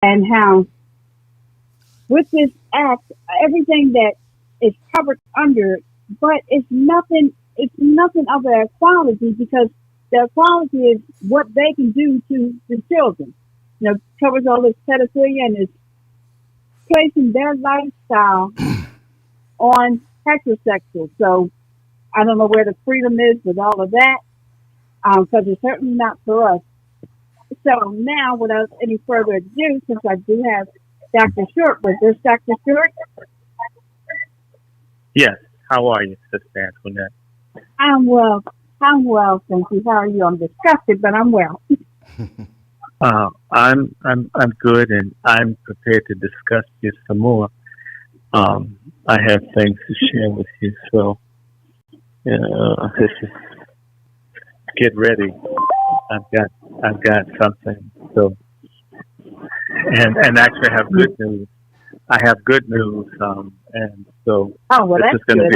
and how with this act, everything that is covered under it, but it's nothing of the equality because the equality is what they can do to the children. Covers all this pedophilia and is placing their lifestyle on heterosexuals. So I don't know where the freedom is with all of that, because it's certainly not for us. So now, without any further ado, since I do have Dr. Short with us, Dr. Short? Yes. How are you, Sister Antoinette? I'm well. I'm well, thank you. How are you? I'm disgusted, but I'm well. I'm good, and I'm prepared to discuss this some more. I have things to share with you, so get ready. I've got something. So, and actually, I have good news. I have good news, and so this is going to be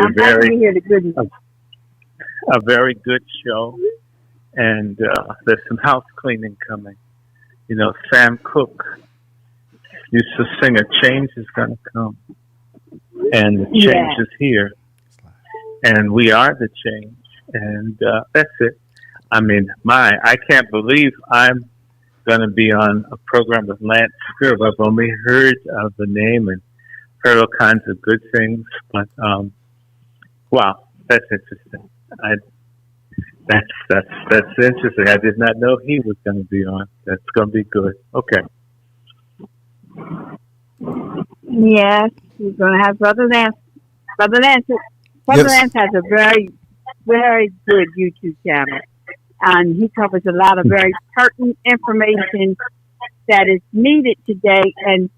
a very good show, and there's some house cleaning coming. Sam Cooke used to sing, "A change is going to come," and the change is here, and we are the change, and that's it. I mean, I can't believe I'm going to be on a program with Lance Scribb. I've only heard of the name and heard all kinds of good things, but wow, that's interesting. That's interesting. I did not know he was going to be on. That's going to be good. Okay. Yes, we're going to have Brother Lance. Brother Lance has a very, very good YouTube channel, and he covers a lot of very pertinent information that is needed today. And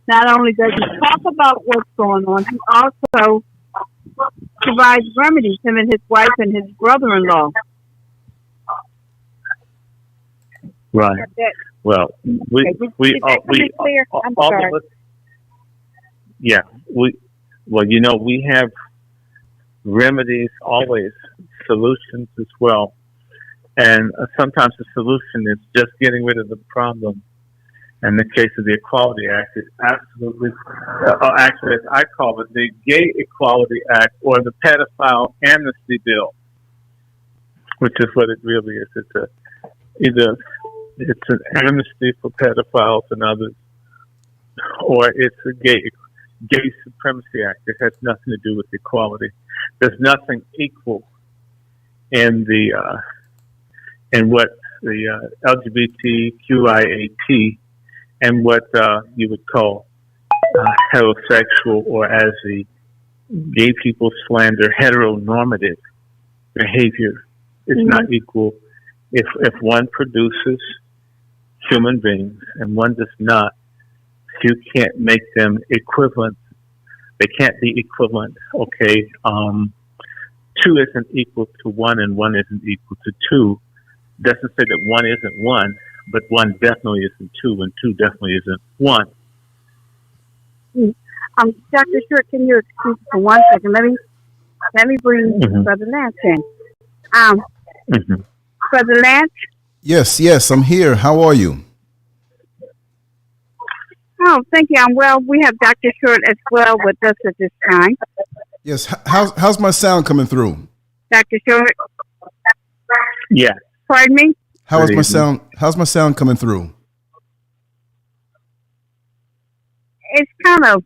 not only does he talk about what's going on, he also provides remedies, him and his wife and his brother-in-law. Right. Well, we all of us. Yeah, we have remedies, always solutions as well, and sometimes the solution is just getting rid of the problem. In the case of the Equality Act, it's absolutely, actually, as I call it, the Gay Equality Act or the Pedophile Amnesty Bill, which is what it really is. It's an amnesty for pedophiles and others, or it's a Gay Supremacy Act. It has nothing to do with equality. There's nothing equal in what the LGBTQIAP and what you would call heterosexual, or as the gay people slander, heteronormative behavior is not equal. If one produces human beings and one does not, you can't make them equivalent. They can't be equivalent. Okay, 2 isn't equal to 1, and 1 isn't equal to 2. Doesn't say that 1 isn't 1, but 1 definitely isn't 2, and 2 definitely isn't 1. Dr. Short, can you excuse me for 1 second? Let me bring Brother Lance in. Brother Lance? Yes, I'm here. How are you? Oh, thank you. I'm well. We have Dr. Short as well with us at this time. Yes. How's my sound coming through? Dr. Short? Yeah. Pardon me? How's my sound coming through? It's kind of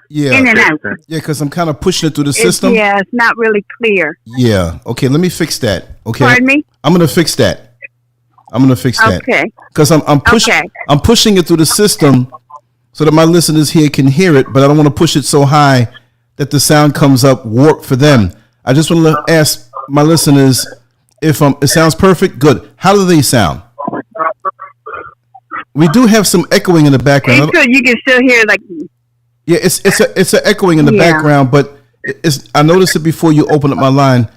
in and out. Yeah, because I'm kind of pushing it through the system. Yeah, it's not really clear. Yeah. Okay, let me fix that. Okay. Pardon me? I'm going to fix that. Okay. Because I'm pushing it through the system so that my listeners here can hear it, but I don't want to push it so high that the sound comes up warped for them. I just want to ask my listeners if it sounds perfect. Good. How do they sound? We do have some echoing in the background. You can still hear Yeah, it's an echoing in the background, but I noticed it before you open up my line.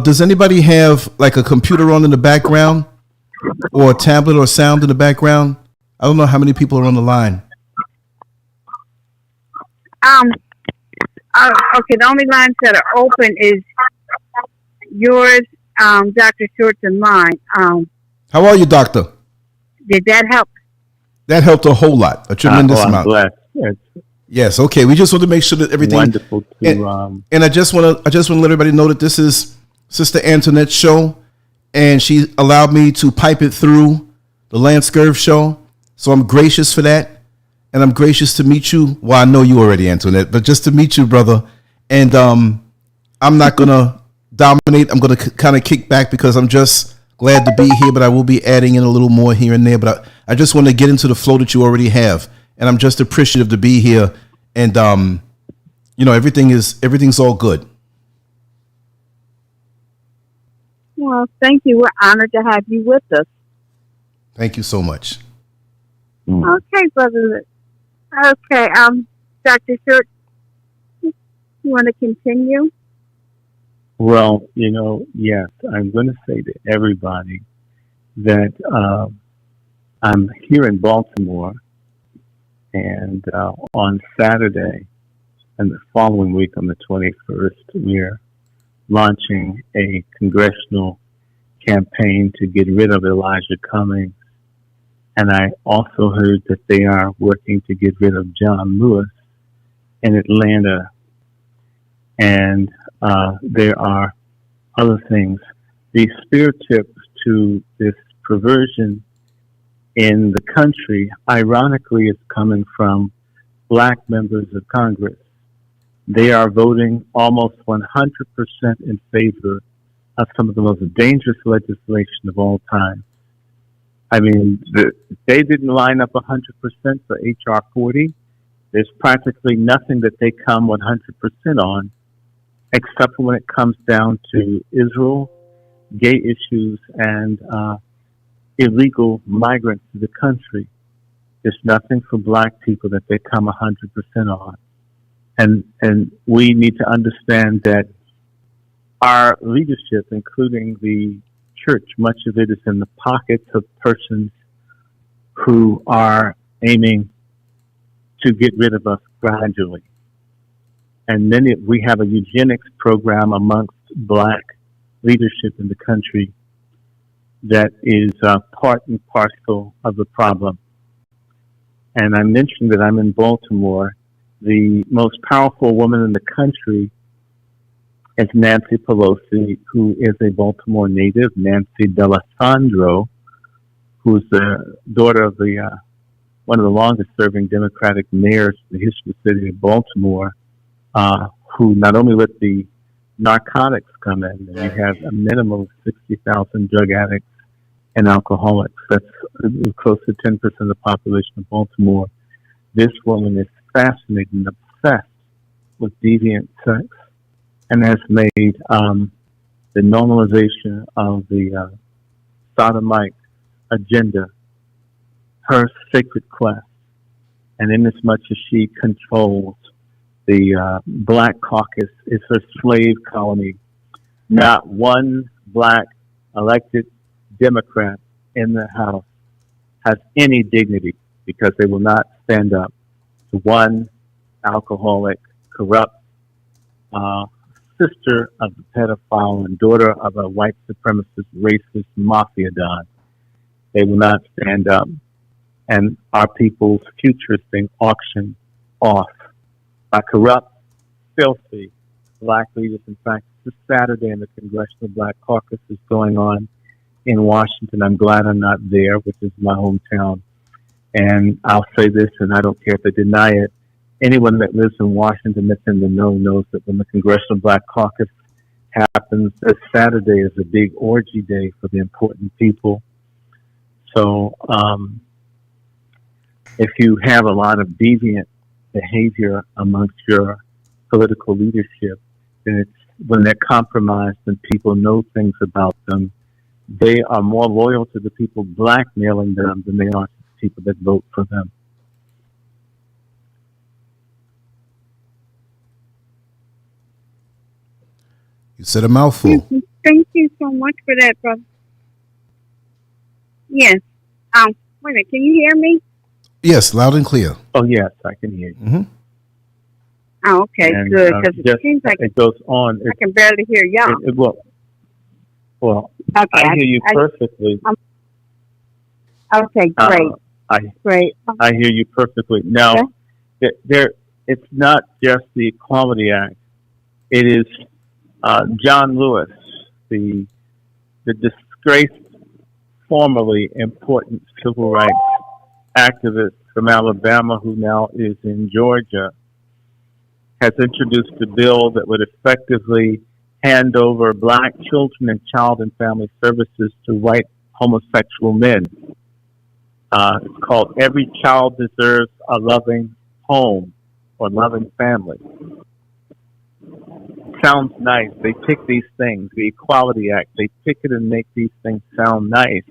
Does anybody have like a computer on in the background, or a tablet or sound in the background? I don't know how many people are on the line. Okay, the only lines that are open is yours, Dr. Short's, and mine. How are you, Doctor? Did that help? That helped a whole lot, a tremendous I'm amount. blessed. It's Yes. Okay. We just want to make sure that everything. wonderful to. And I just want to let everybody know that this is Sister Antoinette's show, and she allowed me to pipe it through the Lance Scurv show. So I'm gracious for that, and I'm gracious to meet you. Well, I know you already, Antoinette, but just to meet you, brother. And I'm not gonna dominate. I'm gonna kind of kick back because I'm just glad to be here, but I will be adding in a little more here and there. But I just want to get into the flow that you already have, and I'm just appreciative to be here. And everything's all good. Well, thank you. We're honored to have you with us. Thank you so much. Okay, brother. Okay, Dr. Short, you want to continue? Well, yes, I'm going to say to everybody that I'm here in Baltimore, and on Saturday and the following week on the 21st, we're launching a congressional campaign to get rid of Elijah Cummings. And I also heard that they are working to get rid of John Lewis in Atlanta. And there are other things. The spear tips to this perversion in the country, ironically, is coming from black members of Congress. They are voting almost 100% in favor of some of the most dangerous legislation of all time. I mean, they didn't line up 100% for H.R. 40. There's practically nothing that they come 100% on, except for when it comes down to Israel, gay issues, and illegal migrants to the country. There's nothing for black people that they come 100% on. And we need to understand that our leadership, including the church, much of it is in the pockets of persons who are aiming to get rid of us gradually. And then we have a eugenics program amongst black leadership in the country that is part and parcel of the problem. And I mentioned that I'm in Baltimore. The most powerful woman in the country is Nancy Pelosi, who is a Baltimore native, Nancy D'Alessandro, who's the daughter of one of the longest-serving Democratic mayors in the history of the city of Baltimore, who not only let the narcotics come in, and we have a minimum of 60,000 drug addicts and alcoholics. That's close to 10% of the population of Baltimore. This woman is fascinated and obsessed with deviant sex and has made the normalization of the sodomite agenda her sacred quest. And in as much as she controls the Black Caucus, is her slave colony. Not one black elected Democrat in the House has any dignity because they will not stand up to one alcoholic, corrupt sister of the pedophile and daughter of a white supremacist, racist mafia don. They will not stand up. And our people's future is being auctioned off by corrupt, filthy black leaders. In fact, this Saturday in the Congressional Black Caucus is going on in Washington. I'm glad I'm not there, which is my hometown. And I'll say this, and I don't care if they deny it. Anyone that lives in Washington that's in the know knows that when the Congressional Black Caucus happens, this Saturday is a big orgy day for the important people. So if you have a lot of deviant behavior amongst your political leadership, then it's when they're compromised and people know things about them, they are more loyal to the people blackmailing them than they are to the people that vote for them. You said a mouthful. Thank you so much for that, brother. Yes. Wait a minute. Can you hear me? Yes, loud and clear. Oh, yes, I can hear you. Mm-hmm. Oh, okay, And, good. Because it seems like it goes on. I can barely hear y'all. Well, Okay, I hear you perfectly. Okay, great. Right. I hear you perfectly. Now, it's not just the Equality Act. It is John Lewis, the disgraced, formerly important civil rights activist from Alabama who now is in Georgia, has introduced a bill that would effectively hand over black children and child and family services to white homosexual men. It's called Every Child Deserves a Loving Home or Loving Family. Sounds nice. They pick these things, the Equality Act, they pick it and make these things sound nice.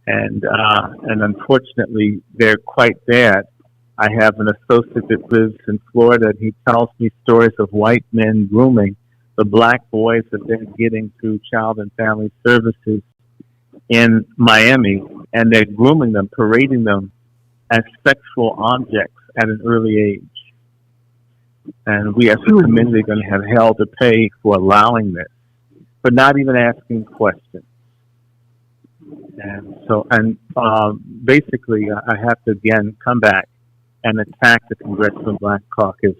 And unfortunately, they're quite bad. I have an associate that lives in Florida, and he tells me stories of white men grooming the black boys that they're getting through child and family services in Miami, and they're grooming them, parading them as sexual objects at an early age. And we as a community are going to have hell to pay for allowing this, but not even asking questions. And so, basically, I have to again come back and attack the Congressional Black Caucus.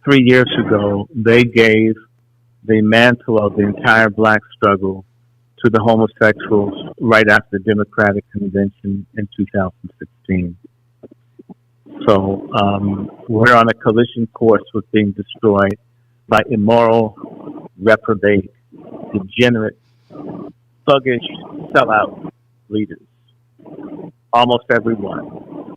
3 years ago, they gave the mantle of the entire black struggle to the homosexuals right after the Democratic Convention in 2016. So we're on a collision course with being destroyed by immoral, reprobate, degenerate, thuggish, sellout leaders. Almost everyone.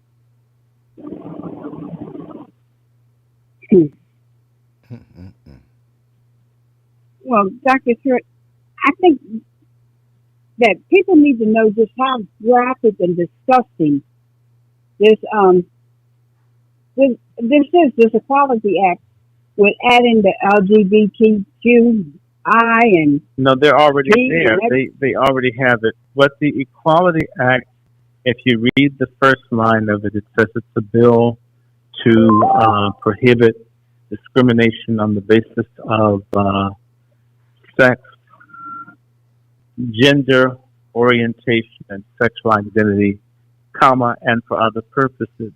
Well, Dr. Short, I think that people need to know just how graphic and disgusting this this Equality Act with adding the LGBTQI and no, they're already there. They already have it. What the Equality Act, if you read the first line of it, it says it's a bill to prohibit discrimination on the basis of sex, gender, orientation, and sexual identity, comma, and for other purposes.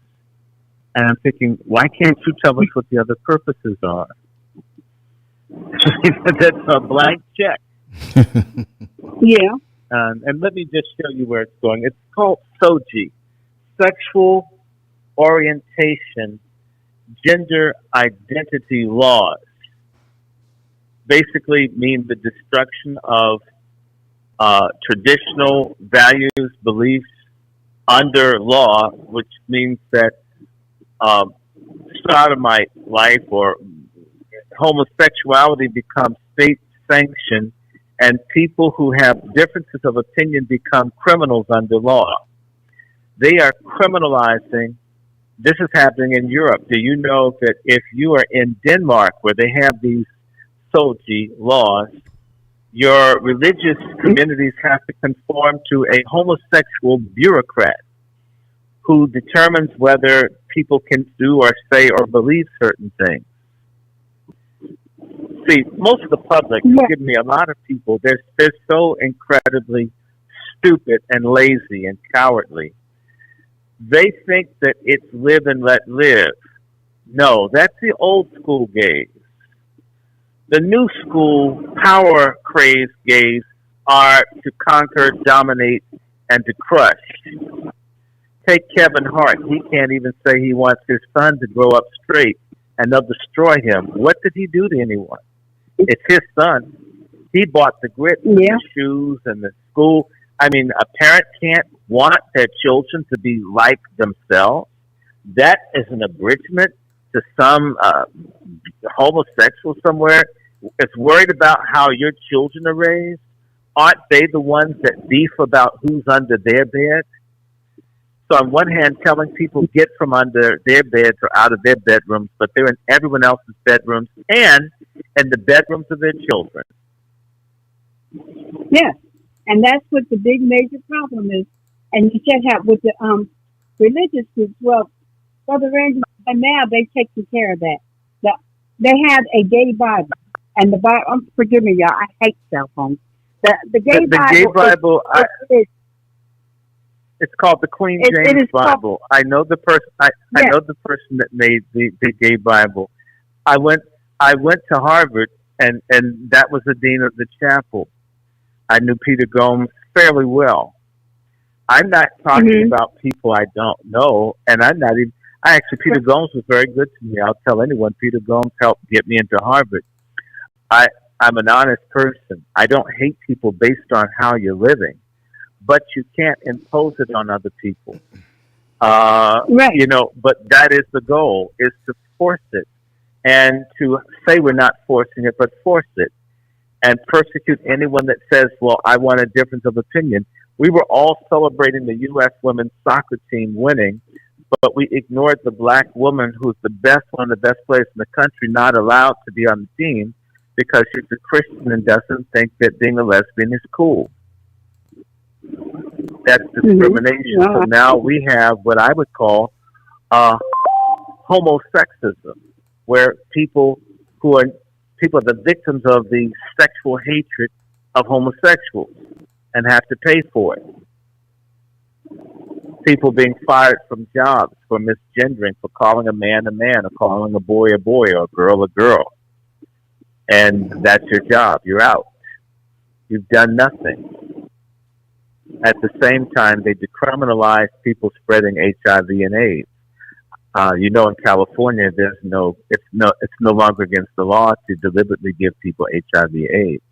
And I'm thinking, why can't you tell us what the other purposes are? That's a blank check. Yeah. And let me just show you where it's going. It's called SOGI, Sexual Orientation, Gender Identity Laws. Basically mean the destruction of traditional values, beliefs under law, which means that sodomite life or homosexuality becomes state sanctioned, and people who have differences of opinion become criminals under law. They are criminalizing. This is happening in Europe. Do you know that if you are in Denmark, where they have these SOGI laws, your religious communities have to conform to a homosexual bureaucrat who determines whether people can do or say or believe certain things. See, most of the public, give me a lot of people, they're so incredibly stupid and lazy and cowardly. They think that it's live and let live. No, that's the old school gays. The new school power crazed gays are to conquer, dominate, and to crush. Take Kevin Hart. He can't even say he wants his son to grow up straight, and they'll destroy him. What did he do to anyone? It's his son. He bought the grits and the shoes and the school. I mean, a parent can't want their children to be like themselves. That is an abridgment to some homosexual somewhere is worried about how your children are raised. Aren't they the ones that beef about who's under their bed? So on one hand, telling people get from under their beds or out of their bedrooms, but they're in everyone else's bedrooms and in the bedrooms of their children. Yes, and that's what the big major problem is. And you said how with the religious groups, well, Brother Randy, and now they've taken care of that. They have a gay Bible, and the Bible. Forgive me, y'all. I hate cell phones. The gay Bible. Gay Bible. It's called the Queen James Bible. I know the person. I know the person that made the gay Bible. I went to Harvard, and that was the dean of the chapel. I knew Peter Gomes fairly well. I'm not talking about people I don't know, and I'm not even. Peter Gomes was very good to me. I'll tell anyone. Peter Gomes helped get me into Harvard. I'm an honest person. I don't hate people based on how you're living, but you can't impose it on other people. Right. You know, but that is the goal, is to force it, and to say we're not forcing it, but force it, and persecute anyone that says, well, I want a difference of opinion. We were all celebrating the U.S. women's soccer team winning, but we ignored the black woman who's the best, one of the best players in the country, not allowed to be on the team because she's a Christian and doesn't think that being a lesbian is cool. That's discrimination. So now we have what I would call homosexism, where people are the victims of the sexual hatred of homosexuals and have to pay for it. People being fired from jobs for misgendering, for calling a man, or calling a boy, or a girl, a girl. And that's your job. You're out. You've done nothing. At the same time, they decriminalize people spreading HIV and AIDS. You know, in California, it's no longer against the law to deliberately give people HIV/AIDS.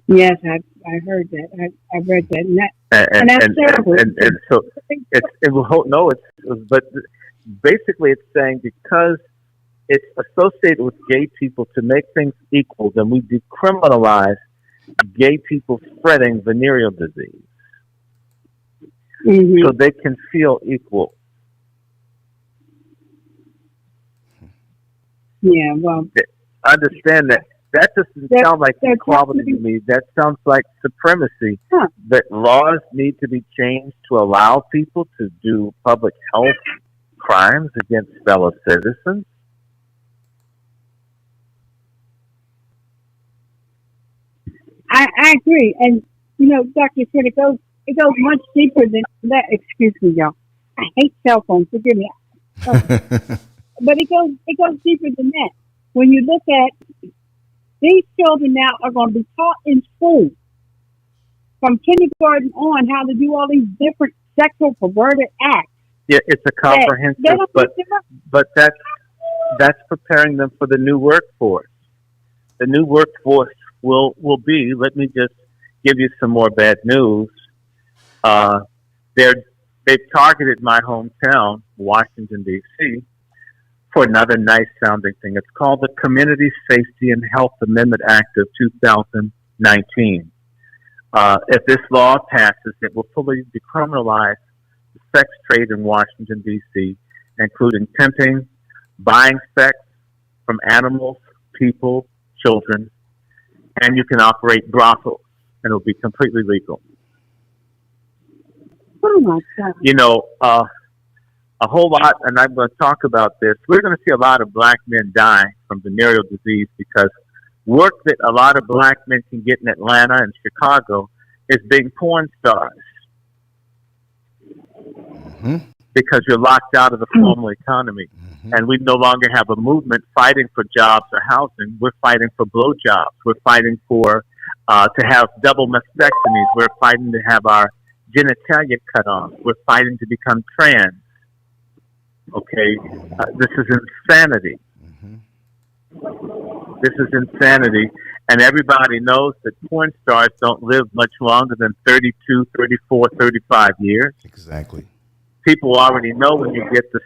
Yes, I heard that. I read that, and that's terrible. And so but basically it's saying because it's associated with gay people to make things equal, then we decriminalize gay people spreading venereal disease, so they can feel equal. Yeah, well, understand that. That doesn't sound like equality to me. That sounds like supremacy. That laws need to be changed to allow people to do public health crimes against fellow citizens. I agree, and you know, Dr. Short, it goes much deeper than that. Excuse me, y'all. I hate cell phones. Forgive me. But it goes deeper than that. When you look at these children now are going to be taught in school from kindergarten on how to do all these different sexual perverted acts. Yeah, it's a comprehensive, but that's preparing them for the new workforce. The new workforce will be. Let me just give you some more bad news. They've targeted my hometown, Washington, D.C., for another nice sounding thing. It's called the Community Safety and Health Amendment Act of 2019. If this law passes, it will fully decriminalize the sex trade in Washington, D.C., including pimping, buying sex from animals, people, children, and you can operate brothels, and it'll be completely legal. Oh my God. You know, a whole lot, and I'm going to talk about this. We're going to see a lot of black men die from venereal disease because work that a lot of black men can get in Atlanta and Chicago is being porn stars. Because you're locked out of the formal economy. And we no longer have a movement fighting for jobs or housing. We're fighting for blowjobs. We're fighting for to have double mastectomies. We're fighting to have our genitalia cut off. We're fighting to become trans. Okay, this is insanity. This is insanity. And everybody knows that porn stars don't live much longer than 32, 34, 35 years. Exactly. People already know when you get your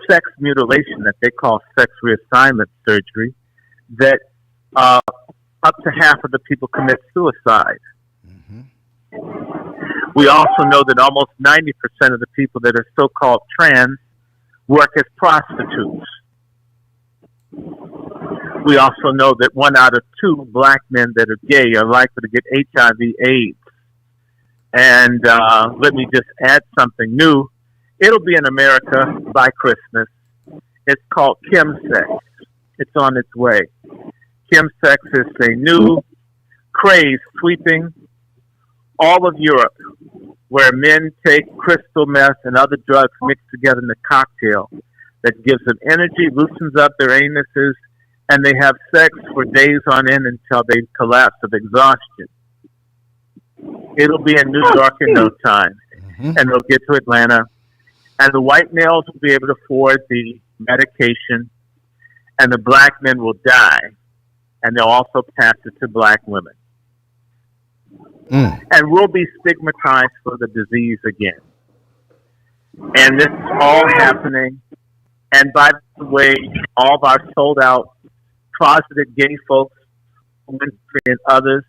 sex mutilation that they call sex reassignment surgery, that up to half of the people commit suicide. We also know that almost 90% of the people that are so-called trans work as prostitutes. We also know that 1 out of 2 black men that are gay are likely to get HIV/AIDS. And let me just add something new. It'll be in America by Christmas. It's called chemsex. It's on its way. Chemsex is a new craze sweeping all of Europe. where men take crystal meth and other drugs mixed together in a cocktail that gives them energy, loosens up their anuses, and they have sex for days on end until they collapse of exhaustion. It'll be in New York in no time, and they'll get to Atlanta, and the white males will be able to afford the medication, and the black men will die, and they'll also pass it to black women. And we'll be stigmatized for the disease again. And this is all happening. And by the way, all of our sold out, closeted gay folks, and others,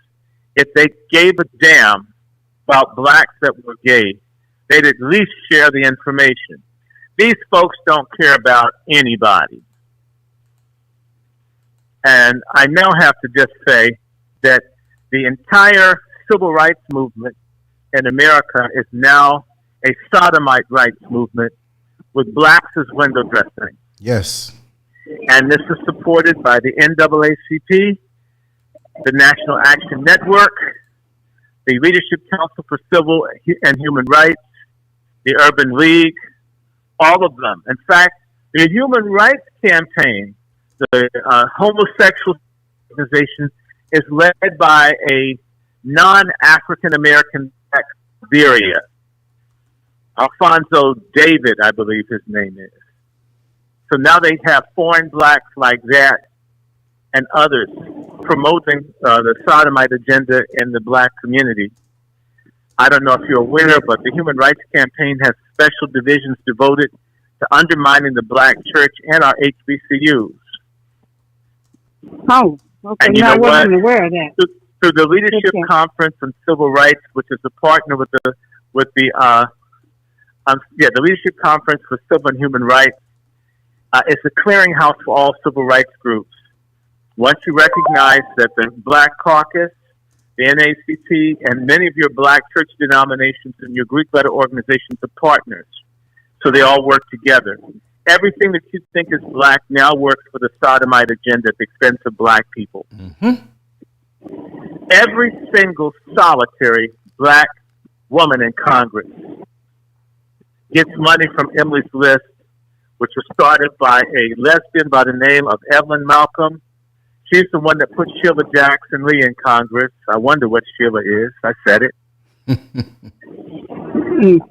if they gave a damn about blacks that were gay, they'd at least share the information. These folks don't care about anybody. And I now have to just say that the entire civil rights movement in America is now a sodomite rights movement with blacks as window dressing. Yes. And this is supported by the NAACP, the National Action Network, the Leadership Council for Civil and Human Rights, the Urban League, all of them. In fact, the Human Rights Campaign, the homosexual organization, is led by a non-African American black Liberia. Alfonso David, I believe his name is. So now they have foreign blacks like that and others promoting the sodomite agenda in the black community. I don't know if you're aware, but the Human Rights Campaign has special divisions devoted to undermining the black church and our HBCUs. Oh, okay. And you I know wasn't what? aware of that. Through the Leadership Conference on Civil Rights, which is a partner with the Leadership Conference for Civil and Human Rights, it's a clearinghouse for all civil rights groups. Once you recognize that the Black Caucus, the NAACP, and many of your black church denominations and your Greek letter organizations are partners, so they all work together. Everything that you think is black now works for the sodomite agenda at the expense of black people. Every single solitary black woman in Congress gets money from Emily's List, which was started by a lesbian by the name of Evelyn Malcolm. She's the one that put Sheila Jackson Lee in Congress. I wonder what Sheila is. I said it.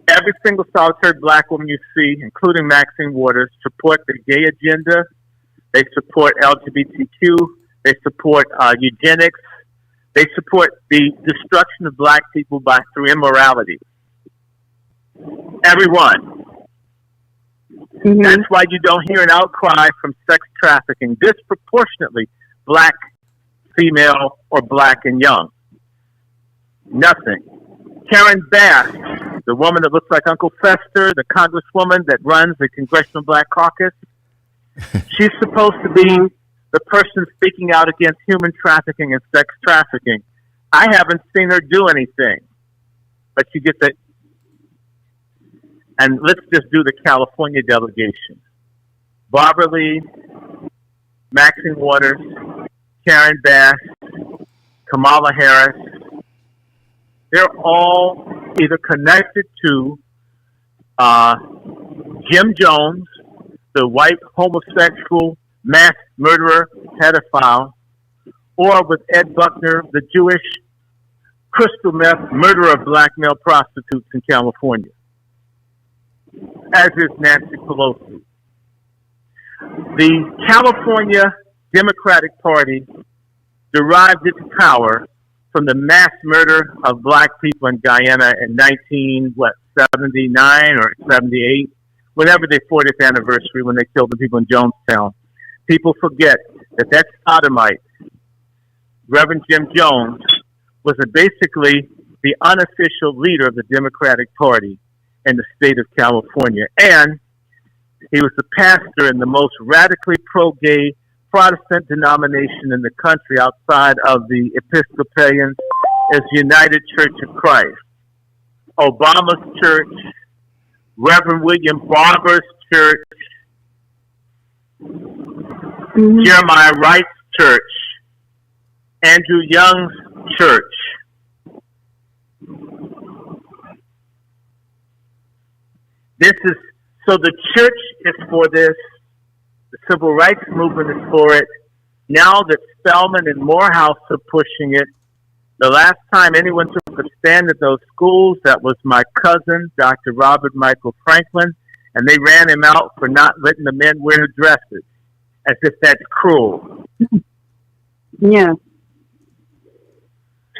Every single solitary black woman you see, including Maxine Waters, support the gay agenda. They support LGBTQ. They support eugenics. They support the destruction of black people through immorality. Everyone. That's why you don't hear an outcry from sex trafficking, disproportionately black, female, or black and young. Nothing. Karen Bass, the woman that looks like Uncle Fester, the congresswoman that runs the Congressional Black Caucus, she's supposed to be the person speaking out against human trafficking and sex trafficking. I haven't seen her do anything. But you get that. And let's just do the California delegation. Barbara Lee, Maxine Waters, Karen Bass, Kamala Harris. They're all either connected to Jim Jones, the white homosexual mass murderer, pedophile, or with Ed Buckner, the Jewish crystal meth murderer of black male prostitutes in California, as is Nancy Pelosi. The California Democratic Party derived its power from the mass murder of black people in Guyana in 79 or 78, whenever their 40th anniversary, when they killed the people in Jonestown. People forget that sodomite, Reverend Jim Jones, was basically the unofficial leader of the Democratic Party in the state of California. And he was the pastor in the most radically pro-gay Protestant denomination in the country outside of the Episcopalians is United Church of Christ. Obama's church, Reverend William Barber's church, Jeremiah Wright's church, Andrew Young's church. This is so the church is for this. The civil rights movement is for it. Now that Spelman and Morehouse are pushing it, the last time anyone took a stand at those schools, that was my cousin, Dr. Robert Michael Franklin, and they ran him out for not letting the men wear dresses, as if that's cruel. Yeah.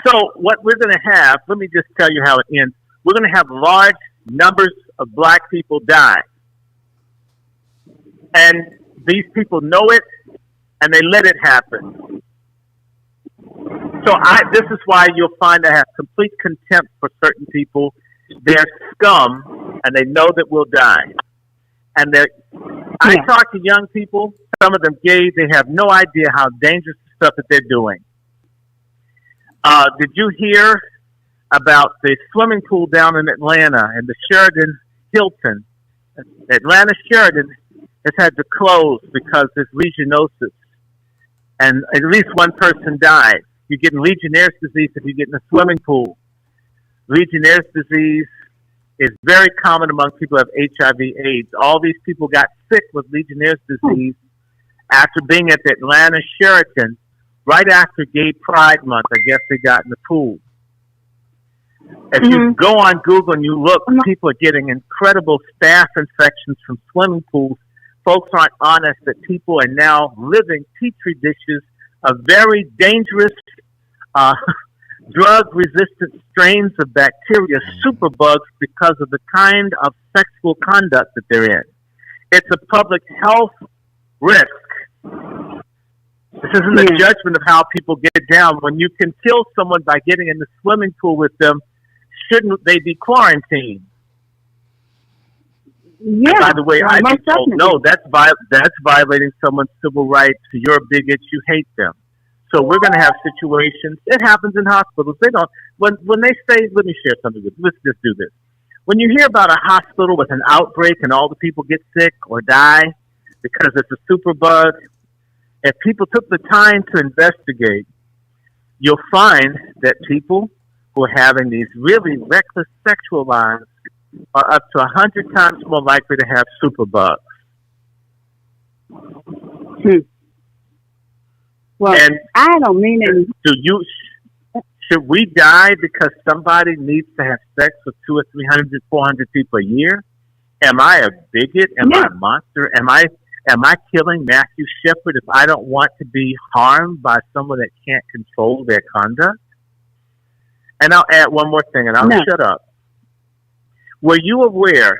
So what we're going to have, let me just tell you how it ends. We're going to have large numbers of black people die. And these people know it, and they let it happen. So this is why you'll find I have complete contempt for certain people. They're scum, and they know that we'll die. And I talk to young people, some of them gay, they have no idea how dangerous the stuff that they're doing. Did you hear about the swimming pool down in Atlanta and the Sheraton Hilton? Atlanta Sheraton has had to close because there's legionnosis. And at least one person died. You're getting Legionnaire's disease if you get in a swimming pool. Legionnaire's disease is very common among people who have HIV/AIDS. All these people got sick with Legionnaire's disease after being at the Atlanta Sheraton right after Gay Pride Month. I guess they got in the pool. If you go on Google and you look, people are getting incredible staph infections from swimming pools. Folks aren't honest that people are now living petri dishes of very dangerous drug-resistant strains of bacteria, superbugs, because of the kind of sexual conduct that they're in. It's a public health risk. This isn't a judgment of how people get down. When you can kill someone by getting in the swimming pool with them, shouldn't they be quarantined? Yeah. By the way, I've been told, no, that's violating someone's civil rights. You're a bigot. You hate them. So we're going to have situations. It happens in hospitals. They don't. When they say, let me share something with you. Let's just do this. When you hear about a hospital with an outbreak and all the people get sick or die because it's a superbug, if people took the time to investigate, you'll find that people who are having these really reckless sexual lives are up to 100 times more likely to have superbugs. Well, and I don't mean any. Should we die because somebody needs to have sex with 200 or 300, 400 people a year? Am I a bigot? Am I a monster? Am I killing Matthew Shepard if I don't want to be harmed by someone that can't control their conduct? And I'll add one more thing, and I'll shut up. Were you aware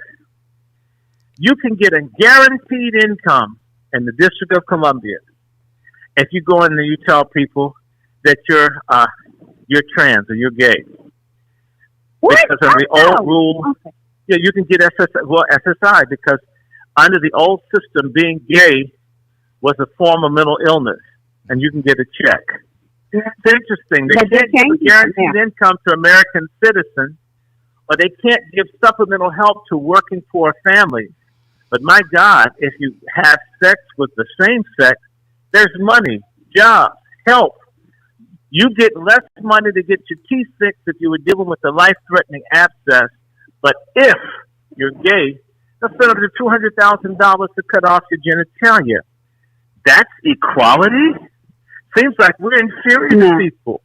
you can get a guaranteed income in the District of Columbia if you go in and you tell people that you're trans or you're gay? What? Because of the old rule, you can get SSI because under the old system, being gay was a form of mental illness, and you can get a check. It's interesting. They can't give a guaranteed income to American citizens, or they can't give supplemental help to working poor families. But my God, if you have sex with the same sex, there's money, jobs, help. You get less money to get your teeth fixed if you were dealing with a life-threatening abscess. But if you're gay, they'll spend up to $200,000 to cut off your genitalia. That's equality? Seems like we're inferior to people.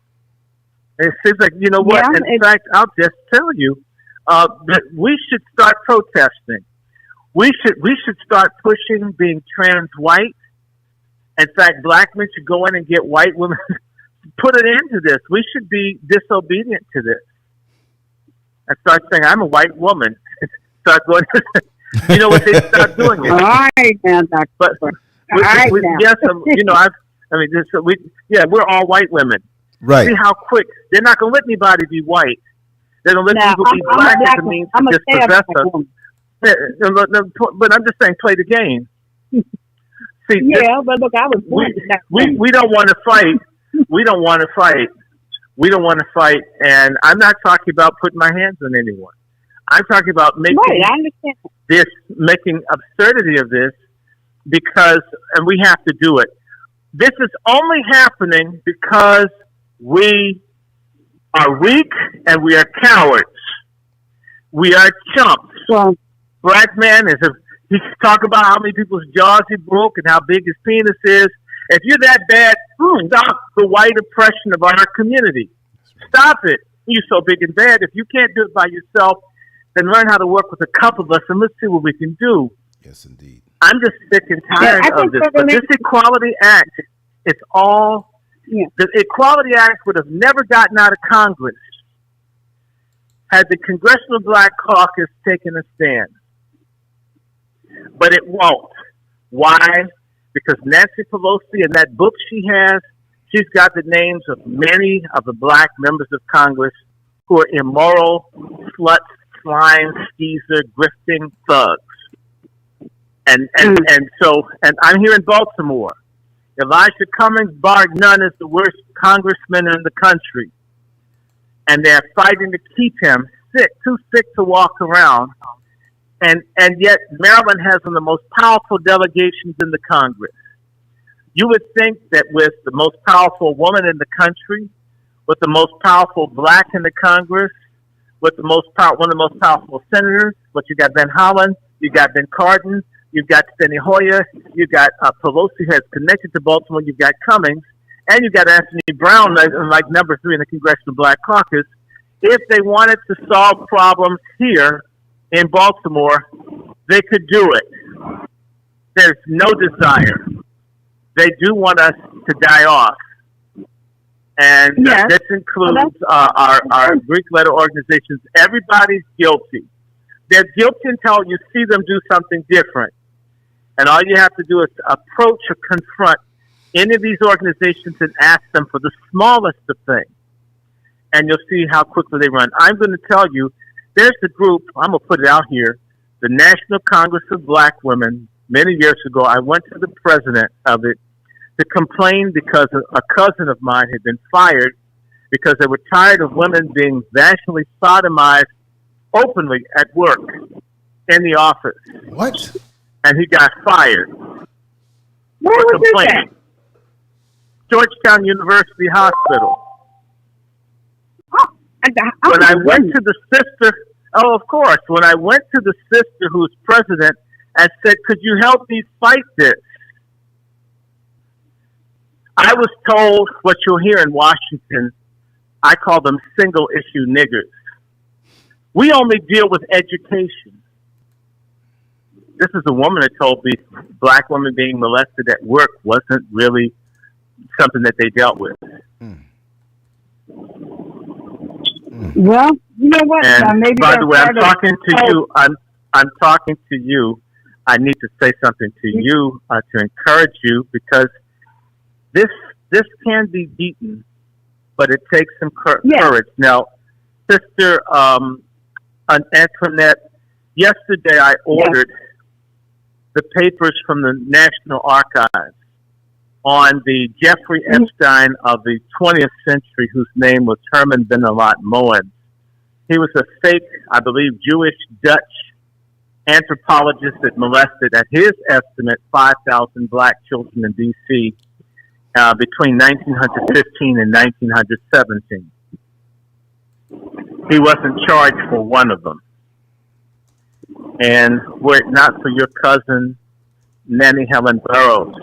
It seems like, you know what? Yeah, in fact, I'll just tell you that we should start protesting. We should start pushing being trans white. In fact, black men should go in and get white women. Put an end to this. We should be disobedient to this. And start saying, I'm a white woman. Start going, you know what, they start doing it. All right, now, Dr. But yes, you know, we're all white women. Right. See how quick. They're not going to let anybody be white. They're going to let people be black as a means to dispossess us. But I'm just saying, play the game. See, but look, I was born we don't want to fight. We don't want to fight. We don't want to fight. And I'm not talking about putting my hands on anyone. I'm talking about making absurdity of this because, and we have to do it. This is only happening because we are weak and we are cowards. We are chumps. Well, black man is if he talk about how many people's jaws he broke and how big his penis is. If you're that bad, stop the white oppression of our community. Stop it. You're so big and bad. If you can't do it by yourself, then learn how to work with a couple of us and let's see what we can do. Yes, indeed. I'm just sick and tired of this. But this Equality Act, it's all... Yeah. The Equality Act would have never gotten out of Congress had the Congressional Black Caucus taken a stand. But it won't. Why? Because Nancy Pelosi, in that book she has, she's got the names of many of the black members of Congress who are immoral, sluts, slime, skeezer, grifting thugs. And I'm here in Baltimore. Elijah Cummings, bar none, is the worst congressman in the country. And they're fighting to keep him sick, too sick to walk around. And yet Maryland has one of the most powerful delegations in the Congress. You would think that with the most powerful woman in the country, with the most powerful black in the Congress, with one of the most powerful senators, but you got Ben Holland, you got Ben Cardin, you've got Steny Hoyer, you've got Pelosi has connected to Baltimore, you've got Cummings, and you've got Anthony Brown, like number 3 in the Congressional Black Caucus. If they wanted to solve problems here in Baltimore, they could do it. There's no desire. They do want us to die off. And this includes our Greek letter organizations. Everybody's guilty. They're guilty until you see them do something different. And all you have to do is approach or confront any of these organizations and ask them for the smallest of things. And you'll see how quickly they run. I'm going to tell you, there's a group, I'm going to put it out here, the National Congress of Black Women. Many years ago, I went to the president of it to complain because a cousin of mine had been fired because they were tired of women being vaginally sodomized openly at work in the office. What? And he got fired. Where was this at? Georgetown University Hospital. When I went to the sister, of course, when I went to the sister who's president and said, could you help me fight this? I was told what you'll hear in Washington, I call them single issue niggers. We only deal with education. This is a woman that told me black women being molested at work wasn't really something that they dealt with. Well, you know what? And maybe by the way, I'm talking to you. I'm talking to you. I need to say something to you to encourage you because this can be beaten, but it takes some courage. Now, Sister Antoinette, yesterday I ordered the papers from the National Archives on the Jeffrey Epstein of the 20th century, whose name was Herman Benelat Moen. He was a fake, I believe, Jewish Dutch anthropologist that molested, at his estimate, 5,000 black children in D.C. Between 1915 and 1917. He wasn't charged for one of them. And were it not for your cousin, Nanny Helen Burroughs,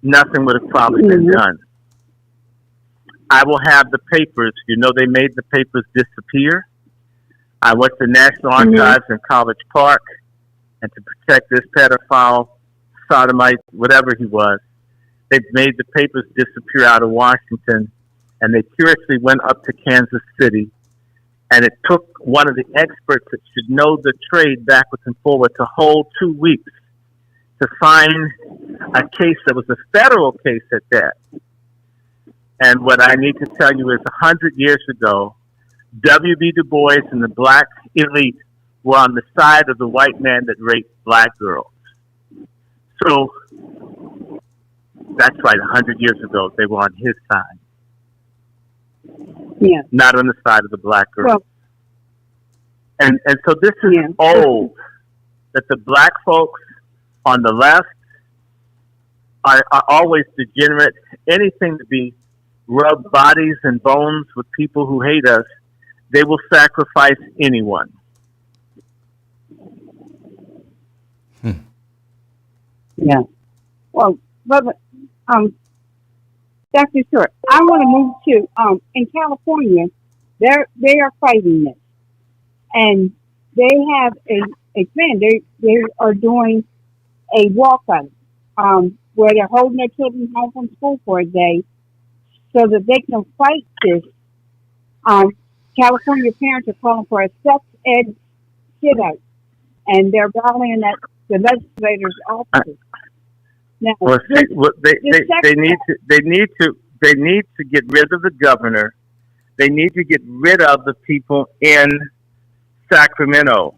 nothing would have probably been done. I will have the papers. You know, they made the papers disappear. I went to National Archives in College Park, and to protect this pedophile, sodomite, whatever he was, they made the papers disappear out of Washington, and they curiously went up to Kansas City, and it took one of the experts that should know the trade backwards and forward to hold 2 weeks to find a case that was a federal case at that. And what I need to tell you is 100 years ago, W.B. Du Bois and the black elite were on the side of the white man that raped black girls. So that's right, 100 years ago, they were on his side. Yeah. Not on the side of the black girl. Well, and so this is old, that the black folks on the left are always degenerate. Anything to be rub bodies and bones with people who hate us, they will sacrifice anyone. Yeah. Well, brother, Dr. Short, I want to move to in California. They are fighting this, and they have a plan. They are doing a walkout where they're holding their children home from school for a day so that they can fight this. California parents are calling for a sex ed sit out, and they're rallying at the legislators' offices. Now, well, they need to get rid of the governor. They need to get rid of the people in Sacramento.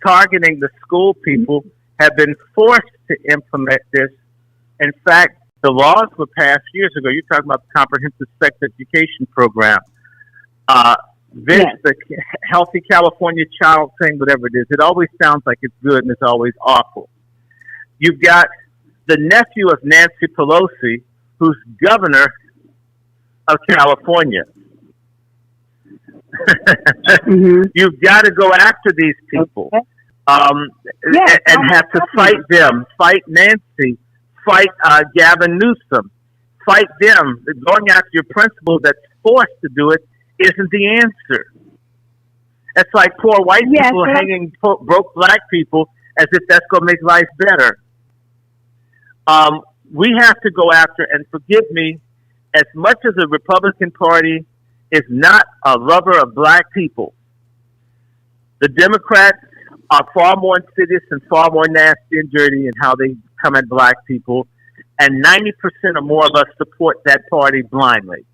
Targeting the school people have been forced to implement this. In fact, the laws were passed years ago. You're talking about the Comprehensive Sex Education Program. The Healthy California Child thing, whatever it is, it always sounds like it's good and it's always awful. You've got the nephew of Nancy Pelosi, who's governor of California. You've got to go after these people and have to fight them, fight Nancy, fight Gavin Newsom, fight them. Going after your principal that's forced to do it isn't the answer. It's like poor white people hanging broke black people as if that's going to make life better. We have to go after, and forgive me, as much as the Republican Party is not a lover of black people, the Democrats are far more insidious and far more nasty and dirty in how they come at black people, and 90% or more of us support that party blindly.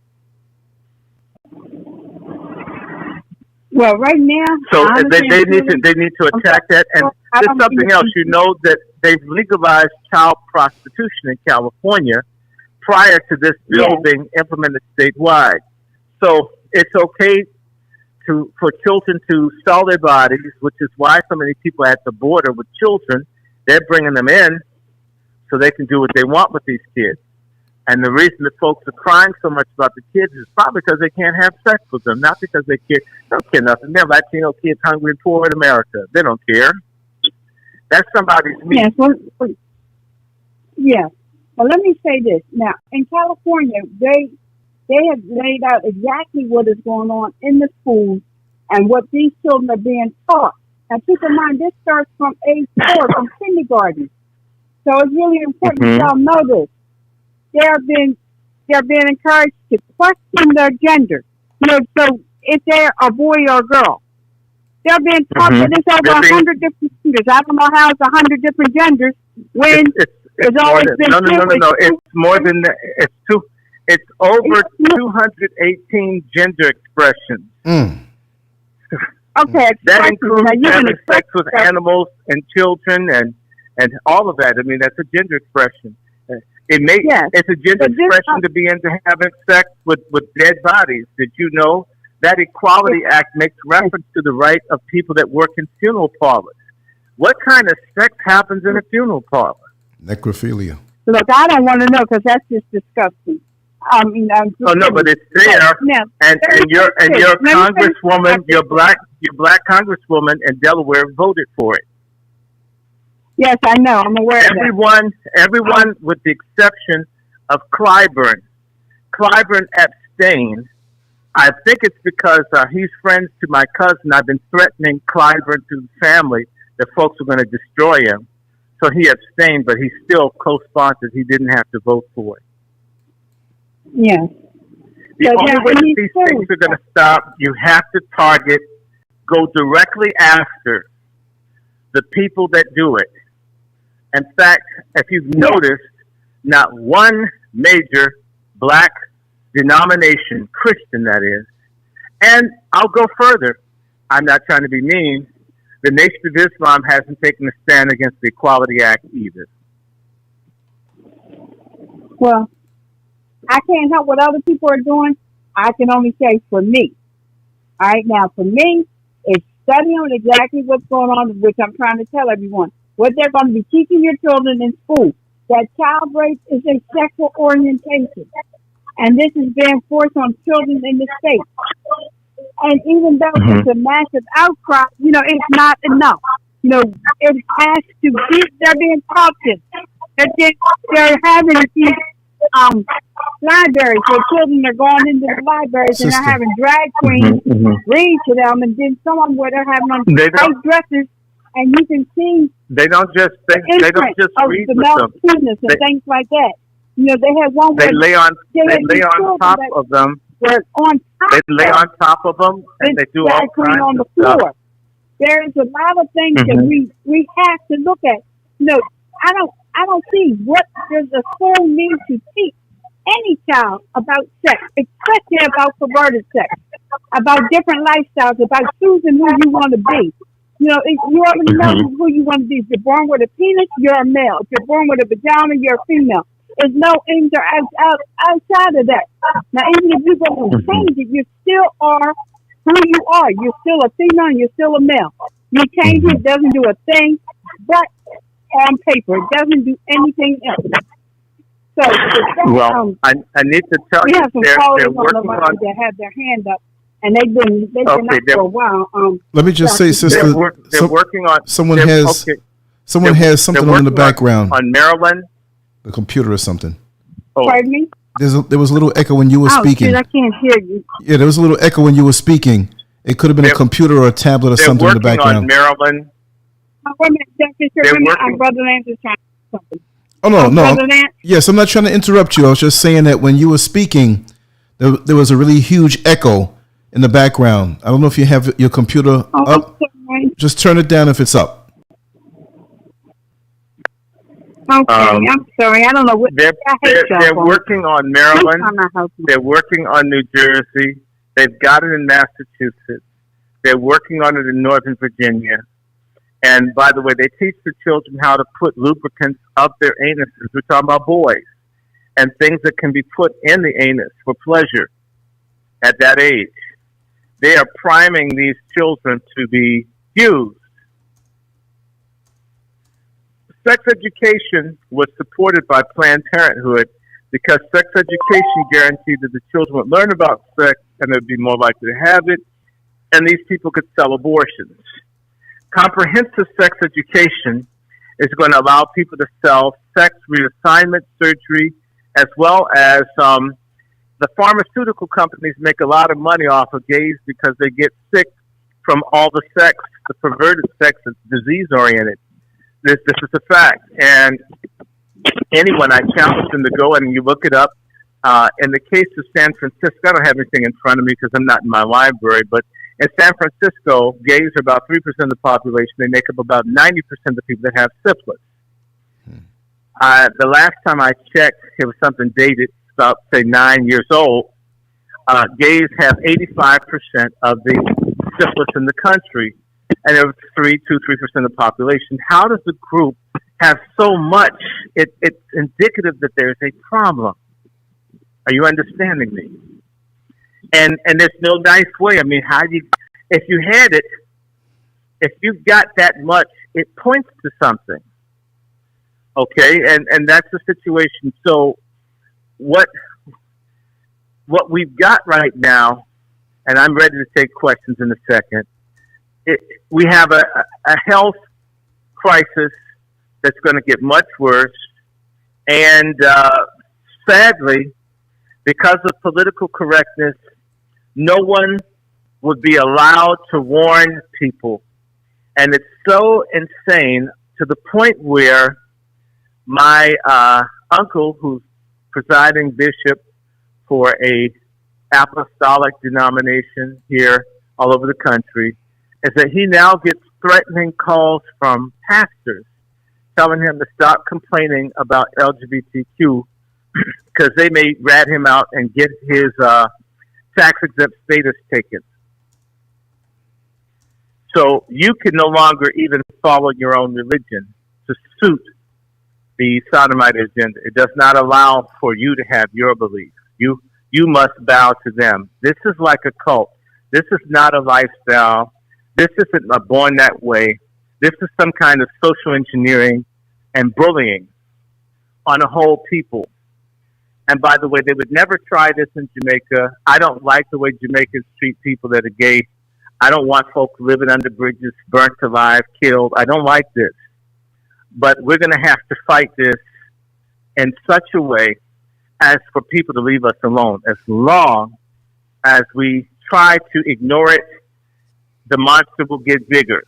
Well, right now, so they need to attack that. And there's something else. You know that they've legalized child prostitution in California prior to this bill being implemented statewide. So it's okay for children to sell their bodies, which is why so many people at the border with children, they're bringing them in so they can do what they want with these kids. And the reason that folks are crying so much about the kids is probably because they can't have sex with them, not because they don't care nothing. They're Latino kids hungry and poor in America. They don't care. That's somebody's meat. Yes. Well, let me say this. Now, in California, they have laid out exactly what is going on in the schools and what these children are being taught. And keep in mind, this starts from age 4, from kindergarten. So it's really important that y'all know this. They're being encouraged to question their gender. So if they're a boy or a girl, they're being taught that it's over 100 different genders. I don't know how it's 100 different genders when it's always been no. It's more than that. It's over 218 gender expressions. Okay, that includes having sex with animals and children and all of that. I mean, that's a gender expression. It's a gender expression to be into having sex with dead bodies. Did you know that Equality Act makes reference to the right of people that work in funeral parlors? What kind of sex happens in a funeral parlor? Necrophilia. Look, I don't want to know because that's just disgusting. I mean, but it's there, and your congresswoman, your black congresswoman in Delaware voted for it. Yes, I know. I'm aware of that. Everyone with the exception of Clyburn. Clyburn abstained. I think it's because he's friends to my cousin. I've been threatening Clyburn to the family that folks are going to destroy him. So he abstained, but he still co-sponsored. He didn't have to vote for it. Yeah. The only way that these things are going to stop, you have to go directly after the people that do it. In fact, if you've noticed, not one major black denomination, Christian that is, and I'll go further, I'm not trying to be mean, the Nation of Islam hasn't taken a stand against the Equality Act either. Well, I can't help what other people are doing. I can only say for me. All right, now for me, it's studying exactly what's going on, which I'm trying to tell everyone. What they're going to be teaching your children in school, that child rape is a sexual orientation. And this is being forced on children in the state. And even though it's a massive outcry, it's not enough. it has to be. They're being taught this. They're having these libraries where children are going into the libraries and they're having drag queens read to them, and then some of them where they're having on white dresses, and you can see they don't just read the with them. And things like that. They have one they lay on top of them. They lay on top of them, and they do all kinds on the of floor. stuff. There's a lot of things that we have to look at. I don't see what does a school need to teach any child about sex, especially about perverted sex, about different lifestyles, about choosing who you want to be. You already know who you want to be. If you're born with a penis, you're a male. If you're born with a vagina, you're a female. There's no outside of that. Now, even if you go and change it, you still are who you are. You're still a female and you're still a male. You change it, doesn't do a thing, but on paper, it doesn't do anything else. So, I need to tell you, they're working on. They have their hand up, and they've been up for a while. Let me just say, sister, they're working on. Someone has something on in the background. On Maryland. The computer or something. Oh. Pardon me? There was a little echo when you were speaking. Shit, I can't hear you. Yeah, there was a little echo when you were speaking. It could have been a computer or a tablet or something in the background. They're working on Maryland. Brother Lance is trying to do something. Oh, no. Yes, I'm not trying to interrupt you. I was just saying that when you were speaking, there was a really huge echo in the background. I don't know if you have your computer up. Just turn it down if it's up. Okay, I'm sorry. I don't know what. They're working on Maryland. They're working on New Jersey. They've got it in Massachusetts. They're working on it in Northern Virginia. And by the way, they teach the children how to put lubricants up their anuses. We're talking about boys and things that can be put in the anus for pleasure at that age. They are priming these children to be used. Sex education was supported by Planned Parenthood because sex education guaranteed that the children would learn about sex and they'd be more likely to have it, and these people could sell abortions. Comprehensive sex education is going to allow people to sell sex reassignment surgery, as well as the pharmaceutical companies make a lot of money off of gays because they get sick from all the sex, the perverted sex that's disease-oriented. This is a fact. And anyone, I challenge them to go and you look it up. In the case of San Francisco, I don't have anything in front of me because I'm not in my library, but in San Francisco, gays are about 3% of the population. They make up about 90% of the people that have syphilis. The last time I checked, it was something dated, about, say, 9 years old. Gays have 85% of the syphilis in the country, and it was 3% of the population. How does the group have so much? It's indicative that there's a problem. Are you understanding me? And there's no nice way. I mean, if you had it, if you've got that much, it points to something. Okay, and that's the situation. So what we've got right now, and I'm ready to take questions in a second. We have a health crisis that's going to get much worse, and sadly, because of political correctness, no one would be allowed to warn people. And it's so insane to the point where my uncle, who's presiding bishop for a apostolic denomination here all over the country, is that he now gets threatening calls from pastors telling him to stop complaining about LGBTQ because they may rat him out and get his tax-exempt status taken. So you can no longer even follow your own religion to suit the sodomite agenda. It does not allow for you to have your belief. You must bow to them. This is like a cult. This is not a lifestyle. This isn't a born that way. This is some kind of social engineering and bullying on a whole people. And by the way, they would never try this in Jamaica. I don't like the way Jamaicans treat people that are gay. I don't want folks living under bridges, burnt alive, killed. I don't like this. But we're going to have to fight this in such a way as for people to leave us alone. As long as we try to ignore it, the monster will get bigger.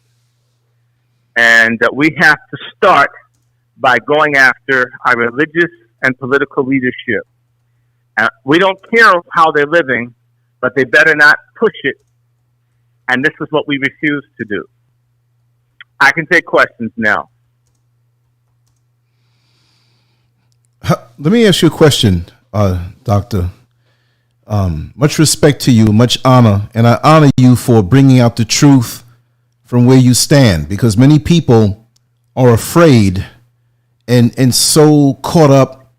And we have to start by going after our religious and political leadership. We don't care how they're living, but they better not push it. And this is what we refuse to do. I can take questions now. Let me ask you a question, Doctor. Much respect to you, much honor, and I honor you for bringing out the truth from where you stand, because many people are afraid and so caught up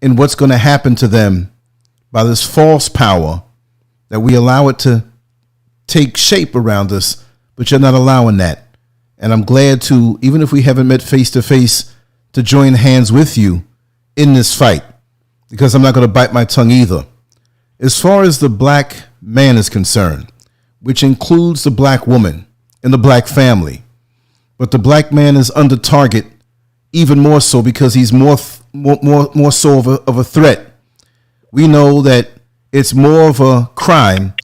in what's going to happen to them by this false power that we allow it to take shape around us, but you're not allowing that. And I'm glad to, even if we haven't met face to face, to join hands with you in this fight, because I'm not going to bite my tongue either. As far as the black man is concerned, which includes the black woman and the black family, but the black man is under target even more so because he's more so of a threat. We know that it's more of a crime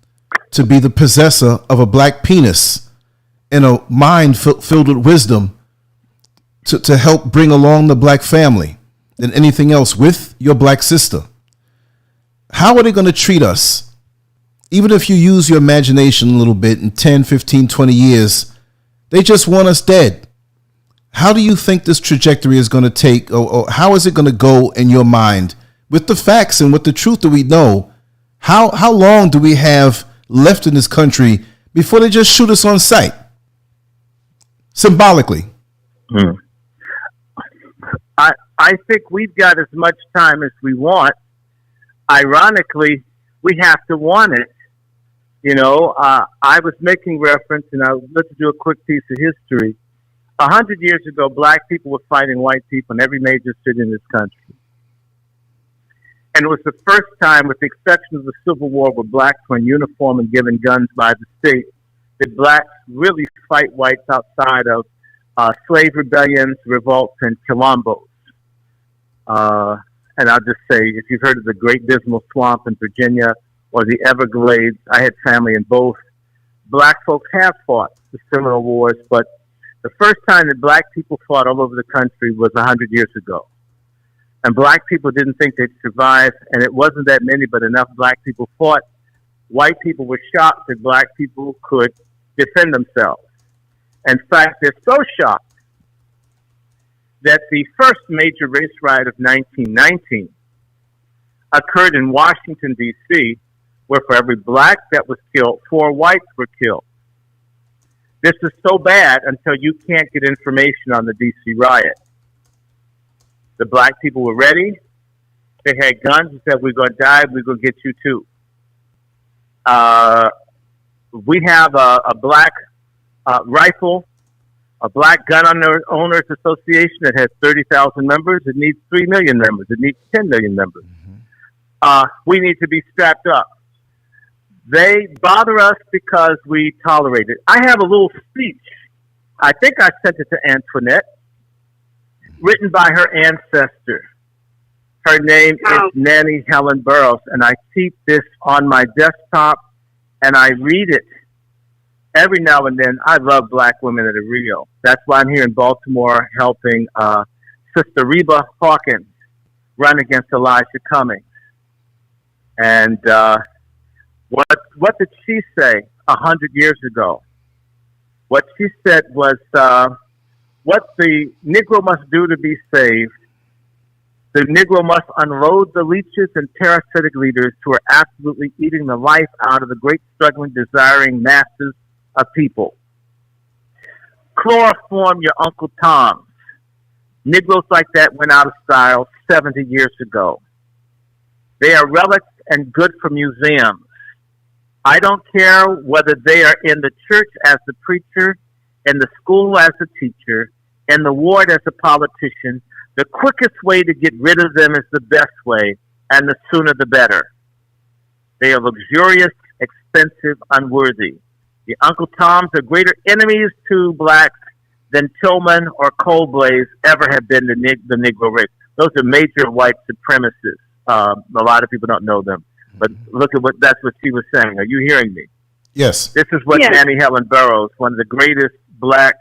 to be the possessor of a black penis and a mind filled with wisdom to help bring along the black family than anything else with your black sister. How are they going to treat us? Even if you use your imagination a little bit in 10, 15, 20 years, they just want us dead. How do you think this trajectory is going to take, or how is it going to go in your mind with the facts and with the truth that we know? How long do we have left in this country before they just shoot us on sight? Symbolically. I think we've got as much time as we want. Ironically, we have to want it. You know, I was making reference, and let's do a quick piece of history. 100 years ago, black people were fighting white people in every major city in this country. And it was the first time, with the exception of the Civil War, where blacks were in uniform and given guns by the state, that blacks really fight whites outside of slave rebellions, revolts, and quilombos. And I'll just say, if you've heard of the Great Dismal Swamp in Virginia or the Everglades, I had family in both. Black folks have fought the Seminole Wars, but the first time that black people fought all over the country was 100 years ago. And black people didn't think they'd survive, and it wasn't that many, but enough black people fought. White people were shocked that black people could defend themselves. In fact, they're so shocked that the first major race riot of 1919 occurred in Washington, D.C., where for every black that was killed, 4 whites were killed. This is so bad until you can't get information on the D.C. riot. The black people were ready. They had guns and said, we're going to die, we're going to get you too. We have a black rifle, a black gun owners association that has 30,000 members. It needs 3 million members. It needs 10 million members. We need to be strapped up. They bother us because we tolerate it. I have a little speech. I think I sent it to Antoinette, written by her ancestor. Her name is Nanny Helen Burroughs, and I keep this on my desktop, and I read it every now and then. I love black women that are real. That's why I'm here in Baltimore helping Sister Reba Hawkins run against Elijah Cummings. And what did she say 100 years ago? What she said was, what the Negro must do to be saved, the Negro must unload the leeches and parasitic leaders who are absolutely eating the life out of the great struggling, desiring masses of people. Chloroform your Uncle Toms. Negroes like that went out of style 70 years ago. They are relics and good for museums. I don't care whether they are in the church as the preacher, in the school as a teacher, in the ward as a politician. The quickest way to get rid of them is the best way, and the sooner the better. They are luxurious, expensive, unworthy. The Uncle Toms are greater enemies to blacks than Tillman or Cold-Blaze ever have been the Negro race. Those are major white supremacists. A lot of people don't know them. But look at that's what she was saying. Are you hearing me? Yes. This is what Nannie Helen Burroughs, one of the greatest black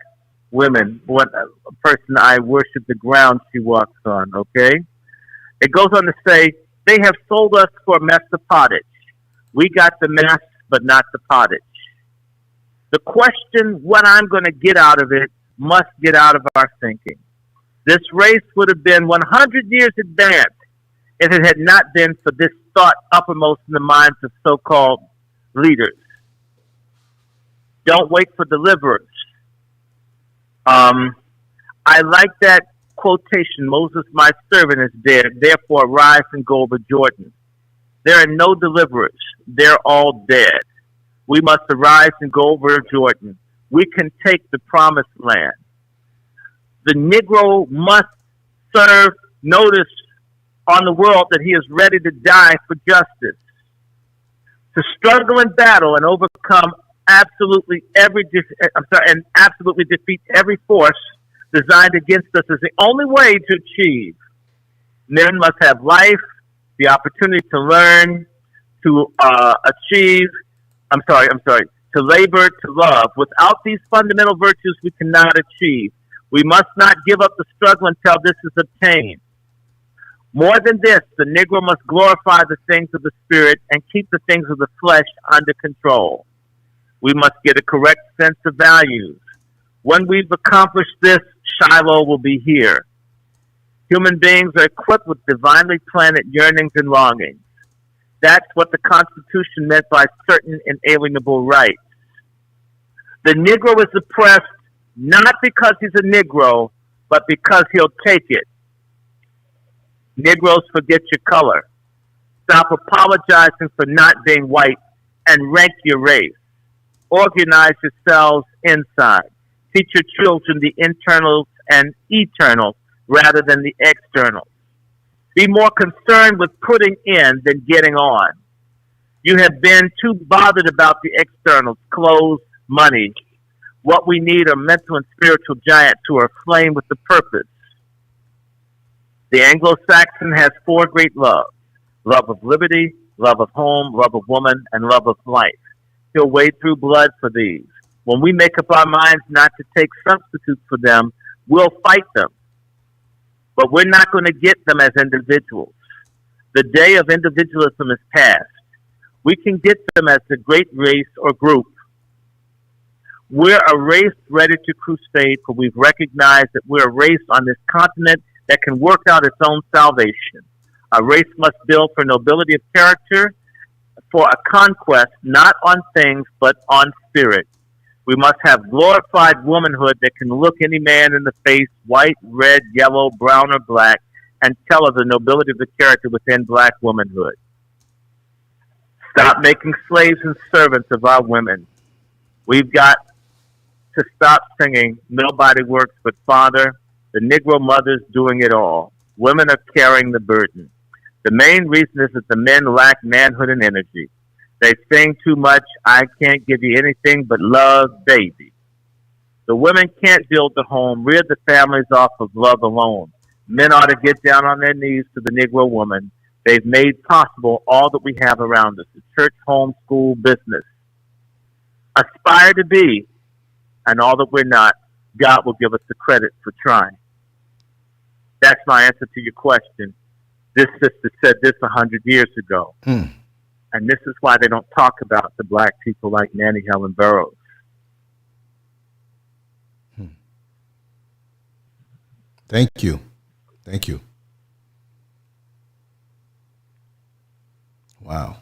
women, a person I worship the ground she walks on, okay? It goes on to say, they have sold us for a mess of pottage. We got the mess, but not the pottage. The question, what I'm going to get out of it, must get out of our thinking. This race would have been 100 years advanced if it had not been for this thought uppermost in the minds of so-called leaders. Don't wait for deliverers. I like that quotation, Moses, my servant, is dead, therefore rise and go over Jordan. There are no deliverers. They're all dead. We must arise and go over Jordan. We can take the promised land. The Negro must serve notice on the world that he is ready to die for justice. To struggle and battle and overcome absolutely defeat every force designed against us is the only way to achieve. Men must have life, the opportunity to learn, to to labor, to love. Without these fundamental virtues, we cannot achieve. We must not give up the struggle until this is obtained. More than this, the Negro must glorify the things of the spirit and keep the things of the flesh under control. We must get a correct sense of values. When we've accomplished this, Shiloh will be here. Human beings are equipped with divinely planted yearnings and longings. That's what the Constitution meant by certain inalienable rights. The Negro is oppressed not because he's a Negro, but because he'll take it. Negroes, forget your color. Stop apologizing for not being white and rank your race. Organize yourselves inside. Teach your children the internals and eternals rather than the externals. Be more concerned with putting in than getting on. You have been too bothered about the externals, clothes, money. What we need are mental and spiritual giants who are aflame with the purpose. The Anglo-Saxon has four great loves: love of liberty, love of home, love of woman, and love of life. He'll wade through blood for these. When we make up our minds not to take substitutes for them, we'll fight them. But we're not going to get them as individuals. The day of individualism is past. We can get them as a great race or group. We're a race ready to crusade, for we've recognized that we're a race on this continent that can work out its own salvation. A race must build for nobility of character, for a conquest not on things but on spirit. We must have glorified womanhood that can look any man in the face, white, red, yellow, brown, or black, and tell of the nobility of the character within black womanhood. Stop making slaves and servants of our women. We've got to stop singing, "Nobody works but Father." The Negro mother's doing it all. Women are carrying the burden. The main reason is that the men lack manhood and energy. They sing too much. I can't give you anything but love, baby. The women can't build the home, rear the families off of love alone. Men ought to get down on their knees to the Negro woman. They've made possible all that we have around us: the church, home, school, business. Aspire to be, and all that we're not, God will give us the credit for trying. That's my answer to your question. This sister said this 100 years ago. And this is why they don't talk about the black people like Nannie Helen Burroughs. Thank you. Thank you. Wow.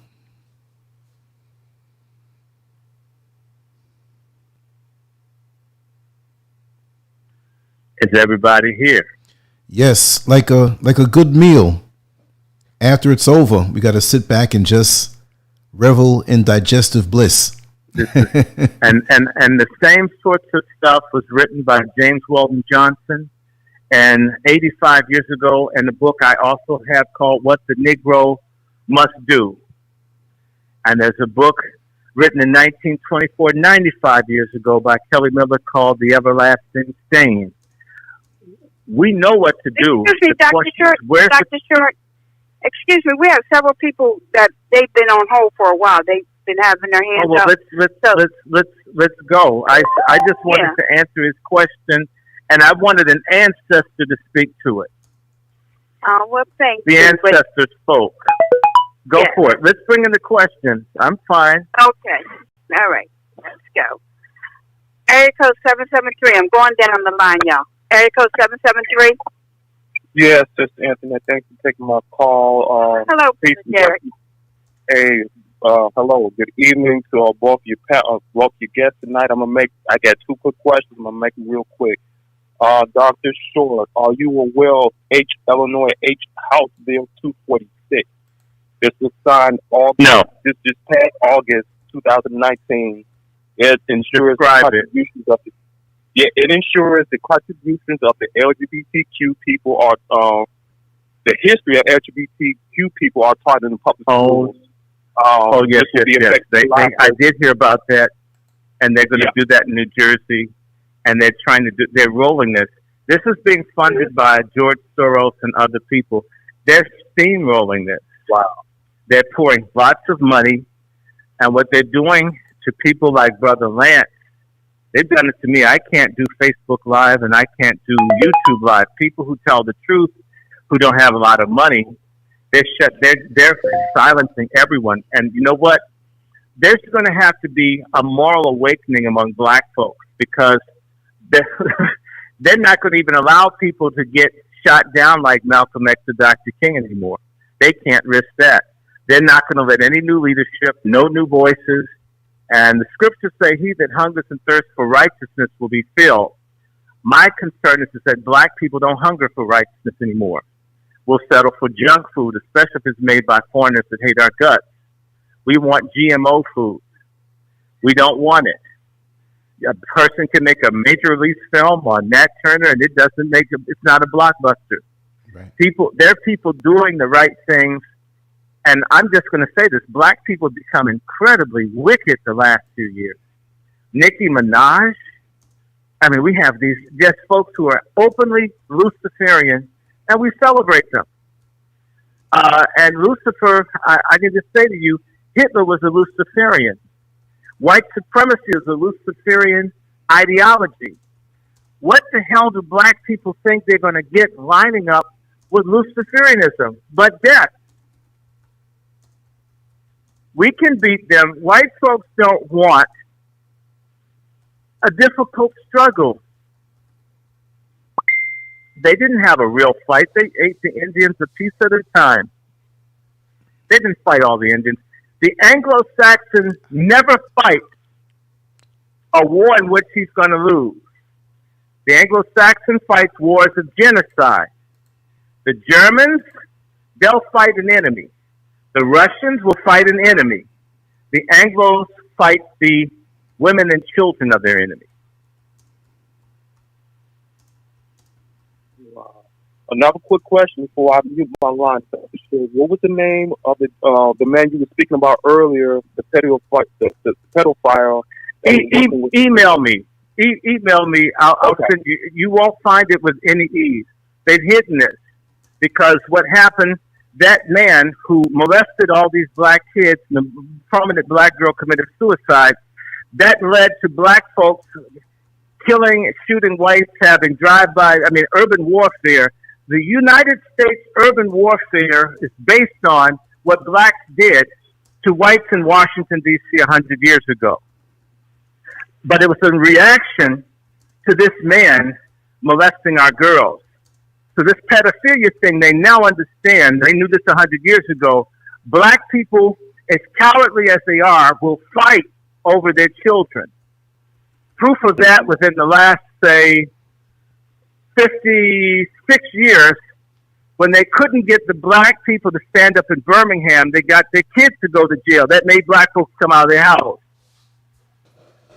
Is everybody here? Yes, like a good meal. After it's over, we got to sit back and just revel in digestive bliss. and the same sorts of stuff was written by James Weldon Johnson, and 85 years ago in the book I also have called "What the Negro Must Do." And there's a book written in 1924, 95 years ago by Kelly Miller, called The Everlasting Stain. We know what to do. Excuse me, Dr. Short. Dr. Short, excuse me, we have several people that they've been on hold for a while. They've been having their hands up. Let's go. I just wanted to answer his question, and I wanted an ancestor to speak to it. Well, thank you. The ancestor spoke. Go for it. Let's bring in the questions. I'm fine. Okay. All right. Let's go. Area code 773. I'm going down the line, y'all. Area code 773. Yes, Sister Anthony. Thanks for taking my call. Hello, Derek. Hey, hello. Good evening to both your guests tonight. I got two quick questions. I'm gonna make them real quick. Dr. Short, are you aware of Illinois House Bill 246? This was signed This past August 2019. It ensures contributions of the it ensures the contributions of the LGBTQ people are the history of LGBTQ people are taught in the public schools. Yes. I did hear about that, and they're going to do that in New Jersey, and they're rolling this. This is being funded by George Soros and other people. They're steamrolling this. Wow. They're pouring lots of money, and what they're doing to people like Brother Lance, they've done it to me. I can't do Facebook Live, and I can't do YouTube Live. People who tell the truth, who don't have a lot of money, they're silencing everyone. And you know what? There's going to have to be a moral awakening among black folks, because they're not going to even allow people to get shot down like Malcolm X or Dr. King anymore. They can't risk that. They're not going to let any new leadership, no new voices. And the scriptures say, he that hungers and thirsts for righteousness will be filled. My concern is that black people don't hunger for righteousness anymore. We'll settle for junk food, especially if it's made by foreigners that hate our guts. We want GMO food. We don't want it. A person can make a major release film on Nat Turner, and it's not a blockbuster. Right. There are people doing the right things. And I'm just going to say this, black people have become incredibly wicked the last few years. Nicki Minaj, we have these folks who are openly Luciferian, and we celebrate them. And Lucifer, I can just say to you, Hitler was a Luciferian. White supremacy is a Luciferian ideology. What the hell do black people think they're going to get lining up with Luciferianism but death? We can beat them. White folks don't want a difficult struggle. They didn't have a real fight. They ate the Indians a piece at a time. They didn't fight all the Indians. The Anglo-Saxons never fight a war in which he's going to lose. The Anglo-Saxon fights wars of genocide. The Germans, they'll fight an enemy. The Russians will fight an enemy. The Anglos fight the women and children of their enemy. Wow. Another quick question before I mute my line. What was the name of the man you were speaking about earlier, the pedophile? Email me. Email me. I'll send you. You won't find it with any ease. They've hidden this because what happened, that man who molested all these black kids, and a prominent black girl committed suicide, that led to black folks killing, shooting whites, having drive-by, urban warfare. The United States urban warfare is based on what blacks did to whites in Washington, D.C. 100 years ago. But it was in reaction to this man molesting our girls. So this pedophilia thing, they now understand. They knew this 100 years ago. Black people, as cowardly as they are, will fight over their children. Proof of that within the last, say, 56 years, when they couldn't get the black people to stand up in Birmingham, they got their kids to go to jail. That made black folks come out of their house.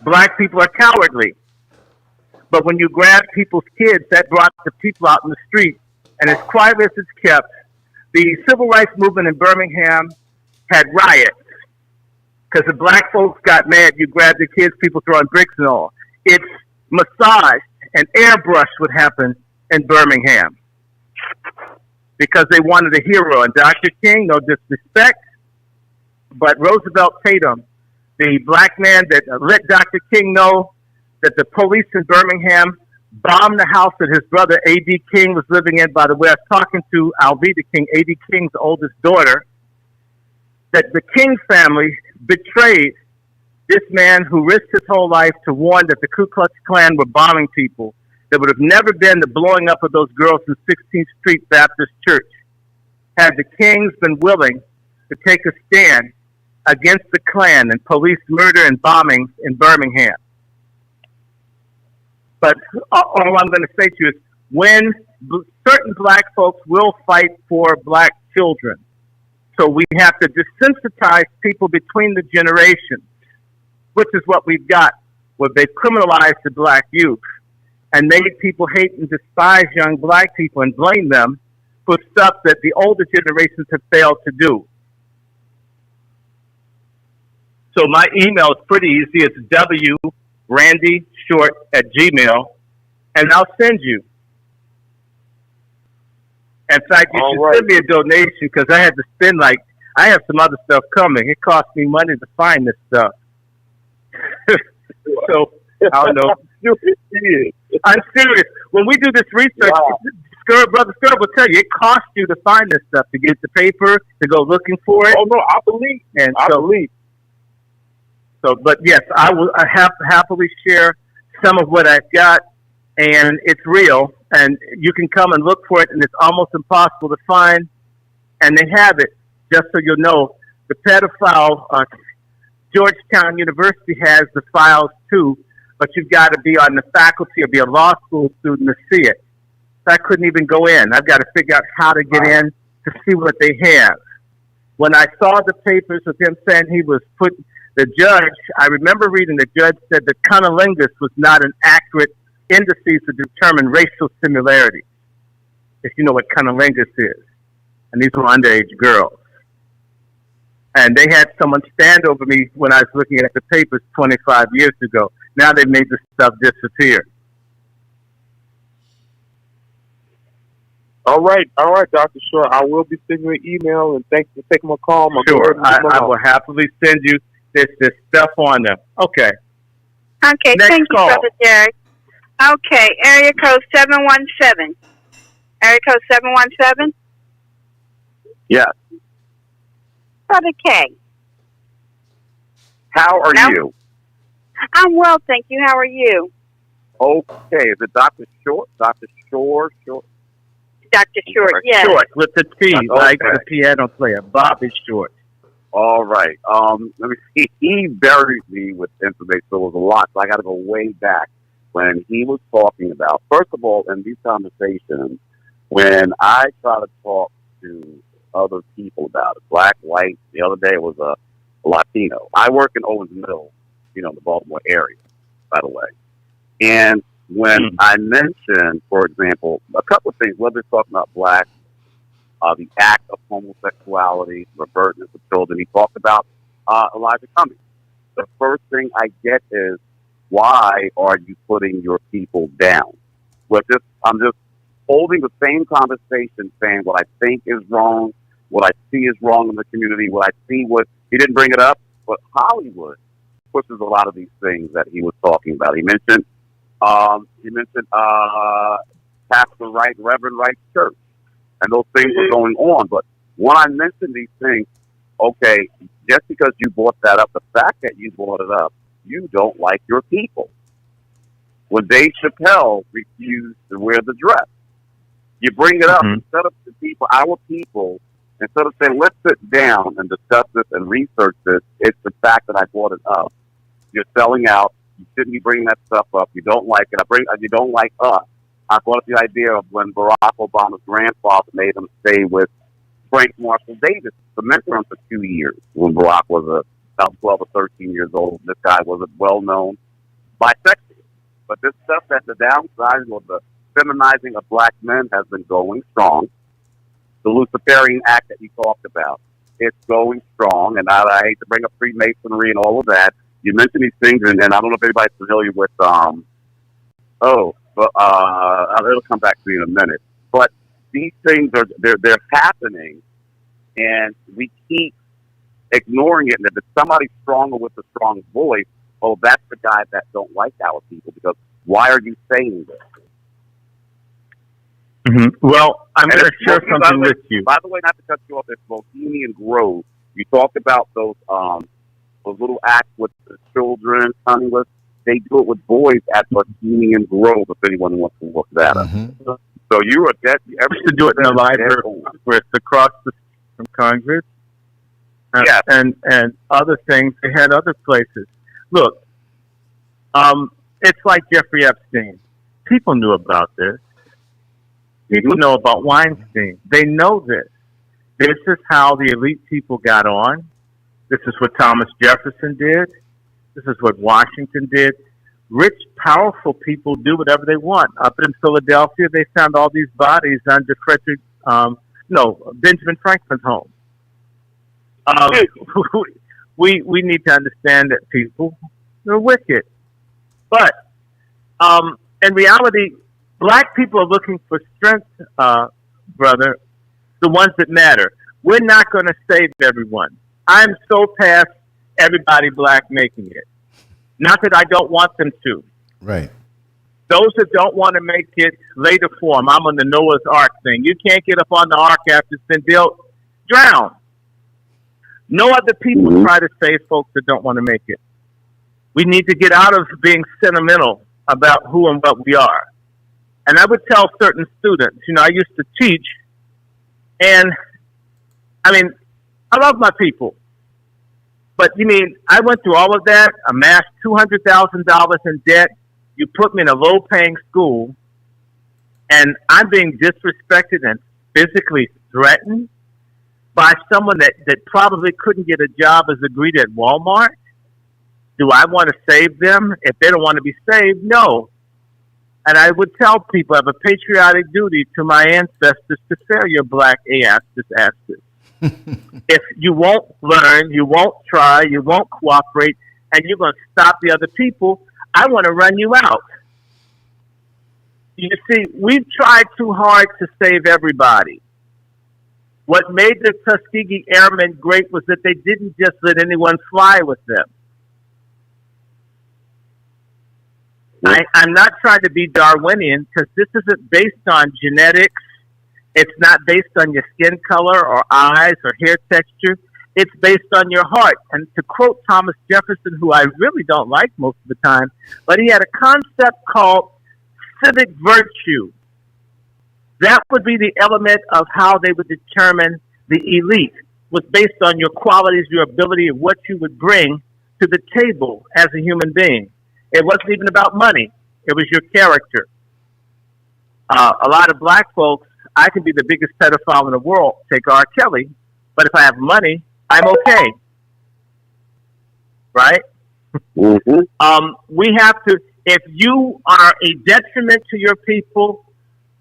Black people are cowardly. But when you grab people's kids, that brought the people out in the street. And as quiet as it's kept, the civil rights movement in Birmingham had riots. because the black folks got mad. You grabbed the kids, people throwing bricks and all. It's massaged and airbrushed what happened in Birmingham because they wanted a hero. And Dr. King, no disrespect, but Roosevelt Tatum, the black man that let Dr. King know that the police in Birmingham bombed the house that his brother A.D. King was living in. By the way, I was talking to Alveda King, A.D. King's oldest daughter, that the King family betrayed this man who risked his whole life to warn that the Ku Klux Klan were bombing people. There would have never been the blowing up of those girls in 16th Street Baptist Church had the Kings been willing to take a stand against the Klan and police murder and bombings in Birmingham. But all I'm going to say to you is when certain black folks will fight for black children, so we have to desensitize people between the generations, which is what we've got, where they've criminalized the black youth and made people hate and despise young black people and blame them for stuff that the older generations have failed to do. So my email is pretty easy. It's DrRandyShort@gmail.com, and I'll send you. In fact, you should send me a donation because I had to spend I have some other stuff coming. It cost me money to find this stuff. So, I don't know. I'm serious. When we do this research, Brother Scrub will tell you, it costs you to find this stuff, to get the paper, to go looking for it. Oh, no, I believe. And I believe. So, but yes, I have to happily share some of what I've got, and it's real, and you can come and look for it, and it's almost impossible to find, and they have it, just so you'll know. The pedophile, Georgetown University has the files too, but you've got to be on the faculty or be a law school student to see it. So I couldn't even go in. I've got to figure out how to get in to see what they have. When I saw the papers of him saying he was the judge, I remember reading the judge said that cunnilingus was not an accurate indices to determine racial similarity, if you know what cunnilingus is. And these were underage girls. And they had someone stand over me when I was looking at the papers 25 years ago. Now they've made this stuff disappear. All right, Dr. Short. I will be sending you an email, and thanks for taking my call. Sure, I will happily send you this stuff on them. Okay. Okay, Next thank call. you, Brother Derek. Okay, area code 717. Area code 717? Yes. Brother K. How are you? I'm well, thank you. How are you? Okay. Is it Dr. Short? Dr. Short? Dr. Short, yes. Short, with the T, Okay. like the piano player. Bobby Short. All right. Let me see. He buried me with information. So it was a lot. So I got to go way back when he was talking about, first of all, in these conversations, when I try to talk to other people about it, black, white, the other day it was a Latino. I work in Owens Mill, the Baltimore area, by the way. And when I mentioned, for example, a couple of things, whether it's talking about black, the act of homosexuality, reverting to children, he talked about Elijah Cummings. The first thing I get is, why are you putting your people down? I'm just holding the same conversation, saying what I think is wrong, what I see is wrong in the community, what I see he didn't bring it up, but Hollywood pushes a lot of these things that he was talking about. He mentioned Pastor Wright, Reverend Wright Church, and those things were going on. But when I mentioned these things, okay, just because you brought that up, the fact that you brought it up, you don't like your people. When Dave Chappelle refused to wear the dress, you bring it up instead of our people, instead of saying, let's sit down and discuss this and research this, it's the fact that I brought it up. You're selling out. You shouldn't be bringing that stuff up. You don't like it. You don't like us. I brought up the idea of when Barack Obama's grandfather made him stay with Frank Marshall Davis, the mentor him for 2 years when Barack was about 12 or 13 years old. This guy was a well-known bisexual. But this stuff that the downsizing or the feminizing of black men has been going strong. The Luciferian act that he talked about. it's going strong. And I hate to bring up Freemasonry and all of that. You mentioned these things, and I don't know if anybody's familiar with, it'll come back to me in a minute. But these things they're happening, and we keep ignoring it. And if it's somebody stronger with a strong voice, oh, that's the guy that don't like our people, because why are you saying this? Mm-hmm. Well, I'm going to share something with you. By the way, not to cut you off, it's Bohemian Grove. You talked about those little acts with the children, honeyless. They do it with boys at Bohemian Grove, if anyone wants to look that up. Mm-hmm. So you were dead. I used to do it in the library where it's across from Congress. Yes. And other things. They had other places. Look, it's like Jeffrey Epstein. People knew about this. People know about Weinstein. They know this. This is how the elite people got on. This is what Thomas Jefferson did. This is what Washington did. Rich, powerful people do whatever they want. Up in Philadelphia, they found all these bodies under Benjamin Franklin's home. We need to understand that people are wicked. But in reality, black people are looking for strength, brother, the ones that matter. We're not going to save everyone. I'm so past everybody black making it. Not that I don't want them to. Right. Those that don't want to make it later form. I'm on the Noah's Ark thing. You can't get up on the ark after it's been built. Drown. No other people try to save folks that don't want to make it. We need to get out of being sentimental about who and what we are. And I would tell certain students, I used to teach, and I love my people. But I went through all of that, amassed $200,000 in debt. You put me in a low-paying school, and I'm being disrespected and physically threatened by someone that probably couldn't get a job as a greeter at Walmart. Do I want to save them? If they don't want to be saved, no. And I would tell people I have a patriotic duty to my ancestors to spare your black asses. If you won't learn, you won't try, you won't cooperate, and you're going to stop the other people, I want to run you out. You see, we've tried too hard to save everybody. What made the Tuskegee Airmen great was that they didn't just let anyone fly with them. I'm not trying to be Darwinian, because this isn't based on genetics. It's not based on your skin color or eyes or hair texture. It's based on your heart. And to quote Thomas Jefferson, who I really don't like most of the time, but he had a concept called civic virtue. That would be the element of how they would determine the elite, was based on your qualities, your ability, and what you would bring to the table as a human being. It wasn't even about money. It was your character. A lot of black folks, I can be the biggest pedophile in the world, take R. Kelly, but if I have money, I'm okay. Right? Mm-hmm. We have to, if you are a detriment to your people,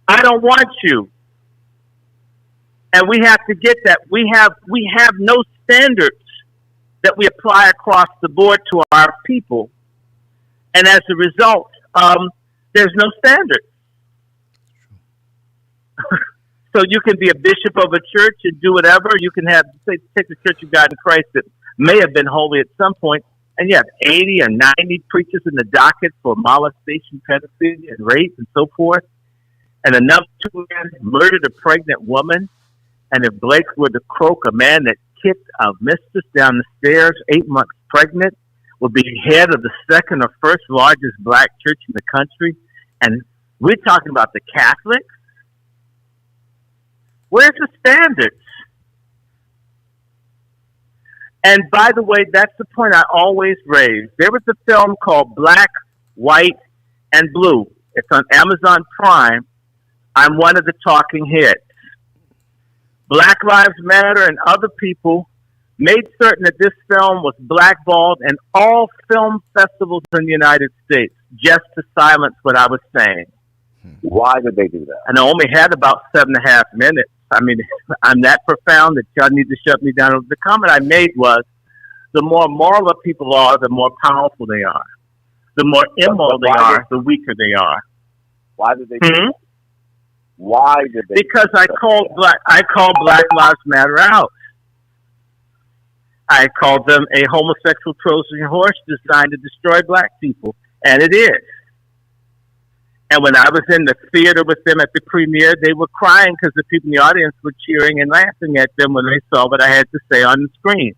I don't want you. And we have to get that. We have no standards that we apply across the board to our people. And as a result, there's no standard. So you can be a bishop of a church and do whatever. You can have, take the Church of God in Christ that may have been holy at some point, and you have 80 or 90 preachers in the docket for molestation, pedophilia, and rape, and so forth. And enough two men murdered a pregnant woman. And if Blake were to croak, a man that kicked a mistress down the stairs, 8 months pregnant, would be head of the second or first largest black church in the country. And we're talking about the Catholics. Where's the standards? And by the way, that's the point I always raise. There was a film called Black, White, and Blue. It's on Amazon Prime. I'm one of the talking heads. Black Lives Matter and other people made certain that this film was blackballed in all film festivals in the United States, just to silence what I was saying. Why did they do that? And I only had about 7.5 minutes. I mean, I'm that profound that y'all need to shut me down. The comment I made was, the more moral people are, the more powerful they are. The more immoral they are, the weaker they are. Why did they do that? Why did they? Because I called Black Lives Matter out. I called them a homosexual Trojan horse designed to destroy black people, and it is. And when I was in the theater with them at the premiere, they were crying because the people in the audience were cheering and laughing at them when they saw what I had to say on the screen.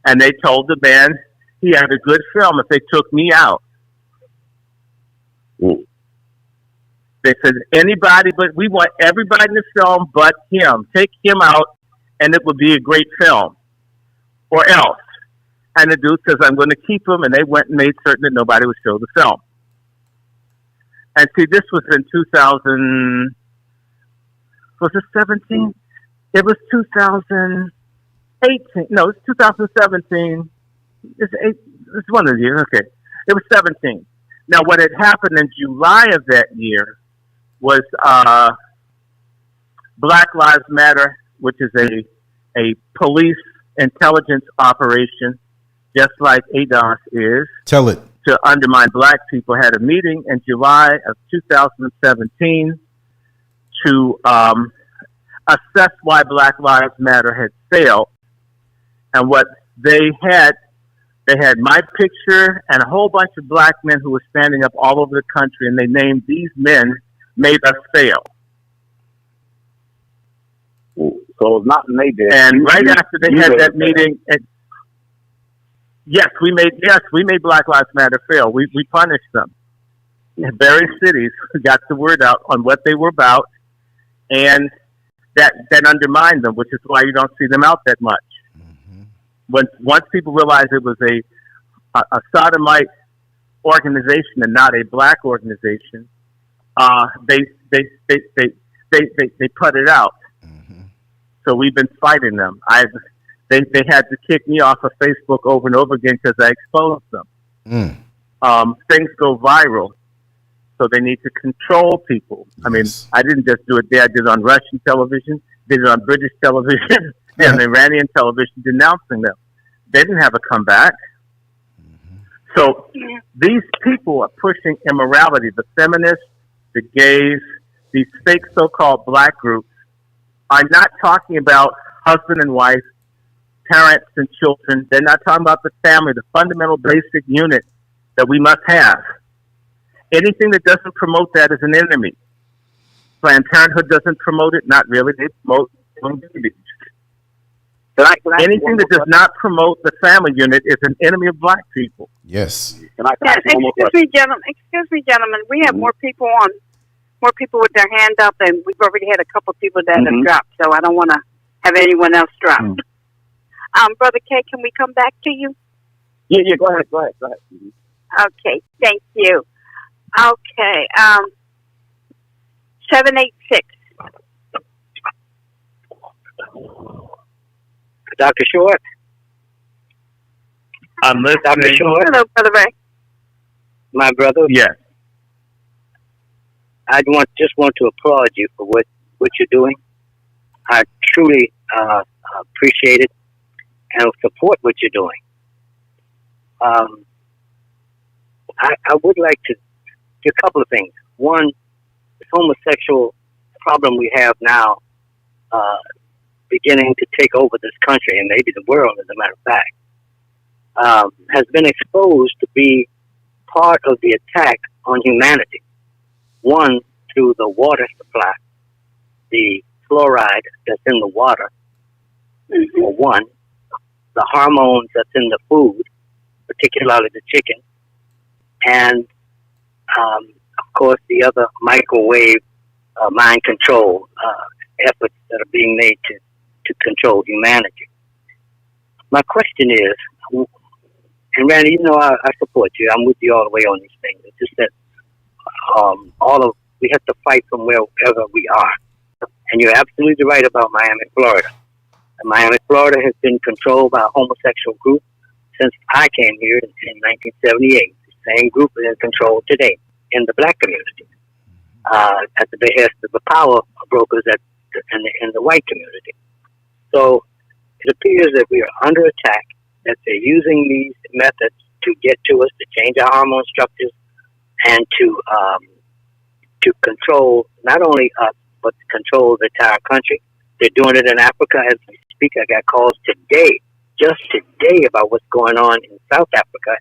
And they told the man he had a good film if they took me out. Mm. They said, anybody, but we want everybody in the film but him. Take him out, and it would be a great film. Or else. And the dude says, I'm going to keep him, and they went and made certain that nobody would show the film. And see, this was in 2000, was it 17? It was 2018. No, it's 2017. It's one of the years. Okay. It was 17. Now, what had happened in July of that year was Black Lives Matter, which is a police intelligence operation, just like ADOS is. Tell it. To undermine black people, had a meeting in July of 2017 to assess why Black Lives Matter had failed. And what they had my picture and a whole bunch of black men who were standing up all over the country, and they named these men made us fail. So it's not they did. And right after they had that meeting, Yes, we made Black Lives Matter fail. We punished them. In various cities got the word out on what they were about, and that undermined them, which is why you don't see them out that much. Mm-hmm. Once people realized it was a sodomite organization and not a black organization, they put it out. Mm-hmm. So we've been fighting them. They had to kick me off of Facebook over and over again because I exposed them. Things go viral, so they need to control people. I mean, I didn't just do it there. I did it on Russian television, did it on British television, and Iranian television denouncing them. They didn't have a comeback. Mm-hmm. So these people are pushing immorality. The feminists, the gays, these fake so-called black groups are not talking about husband and wife, parents and children. They're not talking about the family, the fundamental basic unit that we must have. Anything that doesn't promote that is an enemy. Planned Parenthood doesn't promote it. Not really. They promote babies. Anything that does not promote the family unit is an enemy of black people. Yes. Excuse me, gentlemen. We have more people with their hand up, and we've already had a couple of people that have dropped, so I don't want to have anyone else drop. Brother K, can we come back to you? Yeah, go ahead. Okay, thank you. Okay, 786. Dr. Short? I'm listening. Dr. Short? Hello, Brother Ray. My brother? Yes. I just want to applaud you for what you're doing. I truly appreciate it and support what you're doing. I would like to do a couple of things. One, this homosexual problem we have now beginning to take over this country and maybe the world, as a matter of fact, has been exposed to be part of the attack on humanity. One, through the water supply, the fluoride that's in the water, for one, the hormones that's in the food, particularly the chicken, and of course the other microwave mind control efforts that are being made to control humanity. My question is, and Randy, you know I support you. I'm with you all the way on these things. It's just that we have to fight from wherever we are. And you're absolutely right about Miami, Florida. And Miami, Florida has been controlled by a homosexual group since I came here in 1978. The same group is in control today in the black community, at the behest of the power brokers that in the white community. So it appears that we are under attack, that they're using these methods to get to us, to change our hormone structures, and to control not only us, but to control the entire country. They're doing it in Africa as we speak. I got calls today, just today, about what's going on in South Africa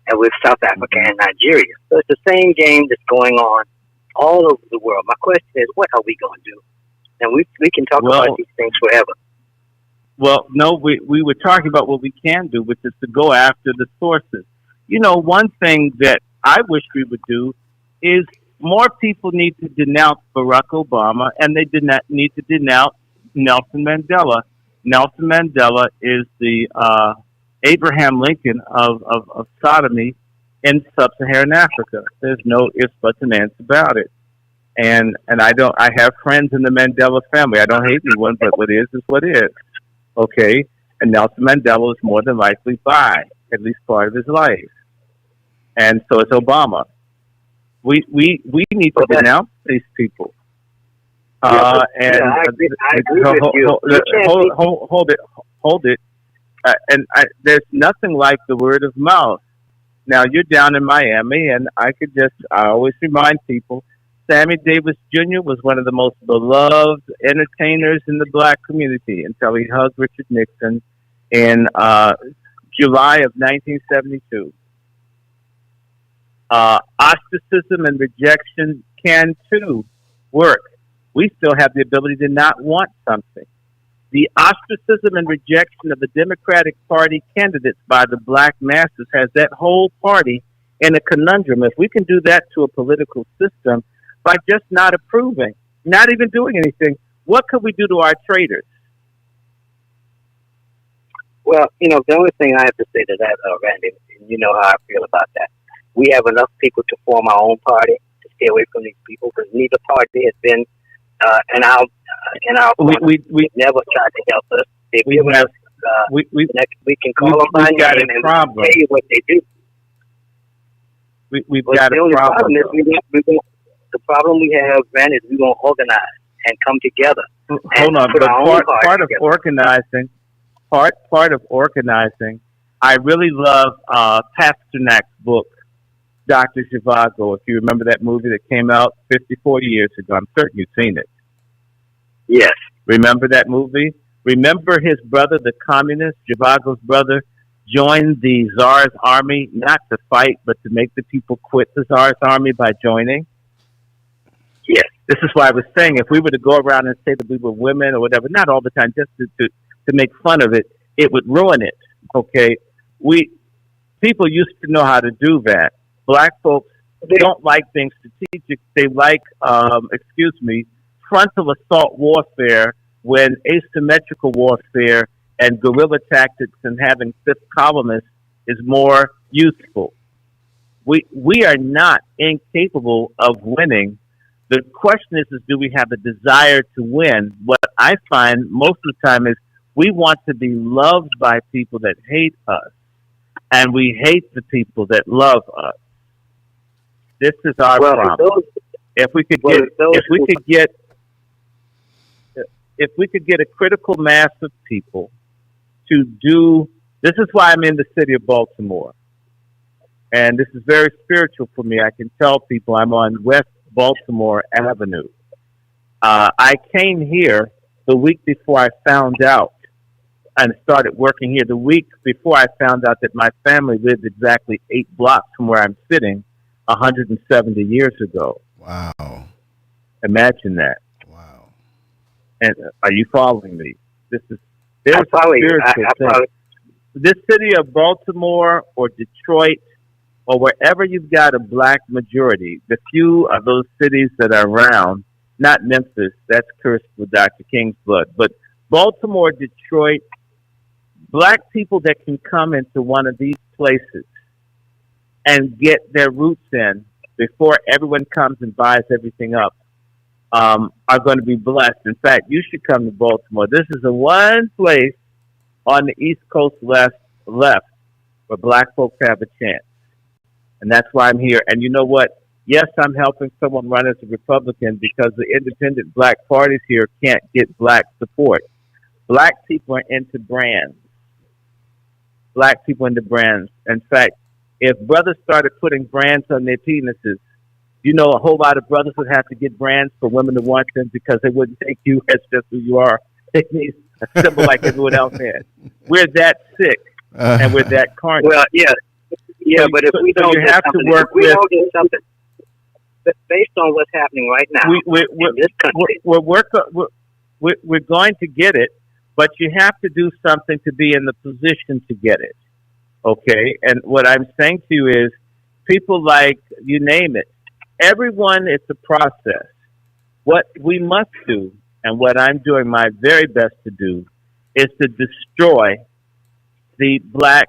and with South Africa and Nigeria. So it's the same game that's going on all over the world. My question is, what are we going to do? And we can talk about these things forever. Well, no, we were talking about what we can do, which is to go after the sources. You know, one thing that I wish we would do is more people need to denounce Barack Obama, and they did not need to denounce Nelson Mandela. Nelson Mandela is the Abraham Lincoln of sodomy in sub-Saharan Africa. There's no ifs, buts, and ands about it. And I have friends in the Mandela family. I don't hate anyone, but what is what is. Okay? And Nelson Mandela was more than likely bi, at least part of his life. And so is Obama. We need to denounce these people. I agree with you. Hold it. There's nothing like the word of mouth. Now, you're down in Miami, and I always remind people, Sammy Davis Jr. was one of the most beloved entertainers in the black community until he hugged Richard Nixon in July of 1972. Ostracism and rejection can, too, work. We still have the ability to not want something. The ostracism and rejection of the Democratic Party candidates by the black masses has that whole party in a conundrum. If we can do that to a political system by just not approving, not even doing anything, what could we do to our traitors? Well, the only thing I have to say to that, Randy, you know how I feel about that. We have enough people to form our own party, to stay away from these people, because neither party has been we never tried to help us. If we can call them by name and tell you what they do. We've got a problem. The problem we have, Randy, is we won't organize and come together. Hold on, but part of organizing, part of organizing, I really love Pasternak's book, Dr. Zhivago. If you remember that movie that came out 54 years ago, I'm certain you've seen it. Yes. Remember that movie? Remember his brother, the communist, Zhivago's brother, joined the Tsar's army, not to fight, but to make the people quit the Tsar's army by joining? Yes. This is why I was saying, if we were to go around and say that we were women or whatever, not all the time, just to make fun of it, it would ruin it. Okay? People used to know how to do that. Black folks don't like things strategic. They like, frontal assault warfare, when asymmetrical warfare and guerrilla tactics and having fifth columnists is more useful. We are not incapable of winning. The question is do we have a desire to win? What I find most of the time is we want to be loved by people that hate us, and we hate the people that love us. This is our problem. If we could get a critical mass of people to do, this is why I'm in the city of Baltimore. And this is very spiritual for me. I can tell people I'm on West Baltimore Avenue. I came here the week before I found out and started working here. The week before I found out that my family lived exactly 8 blocks from where I'm sitting 170 years ago. Wow. Imagine that. Wow. And are you following me? This is I follow you. This city of Baltimore or Detroit or wherever you've got a black majority, the few of those cities that are around, not Memphis, that's cursed with Dr. King's blood, but Baltimore, Detroit, black people that can come into one of these places and get their roots in before everyone comes and buys everything up, are going to be blessed. In fact, you should come to Baltimore. This is the one place on the East Coast left where black folks have a chance. And that's why I'm here. And you know what? yes, I'm helping someone run as a Republican because the independent black parties here can't get black support. Black people are into brands. Black people into brands. In fact, if brothers started putting brands on their penises, you know, a whole lot of brothers would have to get brands for women to want them because they wouldn't take you as just who you are. They need a symbol like everyone else has. We're that sick and we're that carnal. Well, yeah, so, but if we don't, you have to work with something based on what's happening right now in this country. We're going to get it, but you have to do something to be in the position to get it. Okay, and what I'm saying to you is, people like you name it. Everyone, it's a process. What we must do, and what I'm doing my very best to do, is to destroy the black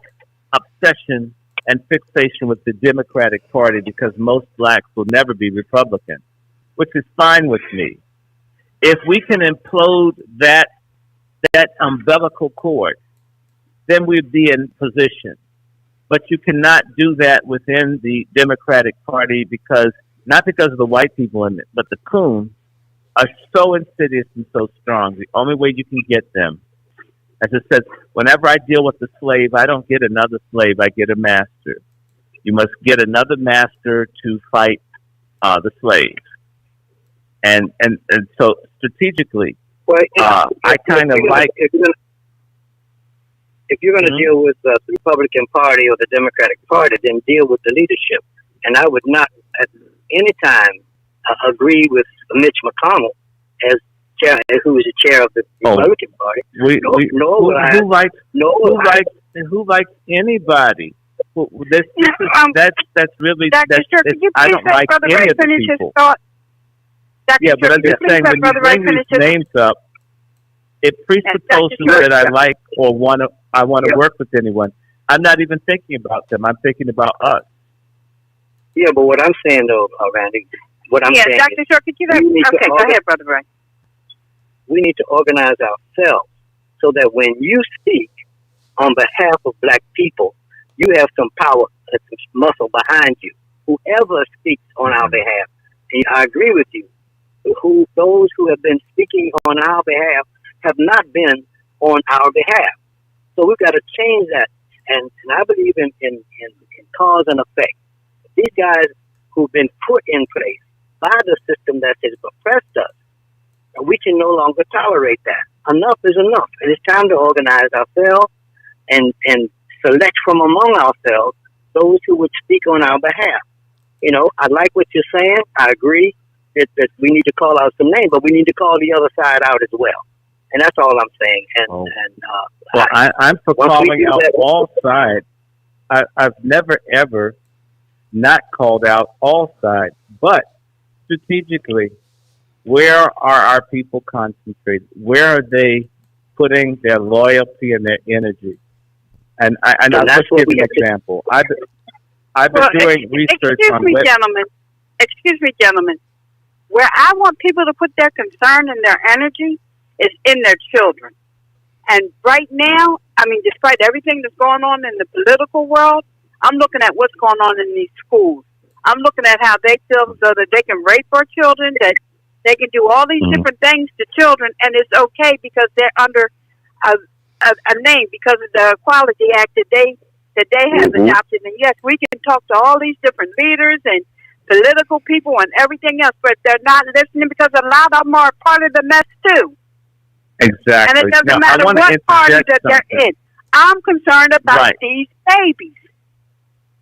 obsession and fixation with the Democratic Party, because most blacks will never be Republican, which is fine with me. If we can implode that umbilical cord, then we'd be in position. But you cannot do that within the Democratic Party not because of the white people in it, but the COONS are so insidious and so strong. The only way you can get them, as it says, whenever I deal with a slave, I don't get another slave, I get a master. You must get another master to fight the slaves. And so strategically, I kind of like... If you're going to deal with the Republican Party or the Democratic Party, then deal with the leadership. And I would not at any time agree with Mitch McConnell as chair, who is the chair of the Republican Party. Who likes anybody? That's really... I don't like any of the people. Yeah, but I'm just saying, when you bring these names up, it presupposes that I like or want to work with anyone. I'm not even thinking about them. I'm thinking about us. Yeah, but what I'm saying, though, Randy, saying Dr. Short, could you okay, go ahead, Brother Ray. We need to organize ourselves so that when you speak on behalf of black people, you have some power and some muscle behind you. Whoever speaks on our behalf, and I agree with you, those who have been speaking on our behalf have not been on our behalf. So we've got to change that. And I believe in cause and effect. These guys who've been put in place by the system that has oppressed us, we can no longer tolerate that. Enough is enough. And it's time to organize ourselves and select from among ourselves those who would speak on our behalf. You know, I like what you're saying. I agree that we need to call out some names, but we need to call the other side out as well. And that's all I'm saying. I'm for calling out all sides. I've never, ever not called out all sides. But strategically, where are our people concentrated? Where are they putting their loyalty and their energy? And I'll just give you an example. I've been doing research on... Excuse me, gentlemen. Where I want people to put their concern and their energy is in their children. And right now, I mean, despite everything that's going on in the political world, I'm looking at what's going on in these schools. I'm looking at how they feel so that they can rape our children, that they can do all these different things to children, and it's okay because they're under a name, because of the Equality Act that they have adopted. And yes, we can talk to all these different leaders and political people and everything else, but they're not listening because a lot of them are part of the mess too. Exactly. And it doesn't matter what party that they're in. I'm concerned about these babies.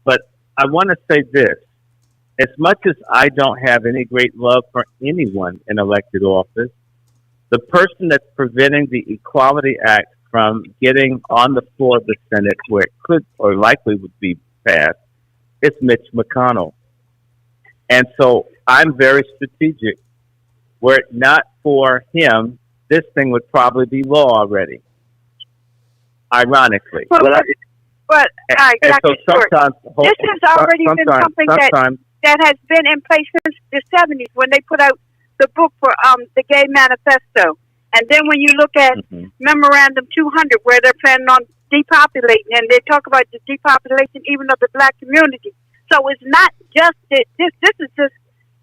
But I want to say this. As much as I don't have any great love for anyone in elected office, the person that's preventing the Equality Act from getting on the floor of the Senate, where it could or likely would be passed, is Mitch McConnell. And so I'm very strategic. Were it not for him, this thing would probably be law already. Ironically. So sometimes this has already been something that has been in place since the 70s when they put out the book for the Gay Manifesto. And then when you look at Memorandum 200, where they're planning on depopulating, and they talk about the depopulation even of the black community. So it's not just that this is just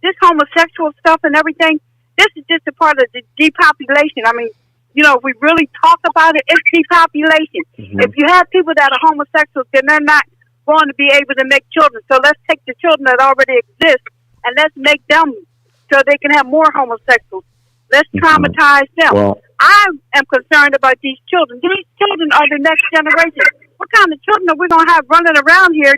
this homosexual stuff and everything. This is just a part of the depopulation. I mean, you know, if we really talk about it, it's depopulation. Mm-hmm. If you have people that are homosexuals, then they're not going to be able to make children. So let's take the children that already exist and let's make them so they can have more homosexuals. Let's traumatize them. Well, I am concerned about these children. These children are the next generation. What kind of children are we going to have running around here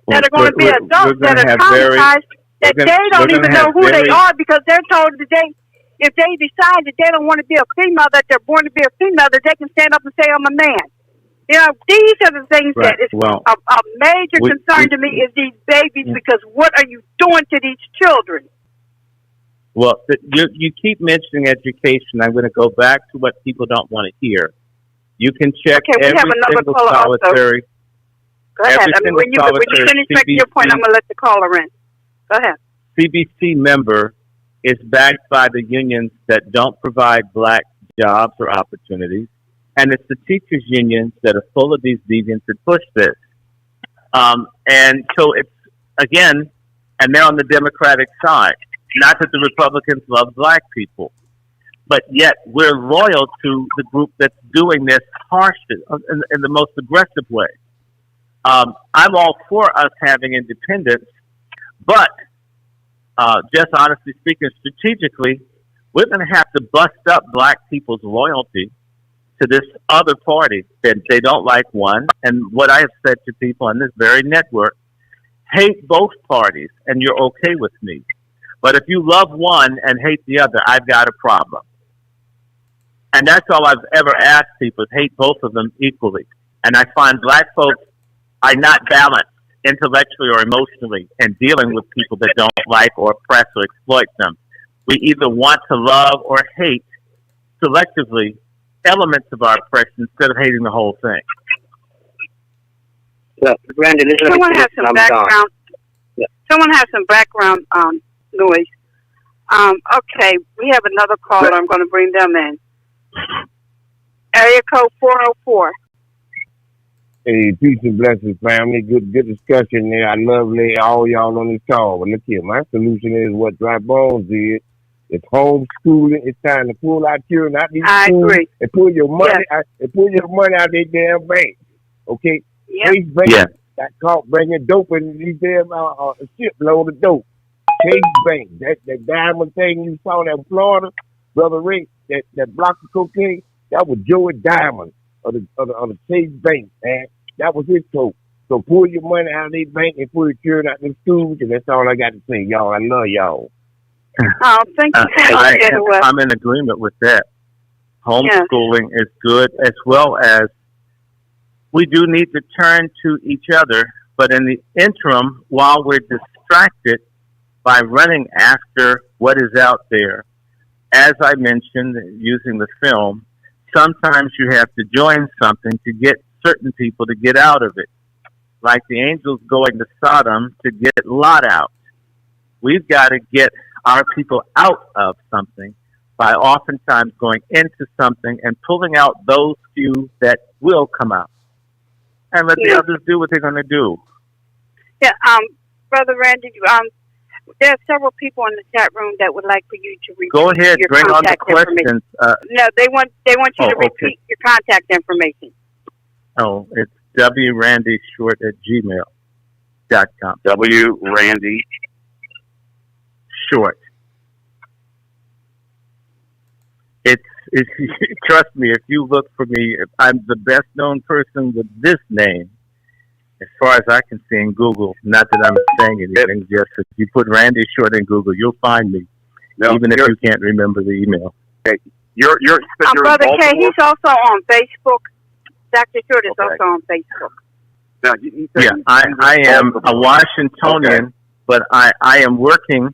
that are going to be adults that are traumatized, that they don't even know who they are because they're told that if they decide that they don't want to be a female, that they're born to be a female, that they can stand up and say, I'm a man. You know, these are the things that is a major concern to me is these babies because what are you doing to these children? Well, you keep mentioning education. I'm going to go back to what people don't want to hear. You can check every single solitary. Go ahead. I mean, when you finish making your point, I'm going to let the caller in. Go ahead. CBC member is backed by the unions that don't provide black jobs or opportunities, and it's the teachers' unions that are full of these deviants that push this. And so it's, again, and they're on the Democratic side. Not that the Republicans love black people, but yet we're loyal to the group that's doing this harshly in the most aggressive way. I'm all for us having independence, but just honestly speaking, strategically, we're going to have to bust up black people's loyalty to this other party that they don't like one. And what I have said to people on this very network, hate both parties and you're okay with me. But if you love one and hate the other, I've got a problem. And that's all I've ever asked people, is hate both of them equally. And I find black folks are not balanced intellectually or emotionally in dealing with people that don't like or oppress or exploit them. We either want to love or hate selectively elements of our oppression instead of hating the whole thing. So, Brandon, someone has some background. Someone has some background noise. Okay, we have another caller. I'm going to bring them in. Area code 404. Hey, peace and blessings, family. Good discussion there. I love all y'all on this call. But look here, my solution is what Dry Bones did. It's homeschooling. It's time to pull out children out these schools and pull your money out. And pull your money out of their damn bank. Okay. Chase Bank got caught bringing dope in these damn shipload of dope. Chase Bank, that diamond thing you saw in Florida, Brother Ray, that block of cocaine, that was Joey Diamond of the Chase Bank, man. That was his coat. So pull your money out of their bank and pull your children out of the schools, and that's all I got to say, y'all. I love y'all. Oh, thank you. I'm in agreement with that. Homeschooling is good, as well as we do need to turn to each other, but in the interim, while we're distracted by running after what is out there, as I mentioned, using the film, sometimes you have to join something to get certain people to get out of it. Like the angels going to Sodom to get Lot out. We've got to get our people out of something by oftentimes going into something and pulling out those few that will come out. And let the others do what they're going to do. Yeah, Brother Randy, there are several people in the chat room that would like for you to repeat. Go ahead, your bring on the questions. No, they want you to repeat your contact information. Oh, it's DrRandyShort@gmail.com. DrRandyShort. It's trust me, if you look for me, I'm the best known person with this name, as far as I can see in Google. Not that I'm saying anything, just if you put Randy Short in Google, you'll find me, even if you can't remember the email. Okay. You're Brother K, he's also on Facebook. Dr. Short is also on Facebook. Now, I am a Washingtonian, but I am working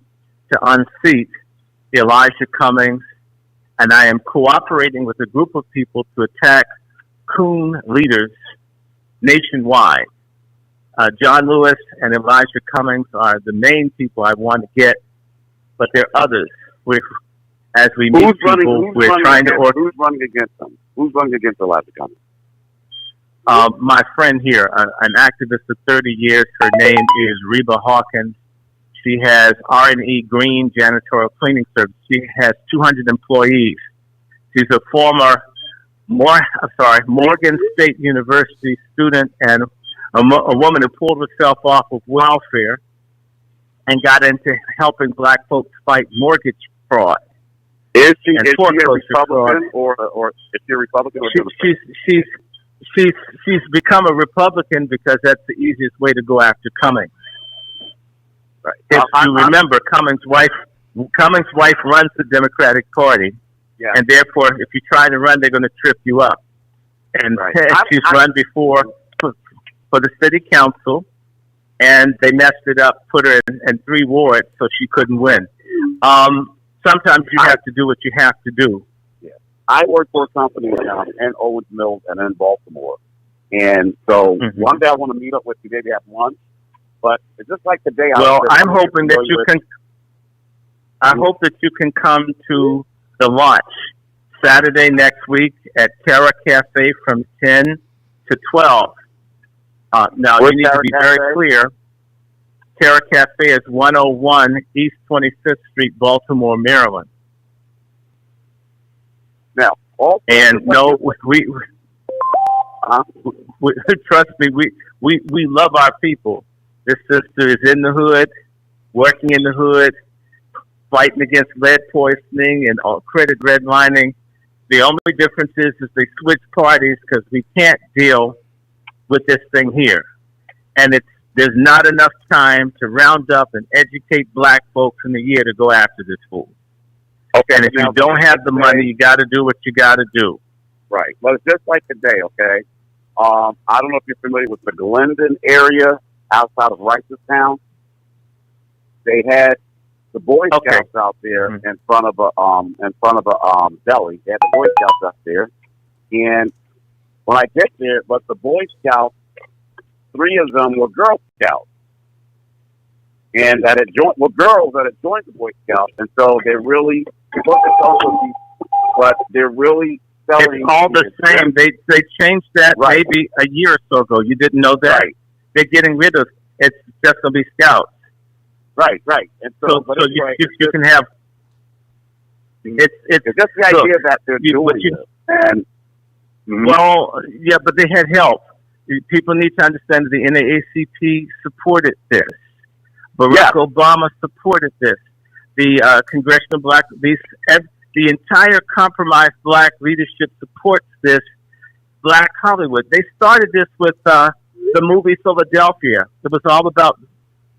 to unseat Elijah Cummings, and I am cooperating with a group of people to attack COON leaders nationwide. John Lewis and Elijah Cummings are the main people I want to get, but there are others. As we meet people, we're trying to... Who's running against them? Who's running against Elijah Cummings? my friend here, an activist of 30 years. Her name is Reba Hawkins. She has R&E Green Janitorial Cleaning Service. She has 200 employees. She's a former Morgan State University student and a woman who pulled herself off of welfare and got into helping black folks fight mortgage fraud. Is she a Republican or is she a Republican? She's become a Republican because that's the easiest way to go after Cummings. Right. If you remember, Cummings' wife runs the Democratic Party, and therefore, if you try to run, they're going to trip you up. And she's run before for the city council, and they messed it up, put her in 3 wards, so she couldn't win. Sometimes you have to do what you have to do. Yeah. I work for a company in Owens Mills and in Baltimore. And so one day I want to meet up with you, maybe have lunch. But it's just like the day I'm hoping that you can. I hope that you can come to the launch Saturday next week at Terra Cafe from 10 to 12. Now, you need to be very clear. Terra Cafe is 101 East 25th Street, Baltimore, Maryland. Now, trust me, we love our people. This sister is in the hood, working in the hood, fighting against lead poisoning and credit redlining. The only difference is they switch parties because we can't deal with this thing here. And there's not enough time to round up and educate black folks in a year to go after this fool. Okay. And if you don't have the money, you got to do what you got to do. Right. Well, it's just like today, okay? I don't know if you're familiar with the Glendon area outside of Ricerstown. They had the Boy Scouts out there in front of a deli. They had the Boy Scouts up there, and when I get there, but the Boy Scouts, 3 of them were Girl Scouts, and were girls that had joined the Boy Scouts, and so they're really, but they're really selling. It's all the same. They changed that maybe a year or so ago. You didn't know that. Right. They're getting rid of. It's just gonna be Scouts. Right. And so you can have. It's just the idea that they're doing it. And well, yeah, but they had help. People need to understand that the NAACP supported this. Barack Obama supported this. The Congressional the entire compromised black leadership supports this. Black Hollywood. They started this with the movie Philadelphia. It was all about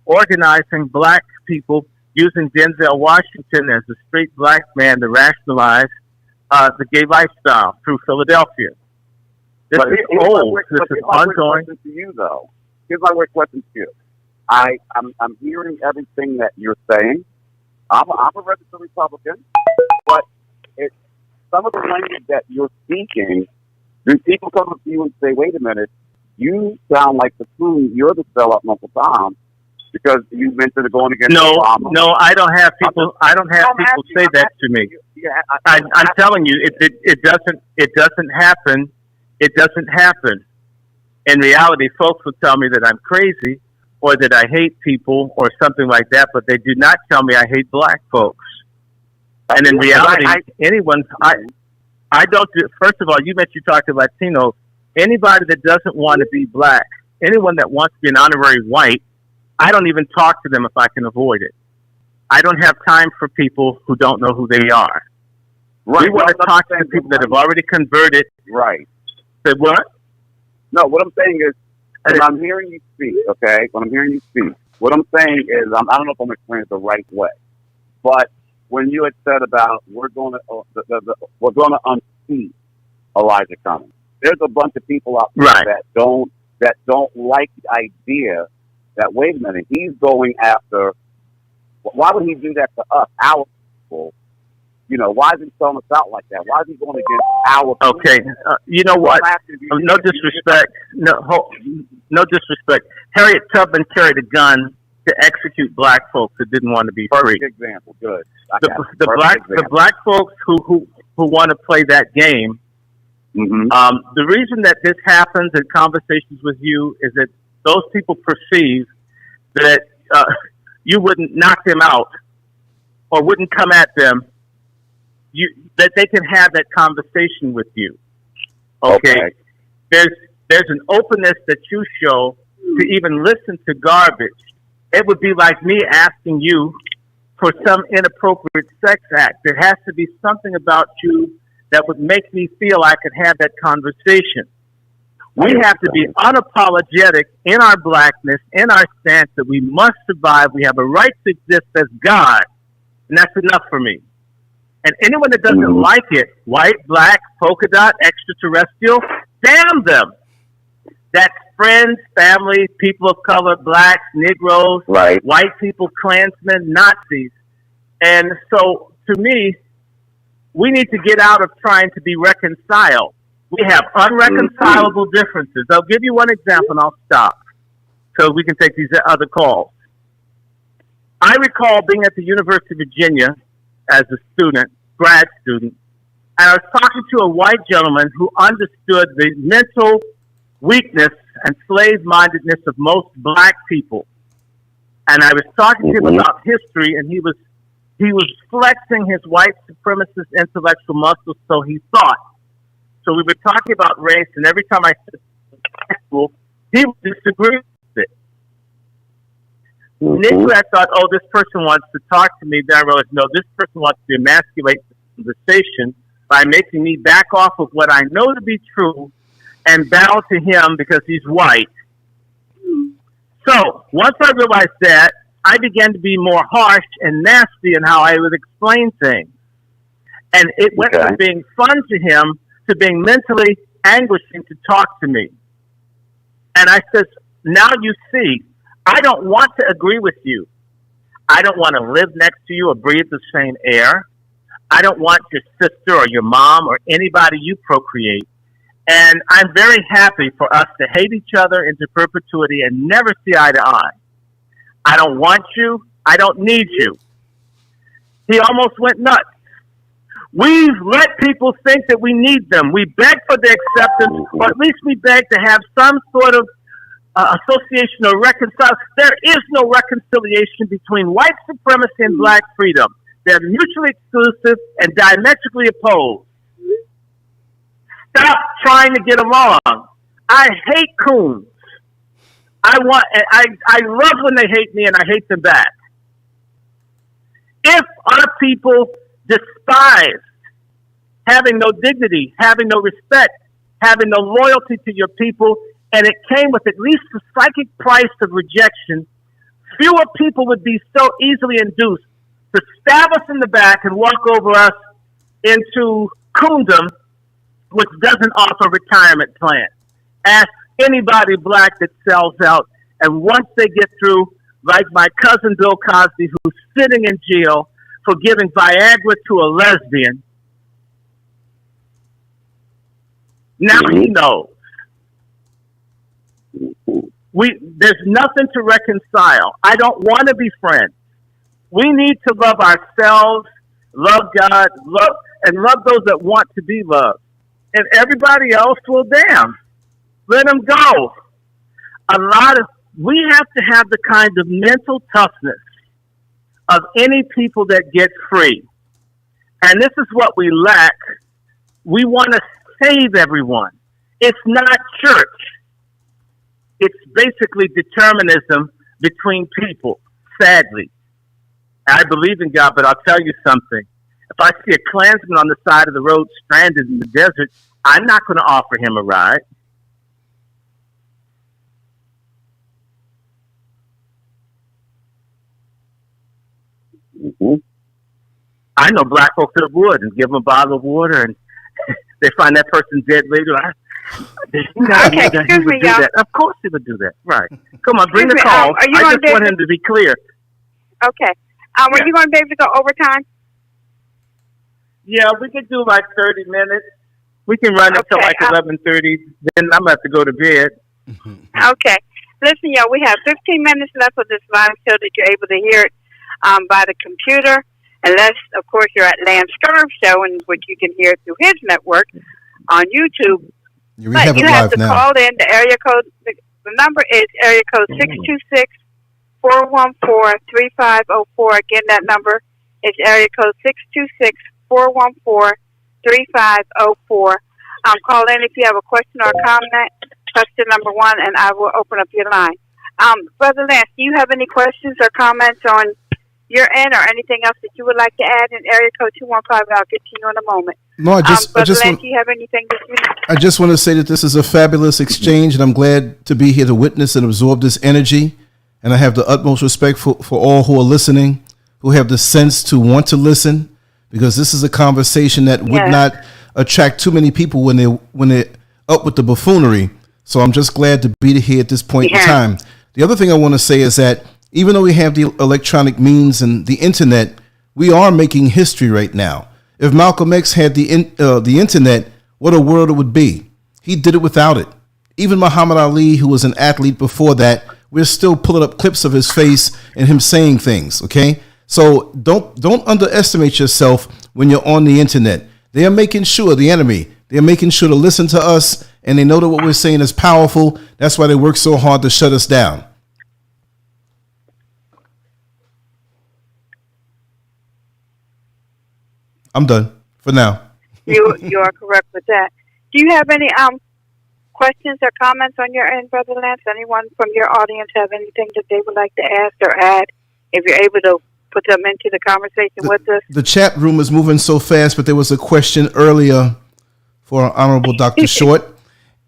organizing black people using Denzel Washington as a straight black man to rationalize the gay lifestyle through Philadelphia. This is old. This is ongoing. To you, though. Here's my weird question to you. I'm hearing everything that you're saying. I'm a registered Republican, but some of the language that you're speaking, do people come up to you and say, "Wait a minute, you sound like the COONS. You're the sellout Uncle Tom," because you mentioned going against Obama. No, I don't have people. I don't have people say that to me. I'm telling you, it doesn't happen. It doesn't happen. In reality, folks will tell me that I'm crazy or that I hate people or something like that, but they do not tell me I hate black folks. And in reality, I don't do, first of all, you talked to Latinos. Anybody that doesn't want to be black, anyone that wants to be an honorary white, I don't even talk to them if I can avoid it. I don't have time for people who don't know who they are. Right. We want to talk to the people that have already converted. Right. Say what? No, what I'm saying is, when I'm hearing you speak, okay, what I'm saying is, I don't know if I'm explaining it the right way, but when you had said about we're going to unseat Elijah Cummings, there's a bunch of people out there that don't like the idea that, wait a minute, he's going after. Why would he do that to us, our people? You know, why is he selling us out like that? Why is he going against our people? Okay, you know what? No disrespect. No disrespect. Harriet Tubman carried a gun to execute black folks that didn't want to be free. Perfect example. Good. The black folks who want to play that game The reason that this happens in conversations with you is that those people perceive that you wouldn't knock them out or wouldn't come at them. That they can have that conversation with you. Okay. There's an openness that you show to even listen to garbage. It would be like me asking you for some inappropriate sex act. There has to be something about you that would make me feel I could have that conversation. We have to be unapologetic in our blackness, in our stance that we must survive. We have a right to exist as God. And that's enough for me. And anyone that doesn't like it, white, black, polka dot, extraterrestrial, damn them. That's friends, family, people of color, blacks, Negroes, white people, Klansmen, Nazis. And so, to me, we need to get out of trying to be reconciled. We have unreconcilable differences. I'll give you one example and I'll stop so we can take these other calls. I recall being at the University of Virginia as a student, grad student, and I was talking to a white gentleman who understood the mental weakness and slave-mindedness of most black people. And I was talking to him about history, and he was flexing his white supremacist intellectual muscles, so he thought. So we were talking about race, and every time I said school, he would disagree with it. Initially, I thought, oh, this person wants to talk to me. Then I realized, no, this person wants to emasculate the conversation by making me back off of what I know to be true and bow to him because he's white. So once I realized that, I began to be more harsh and nasty in how I would explain things. And it went from being fun to him to being mentally anguishing to talk to me. And I says, now you see, I don't want to agree with you. I don't want to live next to you or breathe the same air. I don't want your sister or your mom or anybody you procreate. And I'm very happy for us to hate each other into perpetuity and never see eye to eye. I don't want you. I don't need you. He almost went nuts. We've let people think that we need them. We beg for their acceptance, or at least we beg to have some sort of association or reconcile. There is no reconciliation between white supremacy and black freedom. They're mutually exclusive and diametrically opposed. Stop trying to get along. I hate coons. I love when they hate me, and I hate them back. If our people despised having no dignity, having no respect, having no loyalty to your people, and it came with at least the psychic price of rejection, fewer people would be so easily induced to stab us in the back and walk over us into coondom, which doesn't offer a retirement plan. Ask anybody black that sells out, and once they get through, like my cousin Bill Cosby, who's sitting in jail for giving Viagra to a lesbian, now he knows. There's nothing to reconcile. I don't want to be friends. We need to love ourselves, love God, love those that want to be loved. And everybody else, well, damn, let them go. We have to have the kind of mental toughness of any people that get free. And this is what we lack. We want to save everyone. It's not church. It's basically determinism between people, sadly. I believe in God, but I'll tell you something. If I see a Klansman on the side of the road stranded in the desert, I'm not going to offer him a ride. I know black folks that would and give them a bottle of water, and they find that person dead later. Okay, excuse me, y'all. Of course he would do that. Right. Come on, bring the call. I just want him to be clear. Okay. Were you going to be able to go overtime? Yeah, we could do like 30 minutes. We can run until like 11:30. Then I'm going to have to go to bed. Okay. Listen, y'all, we have 15 minutes left of this live show that you're able to hear it by the computer. Unless, of course, you're at Lance Scurv's show, and which you can hear through his network on YouTube. We but have you it have live to now. call in the area code. The number is area code 626-414-3504. Again, that number is area code 626-414-3504. Call in if you have a question or a comment. Question number 1, and I will open up your line. Brother Lance, do you have any questions or comments on your end or anything else that you would like to add in area code 215? I'll get to you in a moment. No, Brother Lance, do you have anything that you... I just want to say that this is a fabulous exchange, and I'm glad to be here to witness and absorb this energy. And I have the utmost respect for all who are listening, who have the sense to want to listen, because this is a conversation that would not attract too many people when they're up with the buffoonery. So I'm just glad to be here at this point in time. The other thing I want to say is that even though we have the electronic means and the internet, we are making history right now. If Malcolm X had the internet, what a world it would be. He did it without it. Even Muhammad Ali, who was an athlete before that, we're still pulling up clips of his face and him saying things, okay? So don't underestimate yourself when you're on the internet. They are making sure, the enemy, they're making sure to listen to us, and they know that what we're saying is powerful. That's why they work so hard to shut us down. I'm done for now. You are correct with that. Do you have any questions or comments on your end, Brother Lance? Anyone from your audience have anything that they would like to ask or add? If you're able to put them into the conversation with us. The chat room is moving so fast, but there was a question earlier for our Honorable Dr. Short.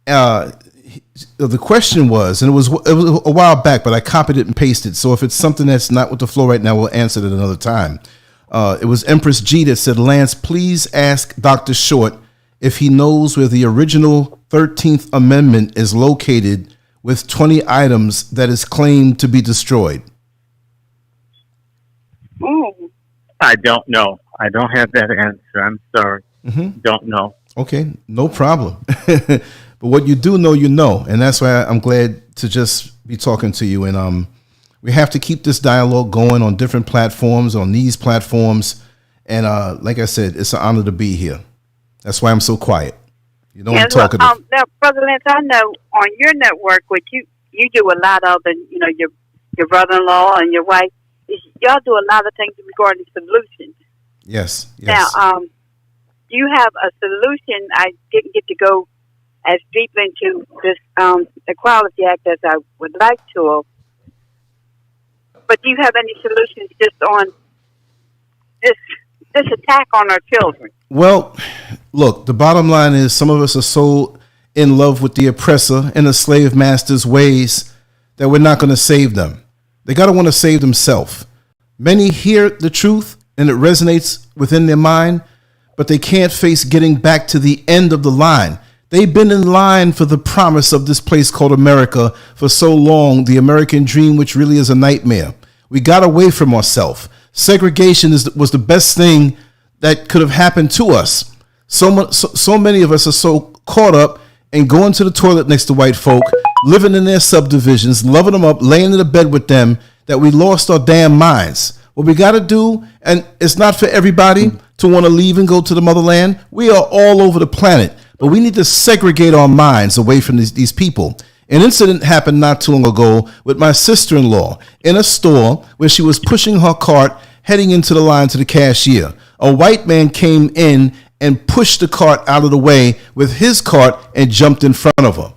The question was, and it was a while back, but I copied it and pasted. So if it's something that's not with the flow right now, we'll answer it another time. It was Empress G that said, Lance, please ask Dr. Short if he knows where the original 13th Amendment is located with 20 items that is claimed to be destroyed. I don't know. I don't have that answer. I'm sorry. Don't know. Okay, no problem. But what you do know, you know. And that's why I'm glad to just be talking to you. And we have to keep this dialogue going on different platforms, on these platforms. And like I said, it's an honor to be here. That's why I'm so quiet. You know, I'm talking. Now, Brother Lance, I know on your network, what you do a lot of, and you know, your brother-in-law and your wife, y'all do a lot of things regarding solutions. Yes. Now, do you have a solution? I didn't get to go as deep into this Equality Act as I would like to. But do you have any solutions just on this attack on our children? Well, look, the bottom line is some of us are so in love with the oppressor and the slave master's ways that we're not going to save them. They got to want to save themselves. Many hear the truth and it resonates within their mind, but they can't face getting back to the end of the line. They've been in line for the promise of this place called America for so long, the American dream, which really is a nightmare. We got away from ourselves. Segregation was the best thing that could have happened to us. So many of us are so caught up in going to the toilet next to white folk, living in their subdivisions, loving them up, laying in the bed with them, that we lost our damn minds. What we got to do, and it's not for everybody to want to leave and go to the motherland. We are all over the planet, but we need to segregate our minds away from these people. An incident happened not too long ago with my sister-in-law in a store where she was pushing her cart heading into the line to the cashier. A white man came in and pushed the cart out of the way with his cart and jumped in front of her.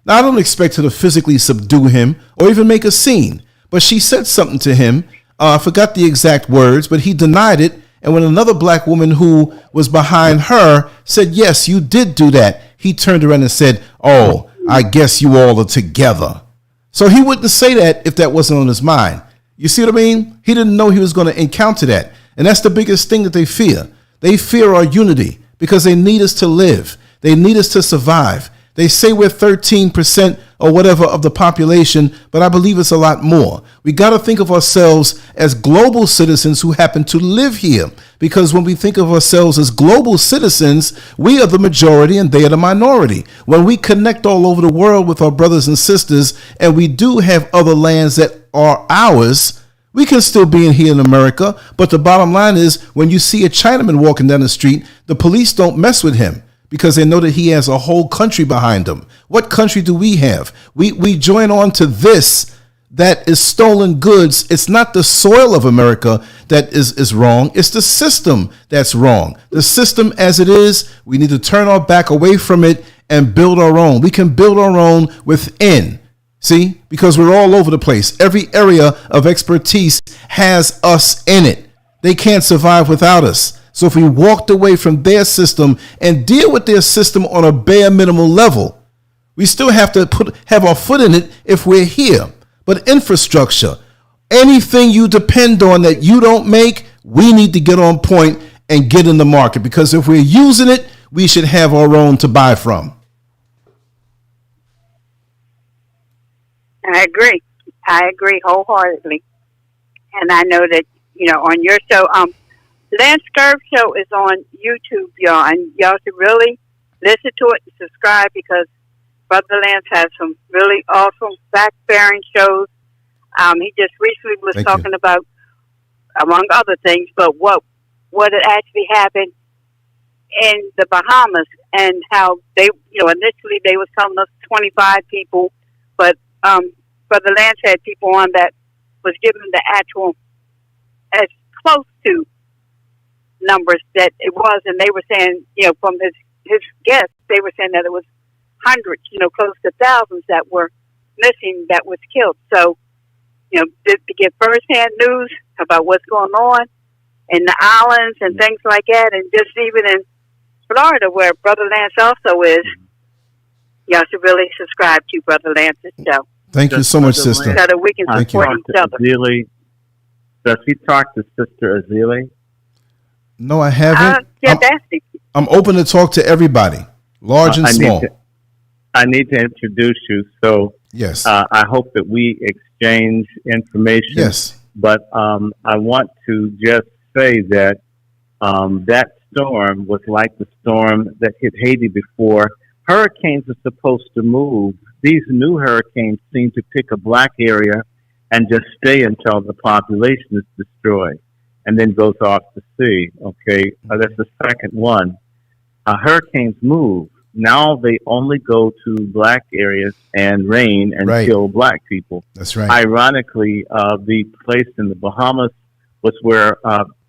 Now, I don't expect her to physically subdue him or even make a scene, but she said something to him. I forgot the exact words, but he denied it. And when another black woman who was behind her said, yes, you did do that, he turned around and said, oh, I guess you all are together. So he wouldn't say that if that wasn't on his mind. You see what I mean? He didn't know he was going to encounter that. And that's the biggest thing that they fear. They fear our unity because they need us to live. They need us to survive. They say we're 13% or whatever of the population, but I believe it's a lot more. We got to think of ourselves as global citizens who happen to live here, because when we think of ourselves as global citizens, we are the majority and they are the minority. When we connect all over the world with our brothers and sisters, and we do have other lands that are ours, we can still be in here in America. But the bottom line is, when you see a Chinaman walking down the street, the police don't mess with him, because they know that he has a whole country behind him. What country do we have? We join on to this that is stolen goods. It's not the soil of America that is wrong. It's the system that's wrong. The system as it is, we need to turn our back away from it and build our own. We can build our own within. See, because we're all over the place. Every area of expertise has us in it. They can't survive without us. So if we walked away from their system and deal with their system on a bare minimal level, we still have to have our foot in it if we're here. But infrastructure, anything you depend on that you don't make, we need to get on point and get in the market, because if we're using it, we should have our own to buy from. I agree wholeheartedly. And I know that, on your show, Lance Scurv show is on YouTube, y'all, and y'all should really listen to it and subscribe, because Brother Lance has some really awesome fact-bearing shows. He just recently was talking about, among other things, but what had actually happened in the Bahamas, and how they, initially they was telling us 25 people, but Brother Lance had people on that was giving the actual, as close to numbers that it was, and they were saying, from his guests, they were saying that it was hundreds, close to thousands that were missing, that was killed. So, to get firsthand news about what's going on in the islands and things like that, and just even in Florida, where Brother Lance also is, y'all should really subscribe to Brother Lance's show. Thank you so much, sister. So that we can support each other. Does he talk to Sister Azili? No, I haven't. I'm open to talk to everybody, large and small. I need to introduce you. So yes, I hope that we exchange information. Yes. But I want to just say that that storm was like the storm that hit Haiti before. Hurricanes are supposed to move. These new hurricanes seem to pick a black area and just stay until the population is destroyed, and then goes off to sea. Okay, that's the second one. Hurricanes move. Now they only go to black areas and rain and kill black people. That's right. Ironically, the place in the Bahamas was where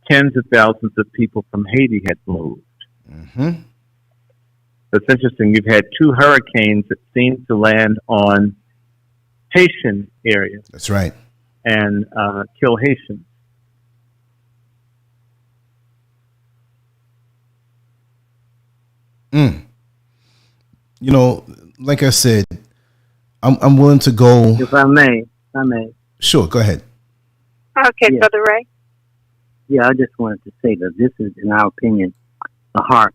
tens of thousands of people from Haiti had moved. Mm-hmm. It's interesting. You've had two hurricanes that seem to land on Haitian areas. That's right. And kill Haitians. Like I said, I'm willing to go. If I may. Sure, go ahead. Okay, Brother Ray. Yeah, I just wanted to say that this is, in our opinion, a HAARP,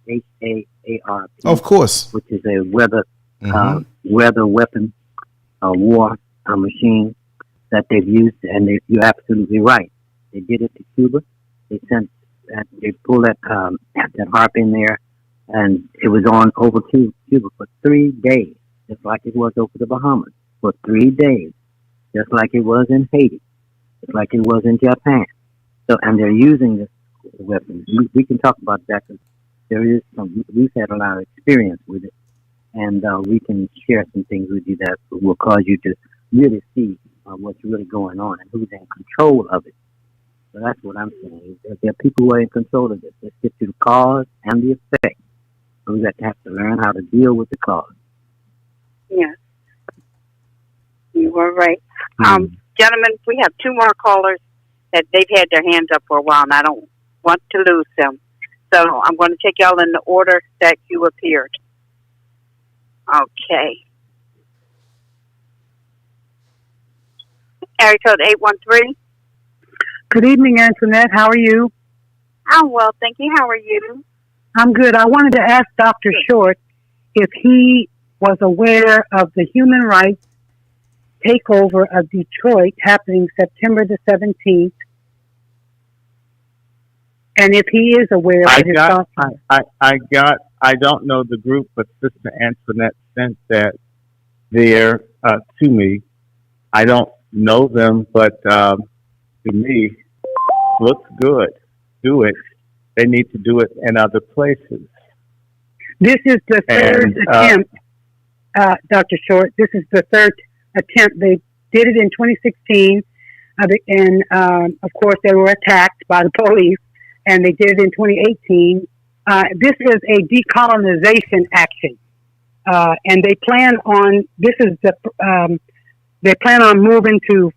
HAARP. Of course. Which is a weather weapon, war machine that they've used, and you're absolutely right. They did it to Cuba. They pulled that HAARP in there, and it was on over to Cuba for 3 days, just like it was over the Bahamas for 3 days, just like it was in Haiti, just like it was in Japan. So, and they're using this weapon. We can talk about that, because we've had a lot of experience with it, and we can share some things with you that will cause you to really see what's really going on and who's in control of it. So that's what I'm saying. There are people who are in control of this. Let's get to the cause and the effect. So we have to learn how to deal with the cause. Yes. You were right. Gentlemen, we have two more callers that they've had their hands up for a while, and I don't want to lose them. So I'm going to take y'all in the order that you appeared. Okay. Area code 813. Good evening, Antoinette. How are you? I'm well, thank you. How are you? I'm good. I wanted to ask Dr. Short if he was aware of the human rights takeover of Detroit happening September the 17th, and if he is aware of his thoughts. I don't know the group, but Sister Antoinette sent that there to me. I don't know them, but to me, looks good. Do it. They need to do it in other places. This is the third attempt, Dr. Short. This is the third attempt. They did it in 2016, and of course they were attacked by the police, and they did it in 2018. This is a decolonization action, and they plan on they plan on moving to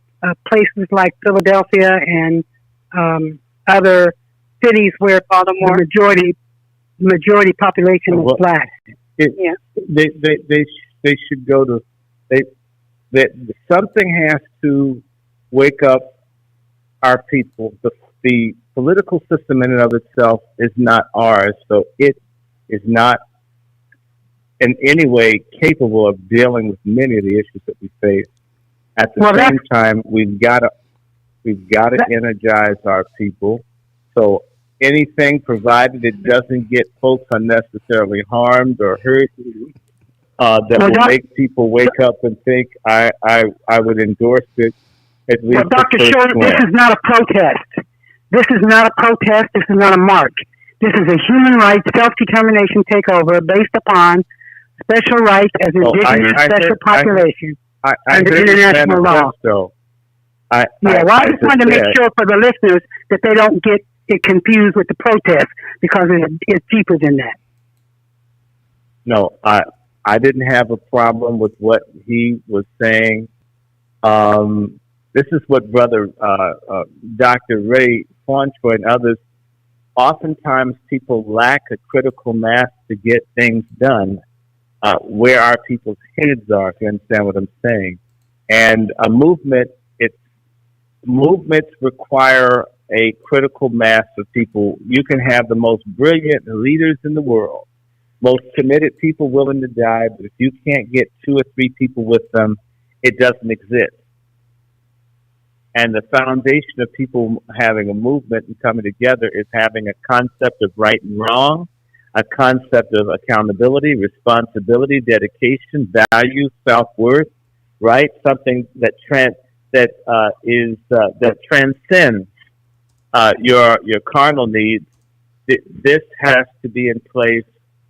places like Philadelphia and other cities where the majority population is black. They should go to something has to wake up our people. The political system in and of itself is not ours, so it is not in any way capable of dealing with many of the issues that we face. At the same time, we've got to energize our people. So anything, provided it doesn't get folks unnecessarily harmed or hurt, that will make people wake up and think, I would endorse it. At least Dr. Short, this is not a protest. This is not a protest. This is not a march. This is a human rights self-determination takeover based upon special rights as indigenous special population under international law. I just wanted to make sure for the listeners that they don't get it confused with the protest, because it's deeper than that. No, I didn't have a problem with what he was saying. This is what Brother Dr. Ray Fauntroy and others, oftentimes people lack a critical mass to get things done, where our people's heads are, if you understand what I'm saying. And a movement, movements require a critical mass of people. You can have the most brilliant leaders in the world, most committed people willing to die, but if you can't get 2 or 3 people with them, it doesn't exist. And the foundation of people having a movement and coming together is having a concept of right and wrong, a concept of accountability, responsibility, dedication, value, self-worth, right? Something that transcends your carnal needs. This has to be in place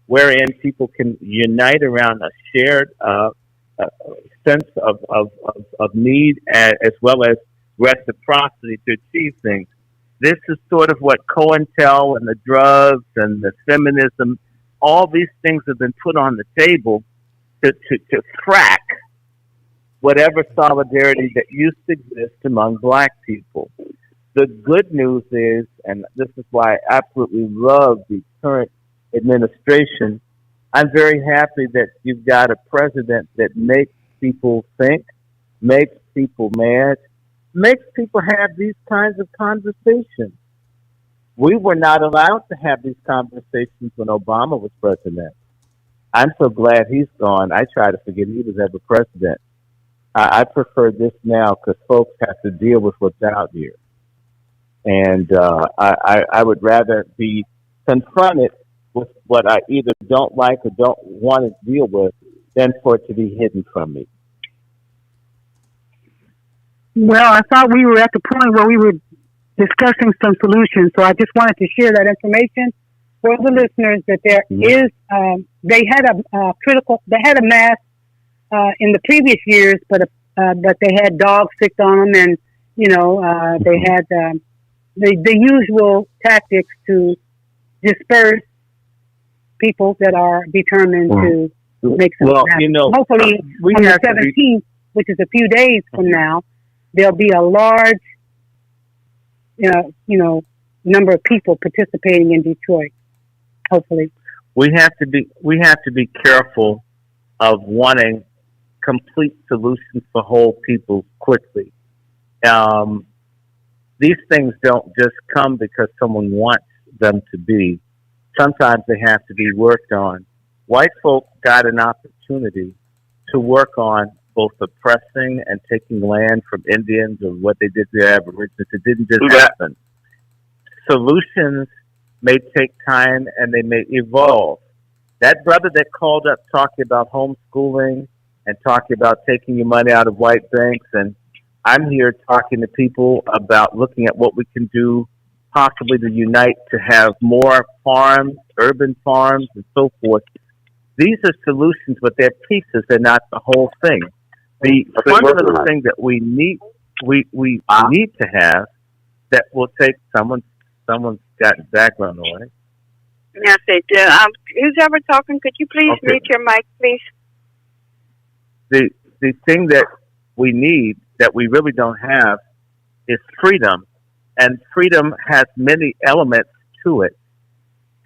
wherein people can unite around a shared sense of need, as well as reciprocity to achieve things. This is sort of what COINTEL and the drugs and the feminism, all these things have been put on the table to frack whatever solidarity that used to exist among black people. The good news is, and this is why I absolutely love the current administration, I'm very happy that you've got a president that makes people think, makes people mad, makes people have these kinds of conversations. We were not allowed to have these conversations when Obama was president. I'm so glad he's gone. I try to forget he was ever president. I prefer this now because folks have to deal with what's out here. And I would rather be confronted with what I either don't like or don't want to deal with than for it to be hidden from me. Well, I thought we were at the point where we were discussing some solutions, so I just wanted to share that information for the listeners that there is. They had a mass in the previous years, but they had dogs sick on them, and they had the usual tactics to disperse people that are determined to make something happen. Hopefully, on the 17th, which is a few days from now, there'll be a large, number of people participating in Detroit. Hopefully, we have to be careful of wanting complete solutions for whole people quickly. These things don't just come because someone wants them to be. Sometimes they have to be worked on. White folk got an opportunity to work on both oppressing and taking land from Indians or what they did to the Aborigines. It didn't just happen. Solutions may take time and they may evolve. That brother that called up talking about homeschooling and talking about taking your money out of white banks, and I'm here talking to people about looking at what we can do possibly to unite to have more farms, urban farms, and so forth. these are solutions, but they're pieces. They're not the whole thing. The fundamental thing that we need need to have that will take someone's got background noise. Yes, they do. Who's ever talking? Could you please mute your mic, please? The thing that we need that we really don't have is freedom, and freedom has many elements to it.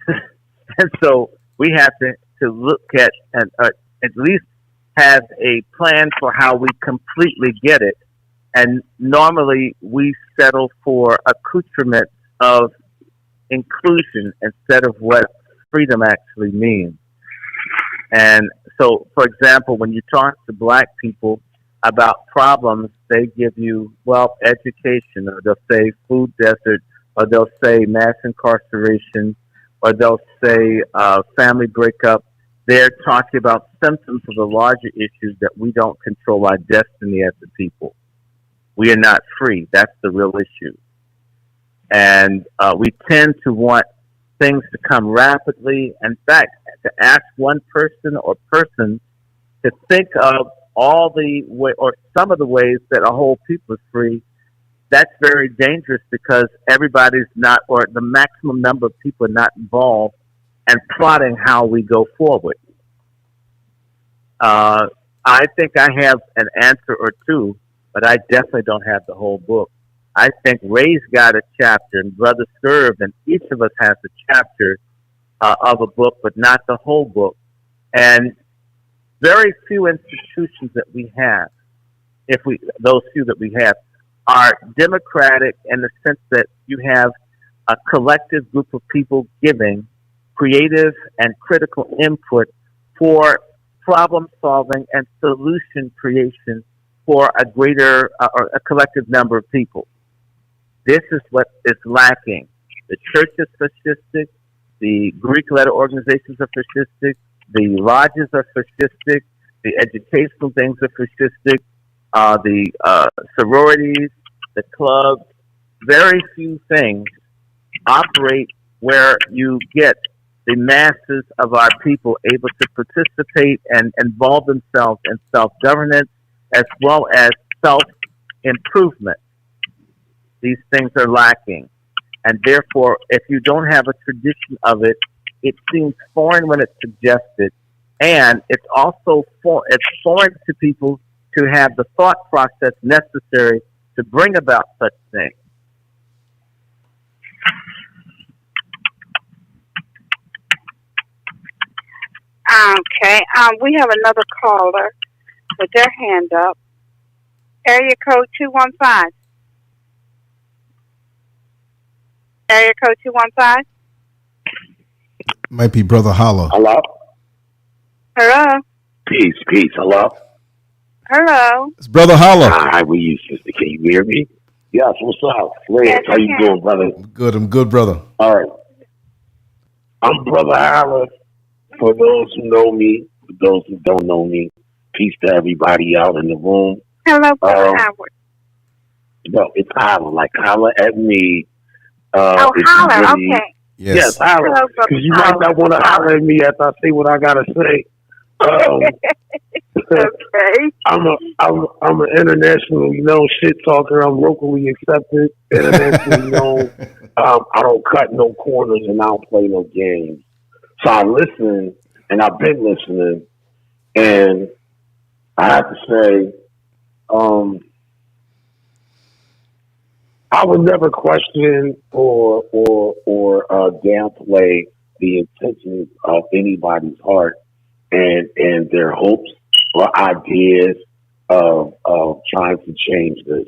And so we have to look at and at least have a plan for how we completely get it. And normally we settle for accoutrement of inclusion instead of what freedom actually means. And so, for example, when you talk to black people about problems, they give you, well, education, or they'll say food desert, or they'll say mass incarceration, or they'll say family breakup. They're talking about symptoms of the larger issues that we don't control our destiny as a people. We are not free. That's the real issue. And we tend to want things to come rapidly. In fact, to ask one person or persons to think of all the way or some of the ways that a whole people is free, that's very dangerous because everybody's not, or the maximum number of people are not involved and plotting how we go forward. I think I have an answer or two, but I definitely don't have the whole book. I think Ray's got a chapter, and Brother Serve, and each of us has a chapter of a book, but not the whole book. And very few institutions that we have, those few that we have, are democratic in the sense that you have a collective group of people giving creative and critical input for problem solving and solution creation for a greater or a collective number of people. This is what is lacking. The church is fascistic. The Greek letter organizations are fascistic. The lodges are fascistic. The educational things are fascistic. The sororities, the clubs, very few things operate where you get the masses of our people able to participate and involve themselves in self-governance as well as self-improvement. These things are lacking. And therefore, if you don't have a tradition of it, it seems foreign when it's suggested. And it's also foreign to people to have the thought process necessary to bring about such things. Okay. We have another caller with their hand up. Area code 215. Area code 215. Might be Brother Holla. Hello? Hello? Peace. Hello? Hello? It's Brother Holla. Hi, we you, sister. Can you hear me? Yes, what's up? Lance, yes, how you doing, brother? I'm good, brother. All right. I'm Brother Holla. For those who know me, for those who don't know me, peace to everybody out in the room. Hello, Brother Howard. No, it's Holla. Like, holla at me. Holla, really, okay. Yes, holla. Because you might not want to holler at me after I say what I got to say. Okay. I'm an international, shit talker. I'm locally accepted, internationally known. I don't cut no corners and I don't play no games. So I listen, and I've been listening, and I have to say, I would never question or downplay the intentions of anybody's heart and their hopes or ideas of trying to change this.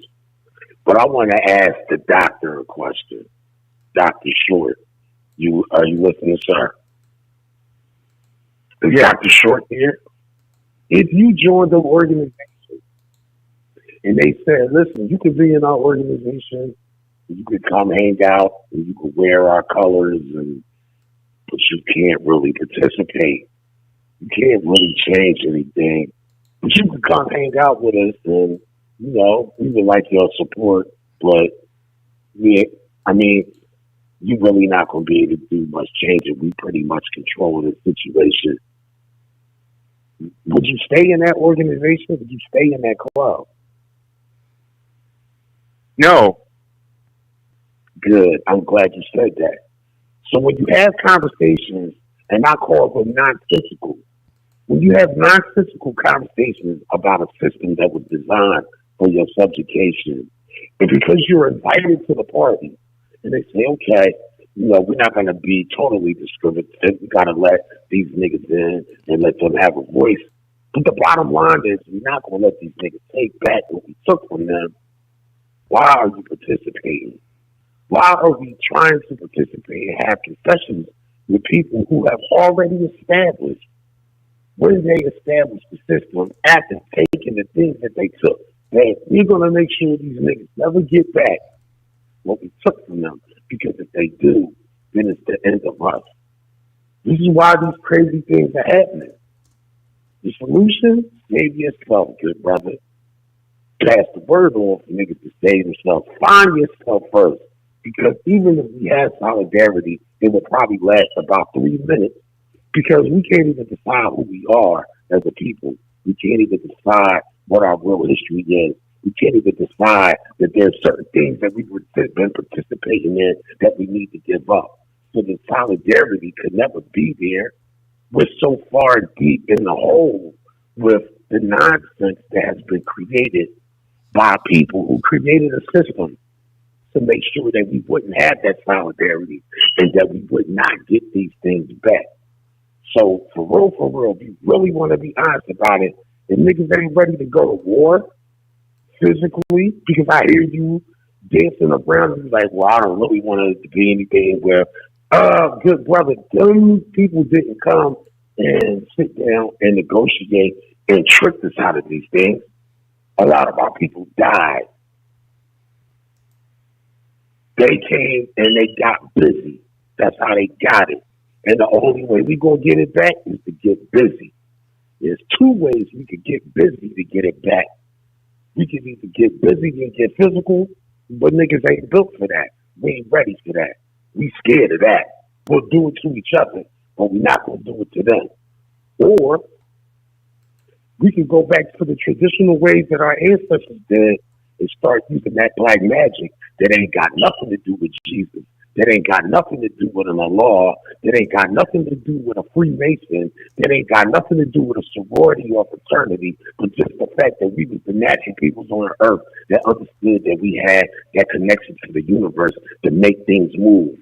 But I want to ask the doctor a question. Dr. Short, are you listening, sir? Is Dr. Short here? If you joined the organization and they said, listen, you could be in our organization, you could come hang out, and you could wear our colors, but you can't really participate. You can't really change anything. But you can come hang out with us, and, we would like your support, but, you're really not going to be able to do much change, and we pretty much control the situation. Would you stay in that organization? Would you stay in that club? No. Good. I'm glad you said that. So when you have conversations, and I call them nonsensical, when you have nonsensical conversations about a system that was designed for your subjugation, and because you're invited to the party, and they say, okay, we're not going to be totally discriminative. We got to let these niggas in and let them have a voice. But the bottom line is, we're not going to let these niggas take back what we took from them. Why are you participating? Why are we trying to participate and have concessions with people who have already established, when they established the system, after taking the things that they took, that we're going to make sure these niggas never get back what we took from them? Because if they do, then it's the end of us. This is why these crazy things are happening. The solution, save yourself, good brother. Pass the word on for niggas to save themselves. Find yourself first. Because even if we have solidarity, it will probably last about 3 minutes. Because we can't even decide who we are as a people. We can't even decide what our real history is. We can't even decide that there's certain things that we've been participating in that we need to give up. So the solidarity could never be there. We're so far deep in the hole with the nonsense that has been created by people who created a system to make sure that we wouldn't have that solidarity and that we would not get these things back. So for real, if you really want to be honest about it, if niggas ain't ready to go to war physically, because I hear you dancing around and you're like, well, I don't really want it to be anything where, good brother, those people didn't come and sit down and negotiate and trick us out of these things. A lot of our people died. They came and they got busy. That's how they got it. And the only way we gonna get it back is to get busy. There's 2 ways we could get busy to get it back. We can either get busy and get physical, but niggas ain't built for that. We ain't ready for that. We scared of that. We'll do it to each other, but we're not gonna do it to them. Or we can go back to the traditional ways that our ancestors did and start using that black magic that ain't got nothing to do with Jesus, that ain't got nothing to do with an Allah, that ain't got nothing to do with a Freemason, that ain't got nothing to do with a sorority or fraternity, but just the fact that we was the natural peoples on earth that understood that we had that connection to the universe to make things move.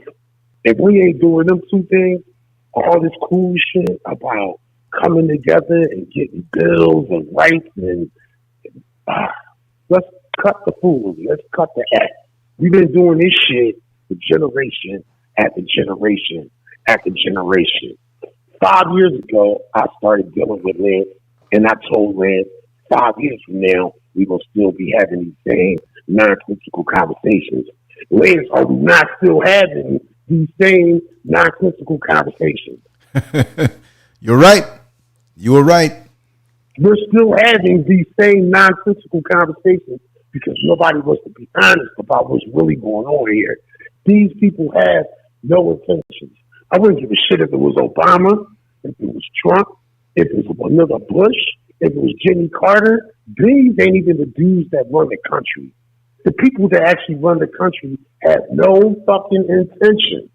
If we ain't doing them 2 things, all this cool shit about coming together and getting bills and rights and let's cut the foolery. Let's cut the act. We've been doing this shit for generation after generation after generation. 5 years ago, I started dealing with Lance, and I told Lance, 5 years from now, we will still be having these same nonsensical conversations. Lance, are we not still having these same nonsensical conversations? You're right. You were right. We're still having these same nonsensical conversations because nobody wants to be honest about what's really going on here. These people have no intentions. I wouldn't give a shit if it was Obama, if it was Trump, if it was another Bush, if it was Jimmy Carter. These ain't even the dudes that run the country. The people that actually run the country have no fucking intention.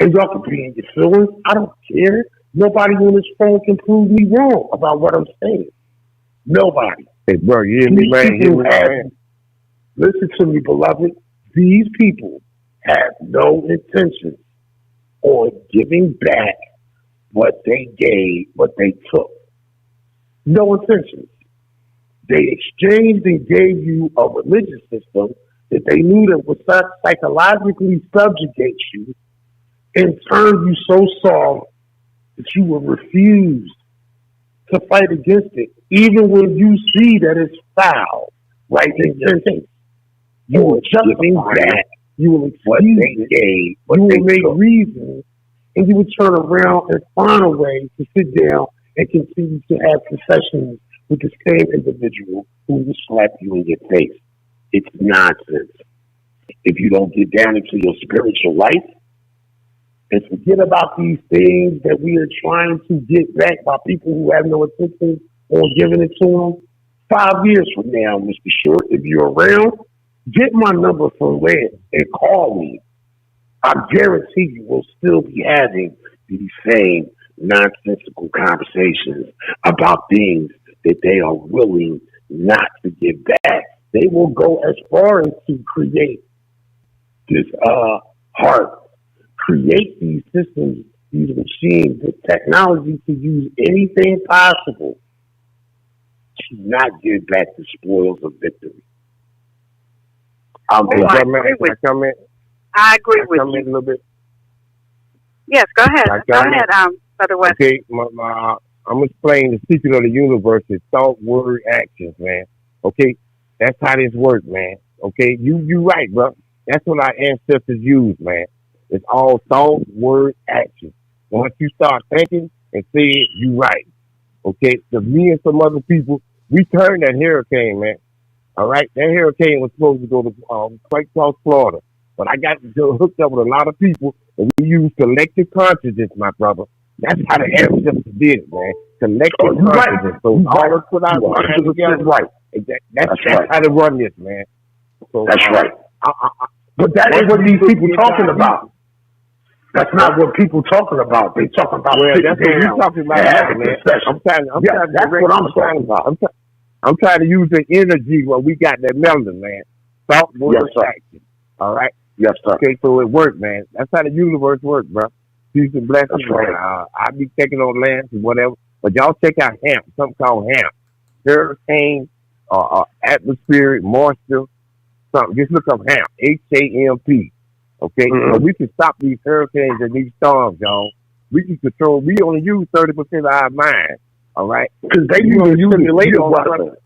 And y'all can be in your feelings. I don't care. Nobody on this phone can prove me wrong about what I'm saying. Nobody. Hey, bro, you hear me, man? Listen to me, beloved. These people have no intention on giving back what they gave, what they took. No intentions. They exchanged and gave you a religious system that they knew that would psychologically subjugate you and turn you so soft that you will refuse to fight against it, even when you see that it's foul, right? You will justify that. You will excuse it. You will make reasons, and you will turn around and find a way to sit down and continue to have concessions with the same individual who will slap you in your face. It's nonsense. If you don't get down into your spiritual life, and forget about these things that we are trying to get back by people who have no intention on giving it to them. 5 years from now, Mr. Short, if you're around, get my number from Lance and call me. I guarantee you we'll still be having these same nonsensical conversations about things that they are willing not to give back. They will go as far as to create this heart, create these systems, these machines, the technology to use anything possible to not give back the spoils of victory. I agree with you. I agree with you. A little bit. Yes, go ahead. Go ahead, Brother West. Okay, I'm explaining the secret of the universe is thought, word, actions, man. Okay, that's how this works, man. Okay, you right, bro. That's what our ancestors used, man. It's all thought, word, action. Once you start thinking and saying, you right. Okay, so me and some other people, we turned that hurricane, man. All right, that hurricane was supposed to go to quite across Florida, but I got hooked up with a lot of people, and we used collective consciousness, my brother. That's how the ancestors did it, man. Collective consciousness. Right. So all of us put our minds together. Right. That's how to run this, man. So, that's right. But that ain't what these people talking about. That's not what people talking about. They talking about. Well, that's what we're talking about, man. That's what I'm talking about. I'm trying to use the energy where we got that melanin, man. Thought, word, action. All right. Yes, sir. Okay, so it worked, man. That's how the universe works, bro. Peace and blessings. That's right. I be taking on lands and whatever, but y'all check out HAMP, something called HAMP, hurricane, atmospheric moisture, something. Just look up HAMP, HAMP. Okay, so we can stop these hurricanes and these storms, y'all. We can control. We only use 30% of our mind. All right, because they use simulated weather.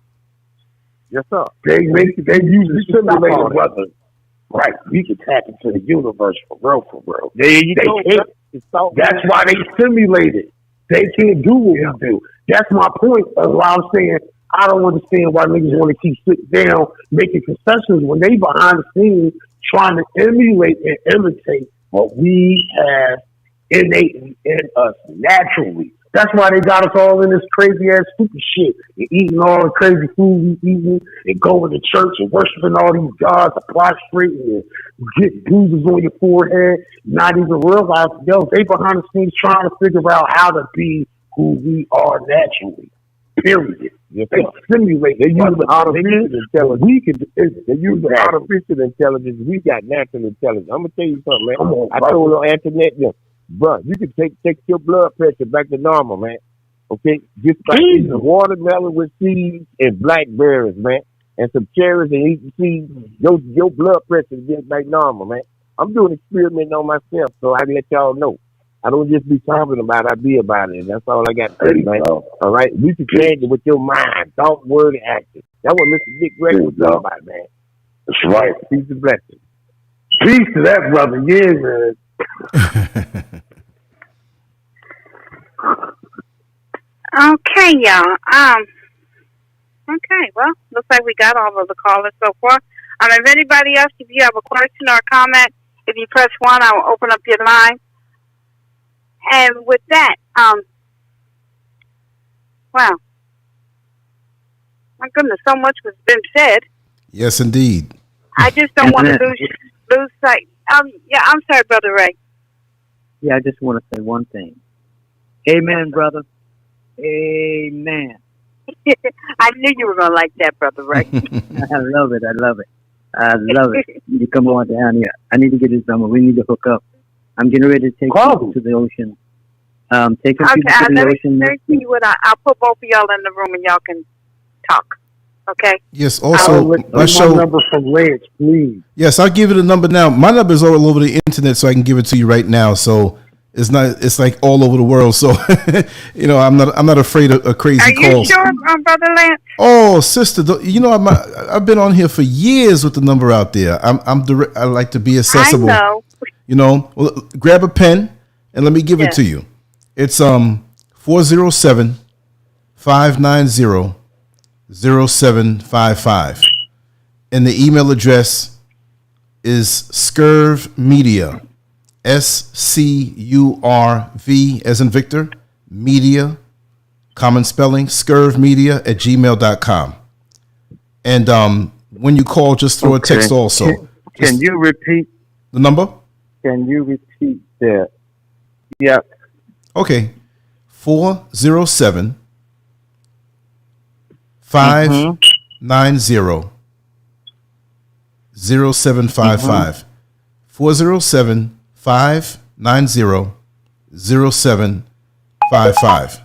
Yes, sir. They use simulated weather. Right, we can tap into the universe for real. There you go. That's why they simulate it. They can't do what we do. That's my point. That's why I'm saying I don't understand why niggas want to keep sitting down making concessions when they behind the scenes trying to emulate and imitate what we have innately in us naturally. That's why they got us all in this crazy ass stupid shit. And eating all the crazy food we eating and going to church and worshiping all these gods and prostrating and get bruises on your forehead, not even realizing, they behind the scenes trying to figure out how to be who we are naturally. Period. They simulate. They use the artificial intelligence. They use the artificial intelligence. We got natural intelligence. I'm gonna tell you something, man. I told her Antoinette, bro, you can take your blood pressure back to normal, man. Okay, just by eating watermelon with seeds and blackberries, man, and some cherries and eating seeds, your blood pressure gets back normal, man. I'm doing experiment on myself, so I let y'all know. I don't just be talking about it, I be about it. That's all I got to say, man. All right? We can change it with your mind, thought, word, and action. That's what Mr. Dick Gray was talking about, man. That's right. Peace and blessings. Peace to that, brother. Yeah, man. Okay, y'all. Okay, well, looks like we got all of the callers so far. If anybody else, if you have a question or a comment, if you press 1, I will open up your line. And with that, wow. My goodness, so much has been said. Yes, indeed. I just don't want to lose sight. Yeah, I'm sorry, Brother Ray. Yeah, I just want to say one thing. Amen, brother. Amen. I knew you were going to like that, Brother Ray. I love it. You come on down here. I need to get his number. We need to hook up. I'm getting ready to take people to the ocean. Taking people to the ocean. Let me see what I'll put both of y'all in the room and y'all can talk. Okay? Yes, also, my show number from Lance, please. Yes, I'll give you the number now. My number is all over the internet, so I can give it to you right now. So it's like all over the world. So I'm not afraid of crazy calls. Are you sure, Brother Lance? Oh, sister, I've been on here for years with the number out there. I like to be accessible. I know. Well, grab a pen and let me give it to you. It's 407-590-0755. And the email address is scurvmedia SCURV as in Victor, media, common spelling, scurvmedia@gmail.com. And when you call, just throw a text also. Can you repeat the number? Can you repeat that? Yep. Okay. 407 590 0755. 407 590 0755.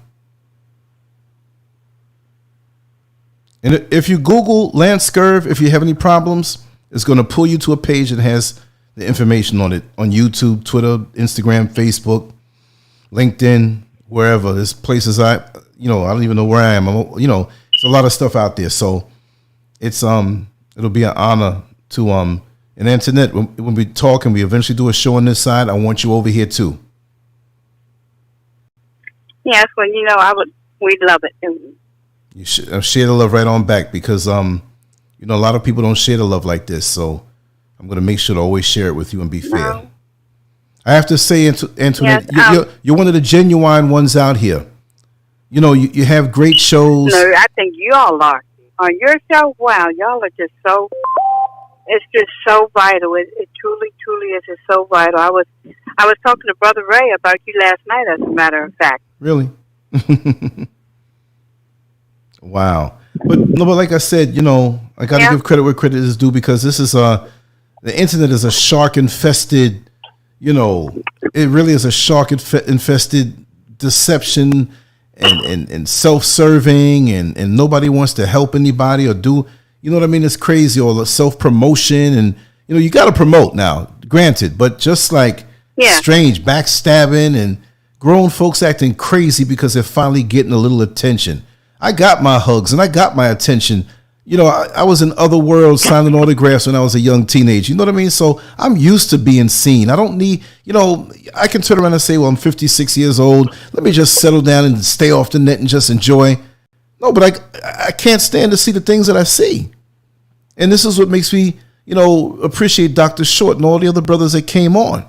And if you Google Lance Scurv, if you have any problems, it's going to pull you to a page that has the information on it on YouTube, Twitter, Instagram, Facebook, LinkedIn, wherever. There's places I don't even know where I am. It's a lot of stuff out there. So it's it'll be an honor to and Antoinette, when we talk and we eventually do a show on this side, I want you over here too. Yes, well, we'd love it. You should share the love right on back, because a lot of people don't share the love like this. So I'm going to make sure to always share it with you and be fair. No. I have to say, Antoinette, yes, you're one of the genuine ones out here. You have great shows. No, I think you all are. On your show, wow, y'all are just so, it's just so vital. It truly, truly is just so vital. I was talking to Brother Ray about you last night, as a matter of fact. Really? Wow. But like I said, I got to give credit where credit is due, because this is the internet is a shark infested, it really is a shark infested deception and self-serving, and nobody wants to help anybody or do, what I mean? It's crazy, or the self-promotion, and, you got to promote now, granted, but just like strange backstabbing and grown folks acting crazy because they're finally getting a little attention. I got my hugs and I got my attention. I was in other worlds signing autographs when I was a young teenager. You know what I mean? So I'm used to being seen. I don't need, I can turn around and say, well, I'm 56 years old. Let me just settle down and stay off the net and just enjoy. No, but I can't stand to see the things that I see. And this is what makes me, appreciate Dr. Short and all the other brothers that came on.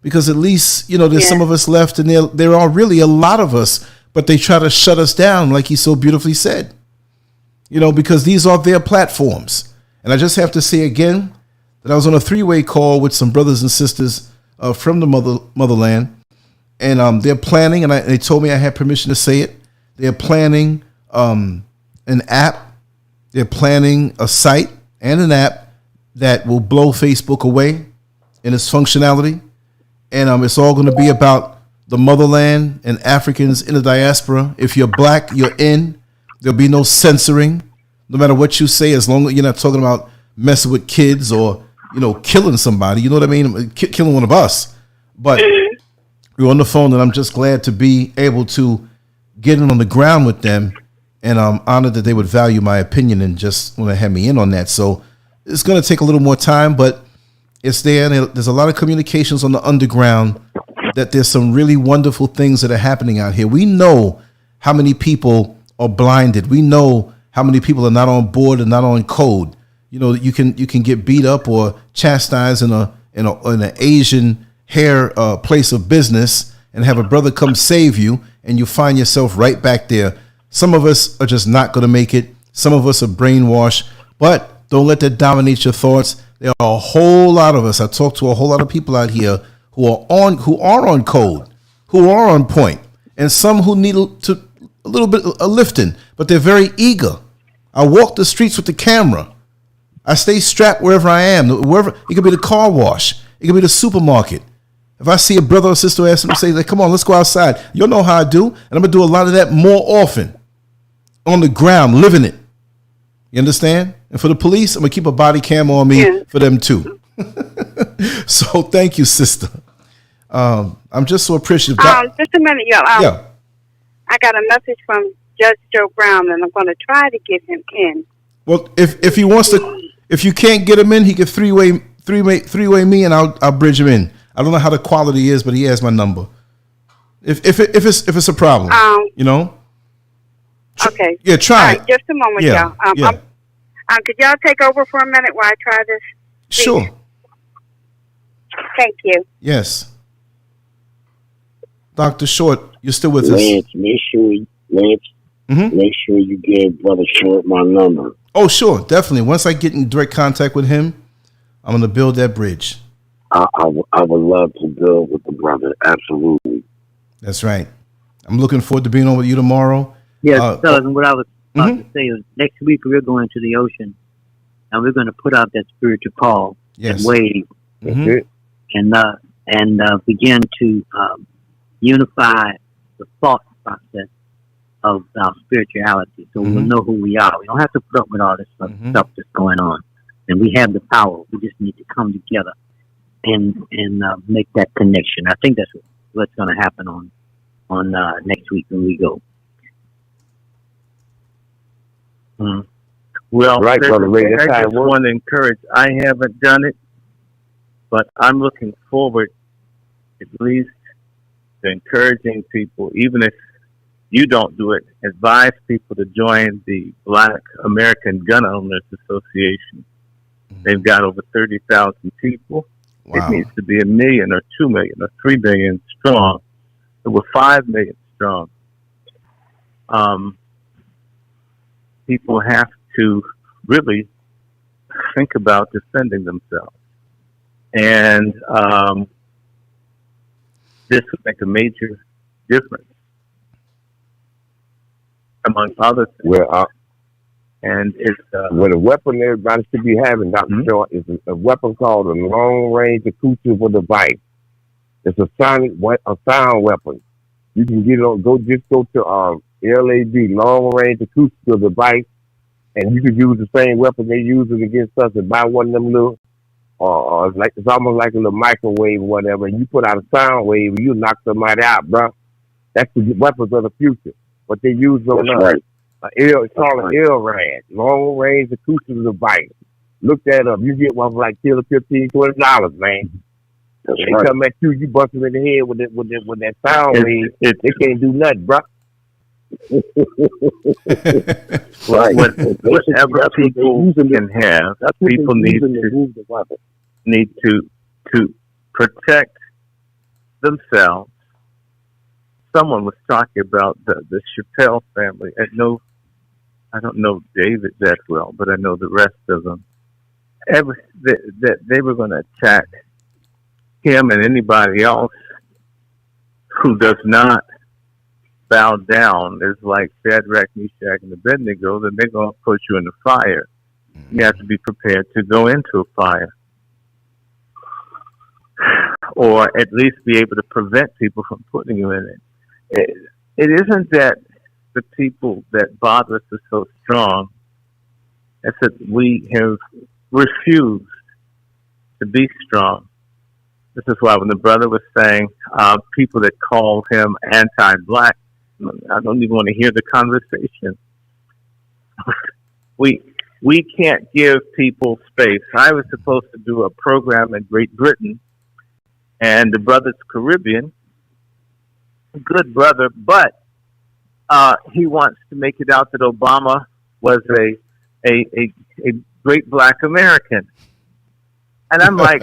Because at least, there's some of us left, and there are really a lot of us, but they try to shut us down, like he so beautifully said. Because these are their platforms. And I just have to say again that I was on a 3-way call with some brothers and sisters from the motherland. And they're planning, and they told me I had permission to say it. They're planning an app. They're planning a site and an app that will blow Facebook away in its functionality. And it's all going to be about the motherland and Africans in the diaspora. If you're black, you're in. There'll be no censoring, no matter what you say, as long as you're not talking about messing with kids or, killing somebody. You know what I mean? Killing one of us. But we were on the phone, and I'm just glad to be able to get in on the ground with them. And I'm honored that they would value my opinion and just want to have me in on that. So it's going to take a little more time, but it's there. And there's a lot of communications on the underground that there's some really wonderful things that are happening out here. We know how many people are blinded. We know how many people are not on board and not on code. You can get beat up or chastised in an Asian hair place of business and have a brother come save you, and you find yourself right back there. Some of us are just not going to make it. Some of us are brainwashed, but don't let that dominate your thoughts. There are a whole lot of us. I talk to a whole lot of people out here who are on code, who are on point, and some who need a little bit of lifting, but they're very eager. I walk the streets with the camera. I stay strapped wherever I am. Wherever it could be the car wash, it could be the supermarket. If I see a brother or sister ask them to say, like, "Come on, let's go outside," you'll know how I do, and I'm gonna do a lot of that more often. On the ground, living it. You understand? And for the police, I'm gonna keep a body cam on me for them too. So thank you, sister. I'm just so appreciative. Just a minute, yo. I got a message from Judge Joe Brown, and I'm going to try to get him in. Well, if he wants to, if you can't get him in, he can three-way me, and I'll bridge him in. I don't know how the quality is, but he has my number. If it's a problem, Okay. Yeah, try All right, it. just a moment, y'all. Could y'all take over for a minute while I try this? Please? Sure. Thank you. Yes. Dr. Short, you're still with Lance, make sure you give Brother Short my number. Oh, sure, definitely. Once I get in direct contact with him, I'm going to build that bridge. I would love to build with the brother. Absolutely. That's right. I'm looking forward to being on with you tomorrow. Yeah, fellas, and what I was about to say is next week we're going to the ocean, and we're going to put out that spiritual call, that wave, and begin to unify the thought process of our spirituality, so we'll know who we are. We don't have to put up with all this stuff that's going on, and we have the power. We just need to come together and make that connection. I think that's what's going to happen on next week when we go. Well, right, Brother Ray, I just want to encourage. I haven't done it, but I'm looking forward, at least, to encouraging people, even if you don't do it, advise people to join the Black American Gun Owners Association. They've got over 30,000 people. Wow. It needs to be 1 million or 2 million or 3 million strong. It was 5 million strong. People have to really think about defending themselves. And this would make a major difference, among other things. Well, and it's well, the weapon everybody should be having, Dr. Short, is a weapon called a long-range acoustical device. It's a sound weapon. You can get it on. Go to LAD, long-range acoustical device, and you can use the same weapon they're using against us and buy one of them little, like it's almost like a little microwave or whatever. And you put out a sound wave, and you knock somebody out, bro. That's the weapons of the future. What they use on us. Right. It's called an LRAD, long range acoustic device. Look that up. You get one for like $10 or $15, $20, man. That's they right. come at you bust them in the head with that sound wave. They can't do nothing, bro. Right. Whatever people can have, people need to protect themselves. Someone was talking about the Chappelle family. I don't know David that well, but I know the rest of them. That they were going to attack him and anybody else who does not bow down. Is like Shadrach, Meshach, and Abednego. Then they're going to put you in the fire. You have to be prepared to go into a fire, or at least be able to prevent people from putting you in it. It isn't that the people that bother us are so strong. It's that we have refused to be strong. This is why when the brother was saying people that call him anti-black, I don't even want to hear the conversation. We can't give people space. I was supposed to do a program in Great Britain, and the brother's Caribbean, good brother, but he wants to make it out that Obama was a great Black American. And I'm like,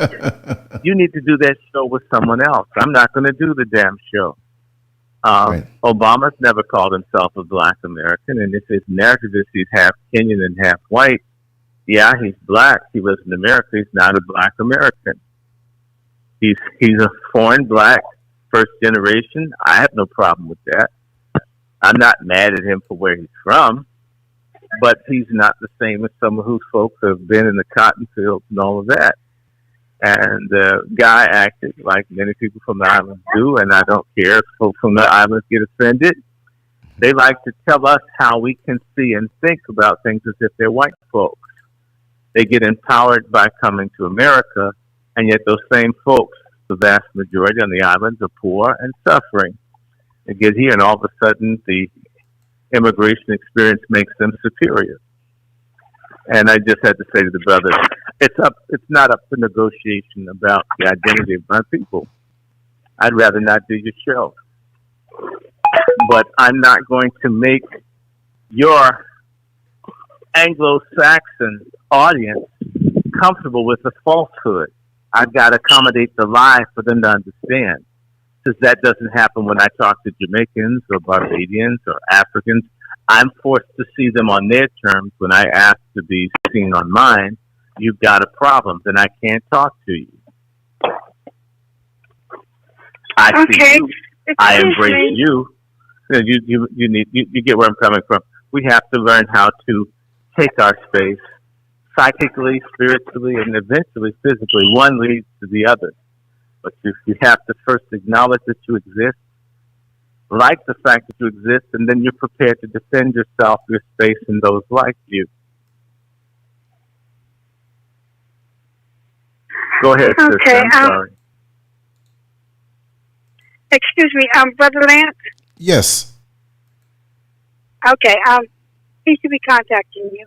you need to do that show with someone else. I'm not going to do the damn show. Right. Obama's never called himself a Black American, and if his narrative is he's half Kenyan and half white, yeah, he's Black. He lives in America. He's not a Black American. He's a foreign Black, first generation. I have no problem with that. I'm not mad at him for where he's from, but he's not the same as some of whose folks have been in the cotton fields and all of that. And the guy acted like many people from the islands do, and I don't care if folks from the islands get offended. They like to tell us how we can see and think about things as if they're white folks. They get empowered by coming to America, and yet those same folks, the vast majority on the islands, are poor and suffering. They get here, and all of a sudden, the immigration experience makes them superior. And I just had to say to the brother, it's not up for negotiation about the identity of my people. I'd rather not do your show. But I'm not going to make your Anglo-Saxon audience comfortable with the falsehood. I've got to accommodate the lie for them to understand. Because that doesn't happen when I talk to Jamaicans or Barbadians or Africans. I'm forced to see them on their terms. When I ask to be seen on mine, you've got a problem, then I can't talk to you. I see you. I embrace you. You get where I'm coming from. We have to learn how to take our space psychically, spiritually, and eventually physically. One leads to the other. But you have to first acknowledge that you exist, like the fact that you exist, and then you're prepared to defend yourself, your space, and those like you. Go ahead, sister. Okay, I'm sorry. Excuse me, Brother Lance? Yes. Okay, he should be contacting you.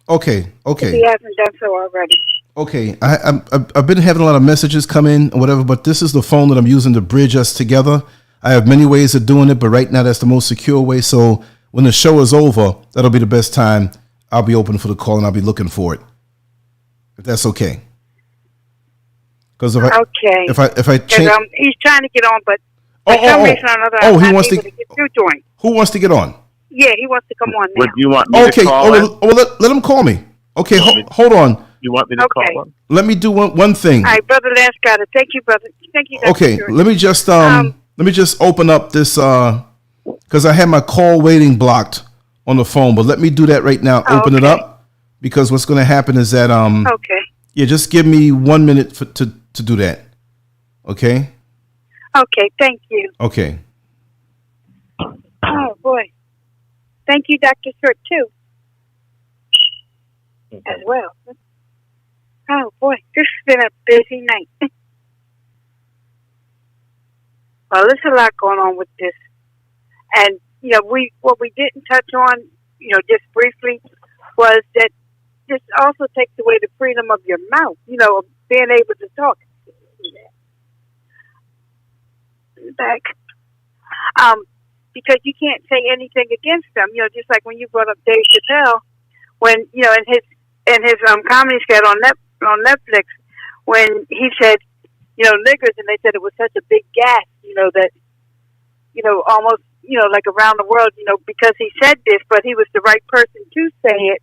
Okay. If he hasn't done so already. Okay, I've been having a lot of messages come in or whatever, but this is the phone that I'm using to bridge us together. I have many ways of doing it, but right now that's the most secure way. So when the show is over, that'll be the best time. I'll be open for the call and I'll be looking for it. If that's okay. Because if I change, he's trying to get on, but for some reason or another, I'm not able to get through to him. Who wants to get on? Yeah, he wants to come on now. Would you want me to call him? Let him call me. Okay, hold on. You want me to call him? Let me do one thing. All right, Brother Lance got it. Thank you, brother. Thank you. Okay, let me just open up this because I had my call waiting blocked on the phone, but let me do that right now. Open it up because what's going to happen is that yeah, just give me 1 minute to do that. Okay. Okay, thank you. Okay. Oh boy, thank you, Dr. Short, too, as well. Oh boy, this has been a busy night. Well, there's a lot going on with this, and what we didn't touch on, just briefly, was that this also takes away the freedom of your mouth. Being able to talk. Back, because you can't say anything against them. Just like when you brought up Dave Chappelle, when in his comedy sketch on Netflix, when he said niggers, and they said it was such a big gas, that almost like around the world, because he said this, but he was the right person to say it,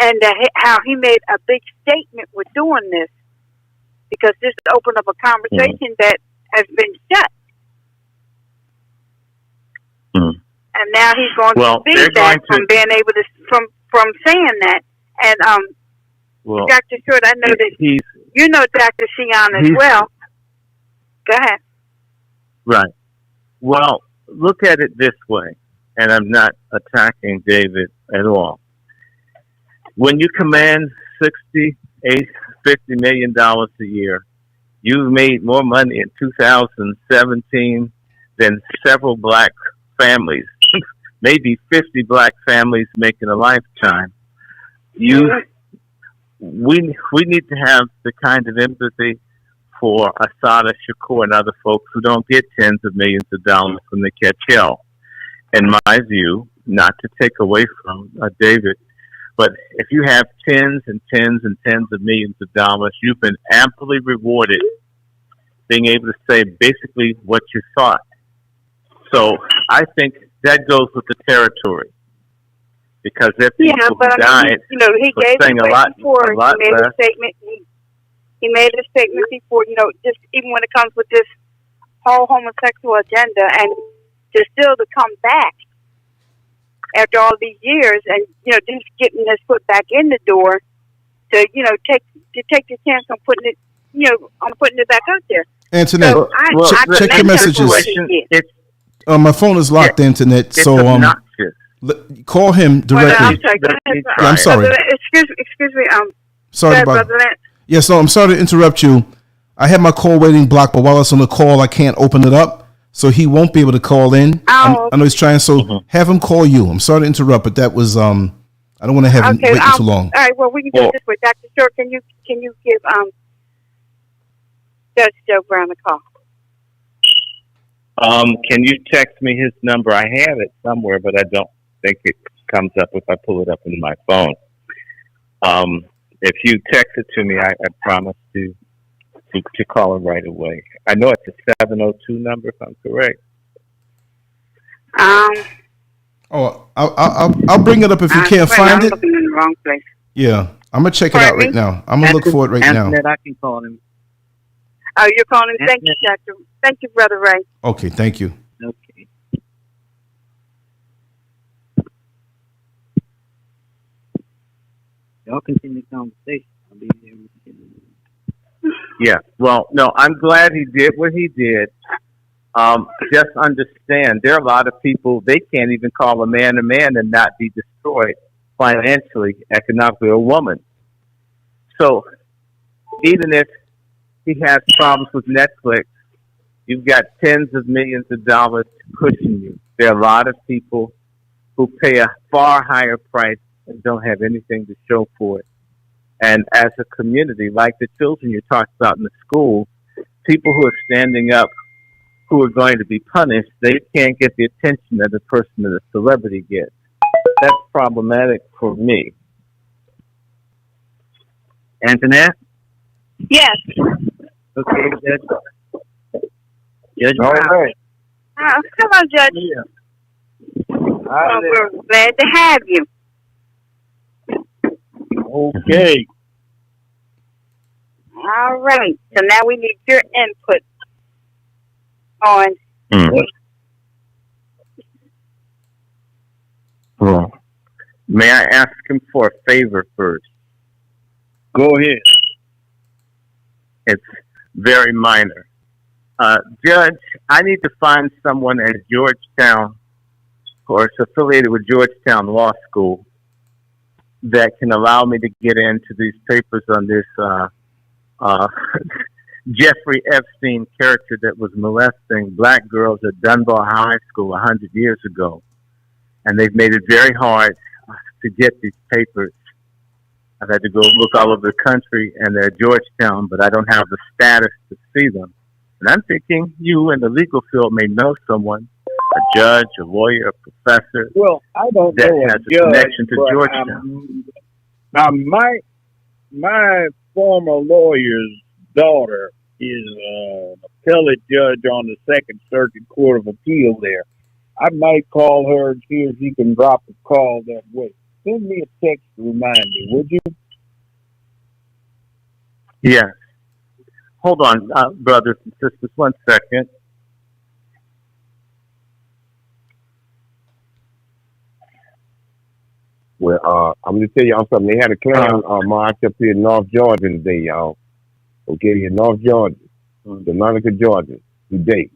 and how he made a big statement with doing this, because this opened up a conversation that has been shut. And now he's going to be that from being able to from saying that. And Dr. Short, I know that you know Dr. Sion as well. Go ahead. Right. Well, look at it this way, and I'm not attacking David at all. When you command $60, $80, $50 million a year, you've made more money in 2017 than several black families, maybe 50 black families make in a lifetime. We need to have the kind of empathy for Assata Shakur and other folks who don't get tens of millions of dollars when they catch hell. In my view, not to take away from David, but if you have tens and tens and tens of millions of dollars, you've been amply rewarded being able to say basically what you thought. So I think that goes with the territory. Because if people died, he gave saying a lot before. He made less. a statement. He made a statement before. Just even when it comes with this whole homosexual agenda, and to still to come back after all these years, and just getting his foot back in the door to take the chance on putting it back out there. Antoinette, so check your messages. My phone is locked, Antoinette. It's so obnoxious. Call him directly. I'm sorry. Excuse me. Sorry about that. Yes, no, I'm sorry to interrupt you. I have my call waiting blocked, but while it's on the call, I can't open it up, so he won't be able to call in. I know he's trying, so have him call you. I'm sorry to interrupt, but that was I don't want to have him waiting too long. All right, well, we can do it this way. Dr. Short, can you give Judge Joe Brown a call? Can you text me his number? I have it somewhere, but I don't think it comes up if I pull it up in my phone. If you text it to me, I promise to to call her right away. I know it's a 702 number, if I'm correct. Oh, I'll bring it up if you can't find I'm it. looking in the wrong place. Yeah, I'm gonna check it out right now. I'm gonna look for it right now. Antoinette, I can call him. Oh, you're calling him. Thank you, Doctor. Thank you, Brother Ray. Okay, thank you. Okay. Y'all continue the conversation. I'll be there. Yeah. Well, no, I'm glad he did what he did. Just understand, there are a lot of people, they can't even call a man and not be destroyed financially, economically, a woman. So even if he has problems with Netflix, you've got tens of millions of dollars pushing you. There are a lot of people who pay a far higher price and don't have anything to show for it. And as a community, like the children you talked about in the school, people who are standing up who are going to be punished, they can't get the attention that a person that a celebrity gets. That's problematic for me. Antoinette? Yes. Okay, Judge. Judge All Brown. right. Hello, Judge. We're glad to have you. Okay. All right. So now we need your input on. Well, may I ask him for a favor first? Go ahead. It's very minor. Judge, I need to find someone at Georgetown or is affiliated with Georgetown Law School that can allow me to get into these papers on this Jeffrey Epstein character that was molesting black girls at Dunbar High School 100 years ago. And they've made it very hard to get these papers. I've had to go look all over the country, and they're at Georgetown, but I don't have the status to see them. And I'm thinking you in the legal field may know someone, a judge, a lawyer, a professor. Well, I don't that know has a a judge, connection to Georgetown. Now, my former lawyer's daughter is an appellate judge on the Second Circuit Court of Appeal there. I might call her and see if she can drop a call that way. Send me a text to remind me, would you? Yes. Hold on, brothers and sisters, 1 second. Well, I'm going to tell y'all something. They had a clown march up here in North Georgia today, y'all. Okay, in North Georgia, Monica, Georgia, today.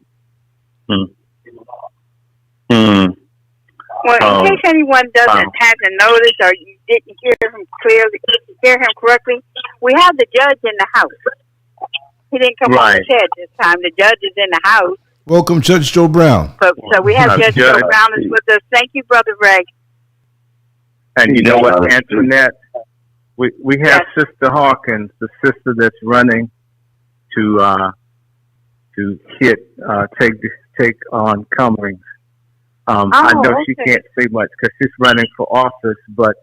Well, in case anyone hasn't noticed or you didn't hear him correctly, we have the judge in the house. He didn't come on his head this time. The judge is in the house. Welcome, Judge Joe Brown. So we have Judge Joe Brown is with us. Thank you, Brother Ray. And you know what, Antoinette? We have Sister Hawkins, the sister that's running to take on Cummings. I know she can't say much because she's running for office, but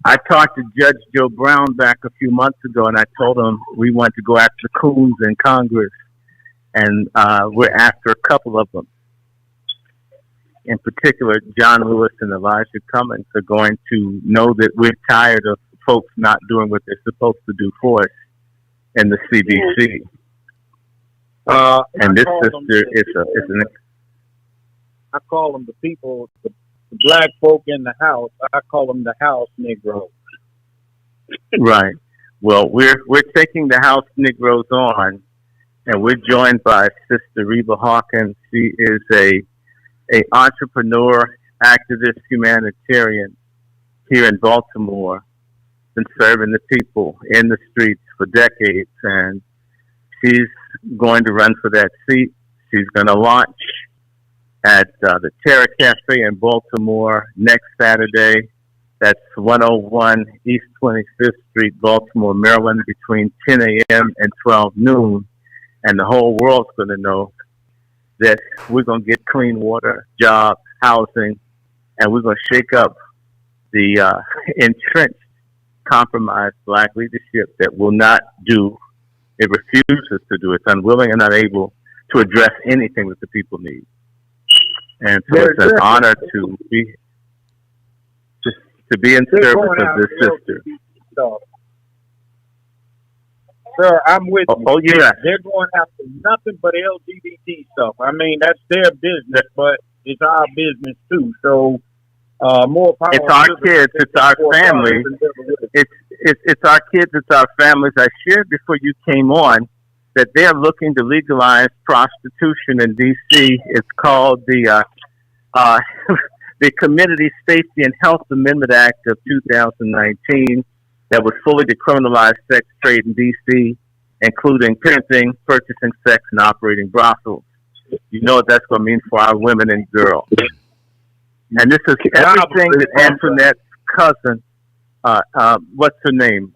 I talked to Judge Joe Brown back a few months ago, and I told him we want to go after COONS in Congress, and we're after a couple of them. In particular, John Lewis and Elijah Cummings are going to know that we're tired of folks not doing what they're supposed to do for us in the CDC. And this sister is an... I call them the people, the black folk in the house. I call them the house Negroes. Right. Well, we're taking the house Negroes on, and we're joined by Sister Reba Hawkins. She is a entrepreneur, activist, humanitarian here in Baltimore. Been serving the people in the streets for decades, and she's going to run for that seat. She's going to launch at the Terra Cafe in Baltimore next Saturday. That's 101 East 25th Street, Baltimore, Maryland, between 10 a.m. and 12 noon. And the whole world's going to know that we're going to get clean water, jobs, housing, and we're going to shake up the entrenched, compromised black leadership that will not do It refuses to do it. It's unwilling and unable to address anything that the people need. And so it's an honor to be in service of this sister. Sir, I'm with you. Oh, yeah. They're going after nothing but LGBT stuff. I mean, that's their business, but it's our business too. So, more power. It's our kids. It's our families. It's our kids. It's our families. I shared before you came on that they're looking to legalize prostitution in D.C. It's called the the Community Safety and Health Amendment Act of 2019 that would fully decriminalize sex trade in D.C., including parenting, purchasing sex, and operating brothels. You know what that's going to mean for our women and girls. And this is everything that Antoinette's cousin, what's her name?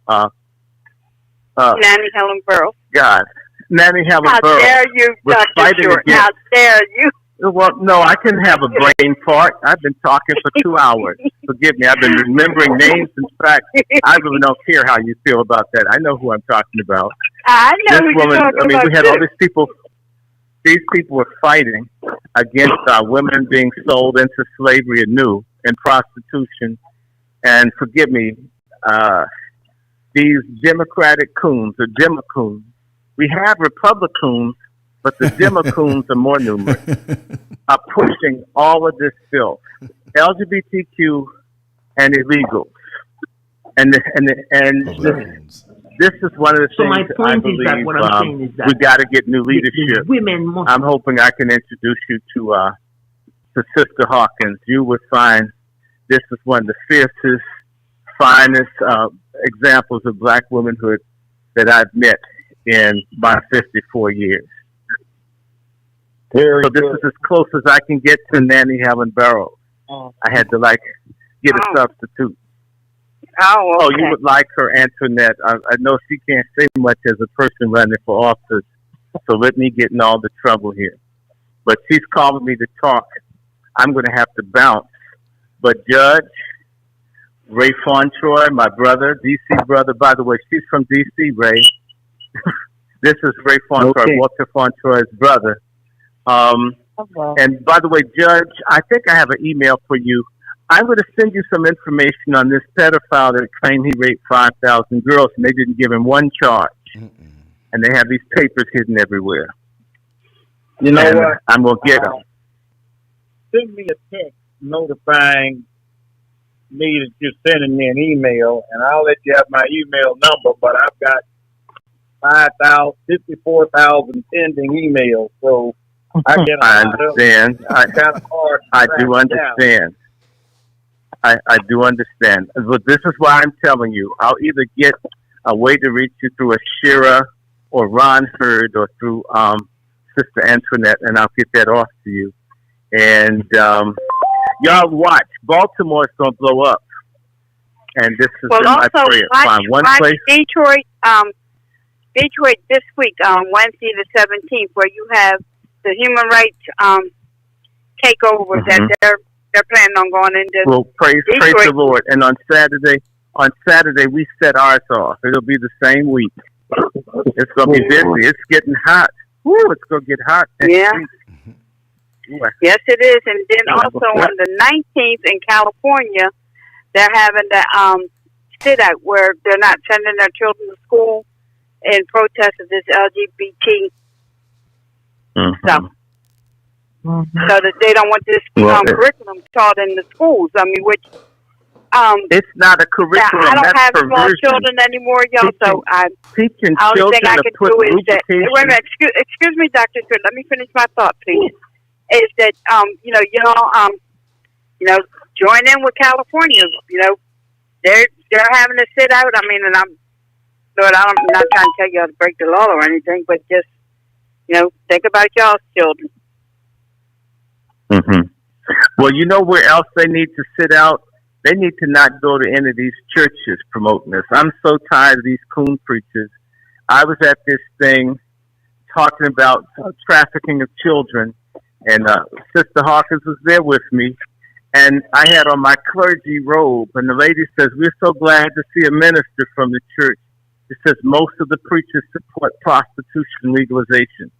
Nanny Helen Burroughs. God. Nanny Helen Burroughs. How dare you, Dr. Short? How dare you? Well, no, I can have a brain fart. I've been talking for 2 hours. Forgive me. I've been remembering names and facts. I really don't care how you feel about that. I know who I'm talking about. I know this woman. I mean, we had all these people. These people were fighting against our women being sold into slavery anew and prostitution. And forgive me, these Democratic coons or Democoons. We have Republicans, but the Democoons are more numerous, are pushing all of this filth, LGBTQ and illegals. And this is one of the things that I believe we got to get new leadership. I'm hoping I can introduce you to Sister Hawkins. You would find this is one of the fiercest, finest examples of black womanhood that I've met in my 54 years. So this is as close as I can get to Nanny Helen Burroughs. I had to get a substitute. Oh, okay. You would like her, Antoinette. I know she can't say much as a person running for office, so let me get in all the trouble here. But she's calling me to talk. I'm going to have to bounce. But Judge Ray Fontroy, my brother, D.C. brother, by the way, she's from D.C., Ray. This is Ray Fontroy, Walter Fontroy's brother. And by the way, Judge, I think I have an email for you. I'm going to send you some information on this pedophile that claimed he raped 5,000 girls, and they didn't give him one charge. And they have these papers hidden everywhere. You know what? I'm going to get them. Send me a text notifying me that you're sending me an email, and I'll let you have my email number, but I've got 54,000 pending emails, so I understand. I do understand. I do understand. But this is why I'm telling you. I'll either get a way to reach you through a Shira or Ron Hurd or through Sister Antoinette, and I'll get that off to you. And y'all watch. Baltimore's going to blow up. And this is my prayer. Find one place. Detroit this week on Wednesday the 17th, where you have the human rights takeover that they're planning on going into. Well, praise the Lord. And on Saturday we set ours off. It'll be the same week. It's going to be busy. It's getting hot. Woo, it's going to get hot. Yeah. Yes, it is. And then also on the 19th in California, they're having the sit out where they're not sending their children to school in protest of this LGBT stuff. So that they don't want this curriculum taught in the schools. I mean, which it's not a curriculum. I don't have small children anymore, y'all. So teaching the only thing I children can to put do is that. lubrication. Wait a minute, excuse me, Dr. Stewart. Let me finish my thought, please. Is that join in with California. They're having to sit out. I mean, and I'm not trying to tell you how to break the law or anything, but just think about y'all's children. Well, you know where else they need to sit out? They need to not go to any of these churches promoting this. I'm so tired of these coon preachers. I was at this thing talking about trafficking of children, and Sister Hawkins was there with me, and I had on my clergy robe, and the lady says, "We're so glad to see a minister from the church It says most of the preachers support prostitution legalization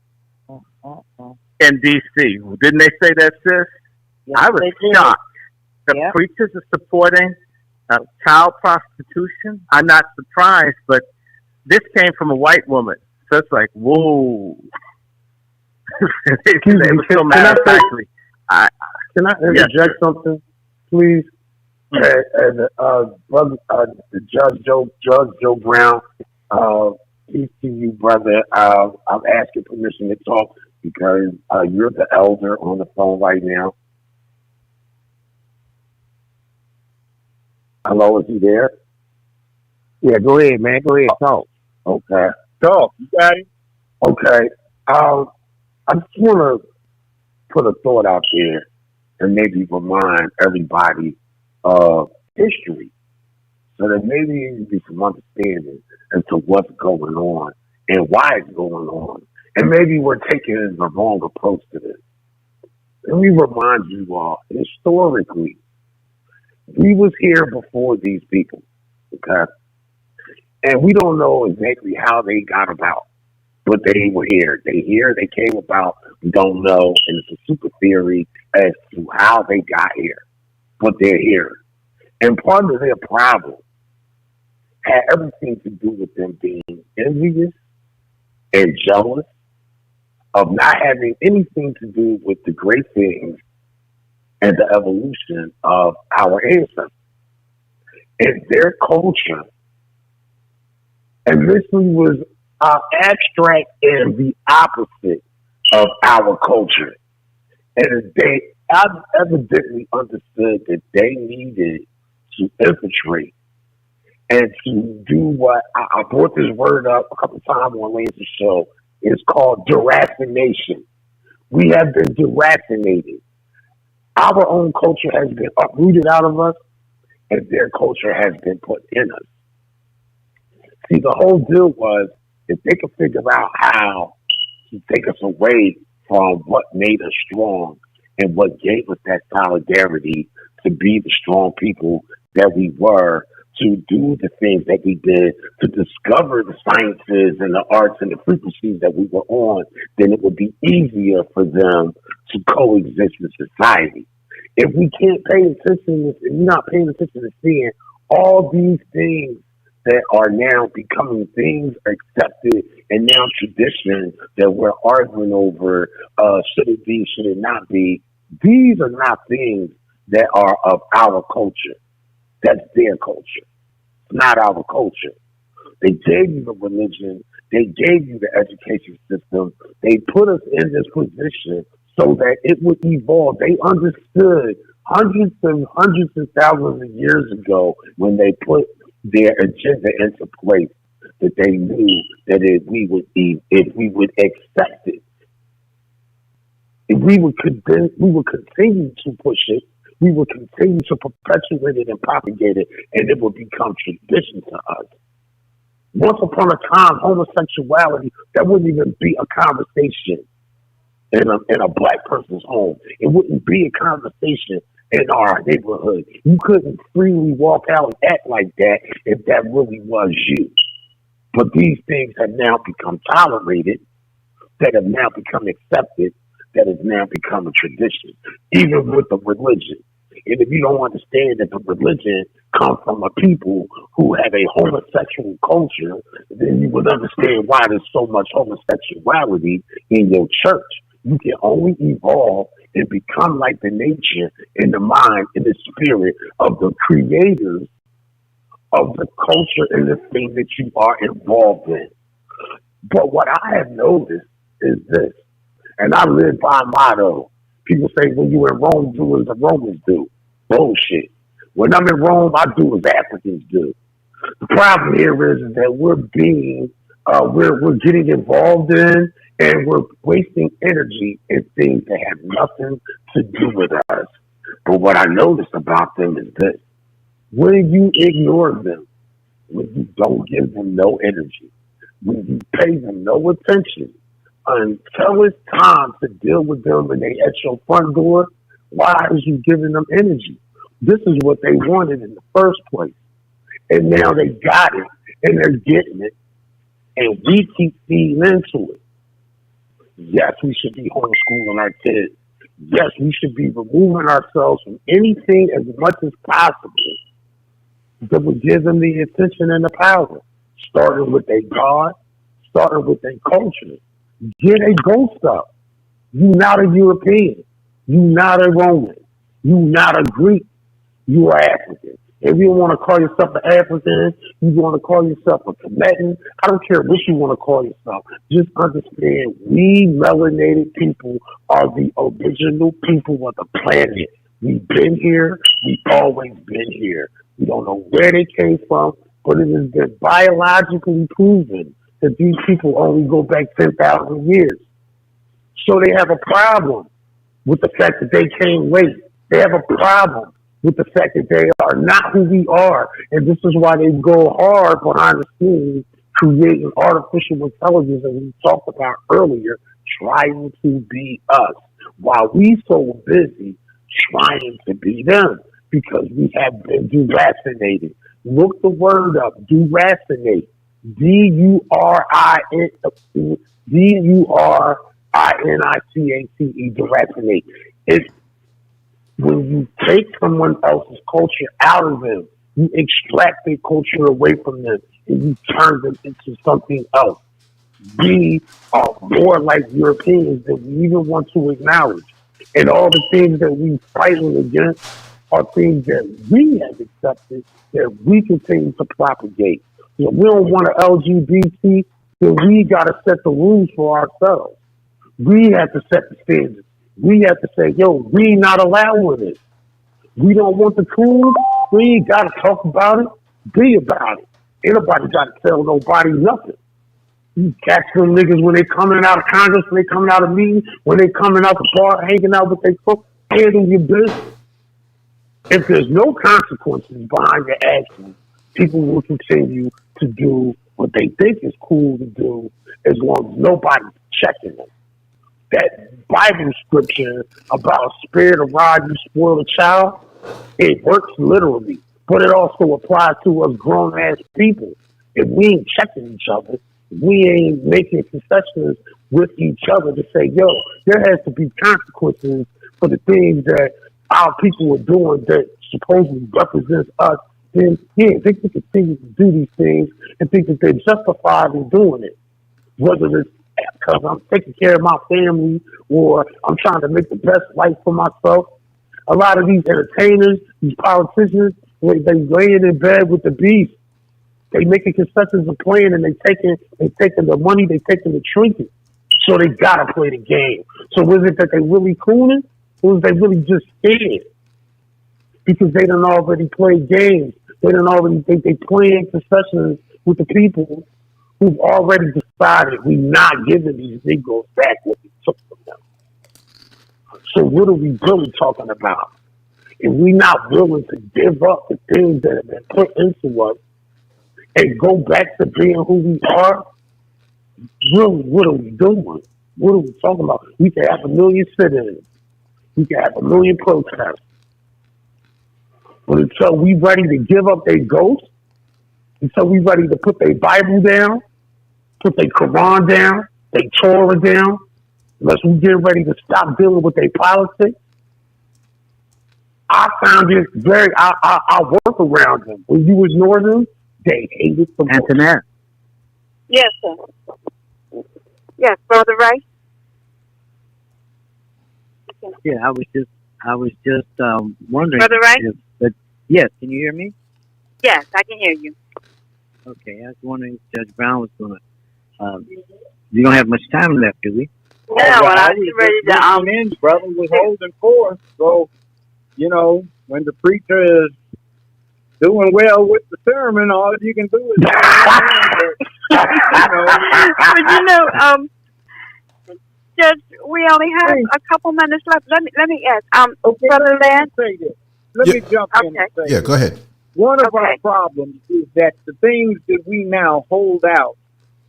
in D.C. Didn't they say that, sis? Yes, I was they did. shocked. The Yep. preachers are supporting child prostitution. I'm not surprised, but this came from a white woman. So it's like, whoa. It was so matter-of-factly. Can I interject something, please? Brother, Judge Joe Brown, peace to you, brother. I'm asking permission to talk because you're the elder on the phone right now. Hello, is he there? Yeah, go ahead, man. Go ahead, talk. Okay. Talk. You got it? Okay. I just want to put a thought out there and maybe remind everybody of history so that maybe you can be some understanding as to what's going on and why it's going on. And maybe we're taking the wrong approach to this. Let me remind you all, historically, we was here before these people, okay? And we don't know exactly how they got about, but they were here. They came about, we don't know, and it's a super theory as to how they got here, but they're here. And part of their problem had everything to do with them being envious and jealous of not having anything to do with the great things and the evolution of our ancestors. And their culture initially was abstract and the opposite of our culture. And they evidently understood that they needed to infiltrate and to do what I brought this word up a couple times on Lance's show. It's called deracination. We have been deracinated. Our own culture has been uprooted out of us, and their culture has been put in us. See, the whole deal was if they could figure out how to take us away from what made us strong and what gave us that solidarity to be the strong people that we were, to do the things that we did, to discover the sciences and the arts and the frequencies that we were on, then it would be easier for them to coexist in society. If we can't pay attention, if you're not paying attention to seeing all these things that are now becoming things accepted and now tradition that we're arguing over, should it be, should it not be, these are not things that are of our culture. That's their culture. It's not our culture. They gave you the religion. They gave you the education system. They put us in this position so that it would evolve. They understood hundreds and thousands of years ago when they put their agenda into place that they knew that if we would accept it, if we would continue to push it, we will continue to perpetuate it and propagate it, and it will become tradition to us. Once upon a time, homosexuality, that wouldn't even be a conversation in a black person's home. It wouldn't be a conversation in our neighborhood. You couldn't freely walk out and act like that if that really was you. But these things have now become tolerated, that have now become accepted, that has now become a tradition, even with the religion. And if you don't understand that the religion comes from a people who have a homosexual culture, then you would understand why there's so much homosexuality in your church. You can only evolve and become like the nature and the mind and the spirit of the creators of the culture and the thing that you are involved in. But what I have noticed is this, and I live by a motto. People say, when you in Rome, do as the Romans do. Bullshit. When I'm in Rome, I do as Africans do. The problem here is that we're getting involved in, and we're wasting energy in things that have nothing to do with us. But what I noticed about them is this. When you ignore them, when you don't give them no energy, when you pay them no attention, until it's time to deal with them and they at your front door, why is you giving them energy? This is what they wanted in the first place. And now they got it, and they're getting it, and we keep feeding into it. Yes, we should be homeschooling our kids. Yes, we should be removing ourselves from anything as much as possible that would give them the attention and the power. Starting with their God, starting with their culture. Get a ghost up. You not a European. You not a Roman. You not a Greek. You are African. If you want to call yourself an African, you want to call yourself a Tibetan, I don't care what you want to call yourself. Just understand we melanated people are the original people of the planet. We've been here. We've always been here. We don't know where they came from, but it has been biologically proven that these people only go back 10,000 years. So they have a problem with the fact that they came late. They have a problem with the fact that they are not who we are. And this is why they go hard behind the scenes creating artificial intelligence that we talked about earlier, trying to be us, while we so busy trying to be them, because we have been deracinated. Look the word up, deracinate. D-U-R-I-N-I-C-A-T-E, deracinate. It's when you take someone else's culture out of them, you extract their culture away from them, and you turn them into something else. We are more like Europeans than we even want to acknowledge. And all the things that we fighting against are things that we have accepted that we continue to propagate. You know, we don't want an LGBT, then we got to set the rules for ourselves. We have to set the standards. We have to say, yo, we not allowing it. We don't want the cool. We ain't got to talk about it. Be about it. Ain't nobody got to tell nobody nothing. You catch them niggas when they coming out of Congress, when they coming out of meetings, when they coming out the bar, hanging out with their folks, handle your business. If there's no consequences behind your actions, people will continue to do what they think is cool to do as long as nobody's checking them. That Bible scripture about spirit of rod, you spoil a child, it works literally, but it also applies to us grown ass people. If we ain't checking each other, we ain't making concessions with each other to say, yo, there has to be consequences for the things that our people are doing that supposedly represents us, then yeah, they can continue to do these things and think that they're justified in doing it. Whether it's because I'm taking care of my family or I'm trying to make the best life for myself. A lot of these entertainers, these politicians, they laying in bed with the beast. They making concessions and playing, and they taking the money, they taking the trinket. So they gotta play the game. So was it that they really cooning, or was they really just scared? Because they done already played games. They done already think they playing concessions with the people who've already decided we not giving these Negroes back what we took from them. So what are we really talking about? If we not willing to give up the things that have been put into us and go back to being who we are, really, what are we doing? What are we talking about? We can have 1 million sit-ins. We can have 1 million protests. But until we ready to give up their ghosts, until we ready to put their Bible down, put their Quran down, their Torah down, unless we get ready to stop dealing with their politics, I found it I work around them. When you ignore them, they hate it the most. Antoinette. Yes, sir. Yes, Brother Ray. Yeah, I was just wondering. Brother Ray? Yes, can you hear me? Yes, I can hear you. Okay, I was wondering if Judge Brown was going to. We don't have much time left, do we? No, and I was ready to. In, brother was holding forth. So, you know, when the preacher is doing well with the sermon, all you can do is. But you know, Judge, we only have a couple minutes left. Let me ask, okay, Brother Lance. Let me jump in and say go ahead. One of our problems is that the things that we now hold out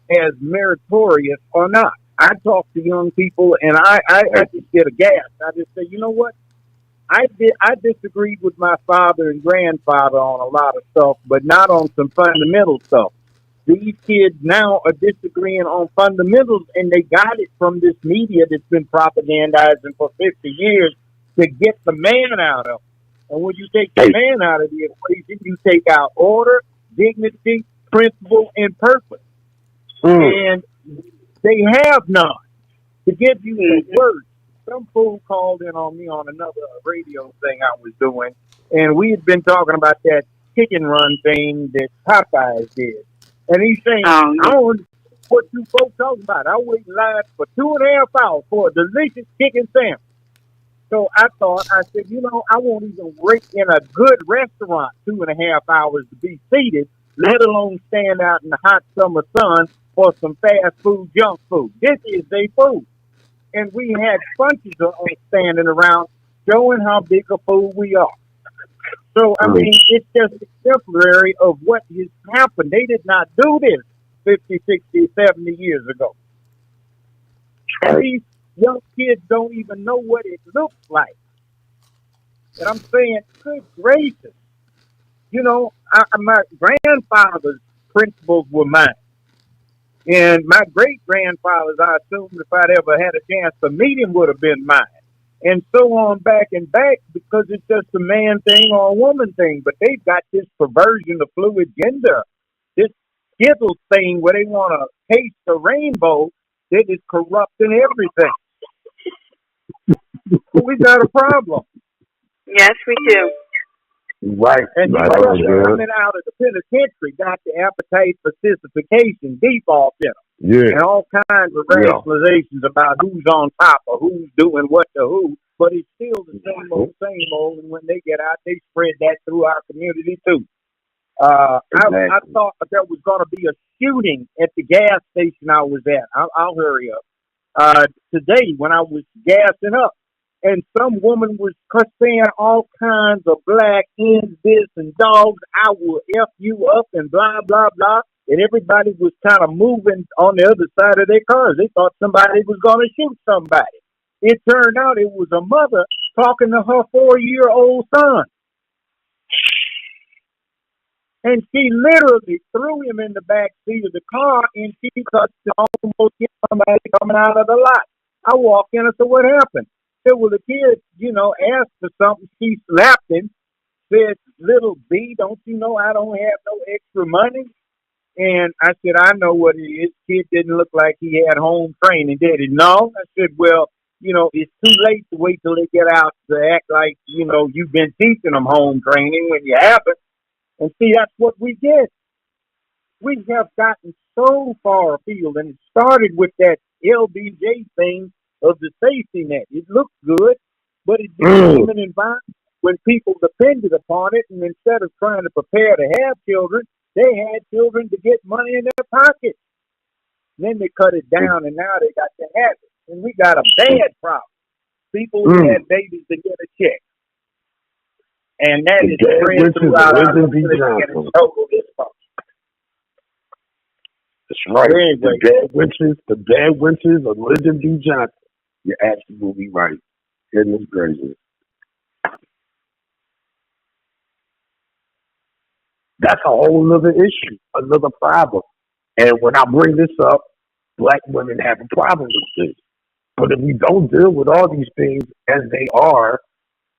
as meritorious are not. I talk to young people, and I just get aghast. I just say, you know what? I disagreed with my father and grandfather on a lot of stuff, but not on some fundamental stuff. These kids now are disagreeing on fundamentals, and they got it from this media that's been propagandizing for 50 years to get the man out of them. And when you take the man out of the equation, you take out order, dignity, principle, and purpose. And they have none. To give you the words, some fool called in on me on another radio thing I was doing, and we had been talking about that chicken run thing that Popeyes did. And he's saying, I don't know what you folks talking about. I wait in line for 2.5 hours for a delicious chicken sandwich. So I said, I won't even wait in a good restaurant 2.5 hours to be seated, let alone stand out in the hot summer sun for some fast food, junk food. This is their food. And we had bunches of us standing around showing how big a fool we are. So, I mean, it's just exemplary of what has happened. They did not do this 50, 60, 70 years ago. And these young kids don't even know what it looks like. And I'm saying, good gracious. My grandfather's principles were mine. And my great-grandfather's, I assume, if I'd ever had a chance to meet him, would have been mine. And so on back and back, because it's just a man thing or a woman thing. But they've got this perversion of fluid gender, this Skittles thing where they want to taste the rainbow that is corrupting everything. We got a problem. Yes, we do. Right. And right coming out of the penitentiary got the appetite for sissification default in them. Yeah. And all kinds of rationalizations about who's on top or who's doing what to who. But it's still the same old. And when they get out, they spread that through our community too. I thought there was going to be a shooting at the gas station I was at. I'll hurry up. Today when I was gassing up. And some woman was saying all kinds of black ends, this and dogs. I will F you up and blah, blah, blah. And everybody was kind of moving on the other side of their cars. They thought somebody was going to shoot somebody. It turned out it was a mother talking to her 4-year-old son. And she literally threw him in the back seat of the car, and she touched almost hit somebody coming out of the lot. I walked in and said, what happened? Said, well, the kid, asked for something. She slapped him, said, little B, don't you know I don't have no extra money? And I said, I know what it is. Kid didn't look like he had home training, did he? No. I said, well, it's too late to wait till they get out to act like, you've been teaching them home training when you haven't. And see, that's what we did. We have gotten so far afield, and it started with that LBJ thing of the safety net. It looked good, but it became an environment when people depended upon it, and instead of trying to prepare to have children, they had children to get money in their pockets. Then they cut it down, and now they got to have it. And we got a bad problem. People who had babies to get a check. And that is spread throughout our community and it's total dysfunction. That's right. The bad witches of Lyndon B. Johnson. You're absolutely right. Goodness gracious. That's a whole other issue, another problem. And when I bring this up, black women have a problem with this. But if we don't deal with all these things as they are,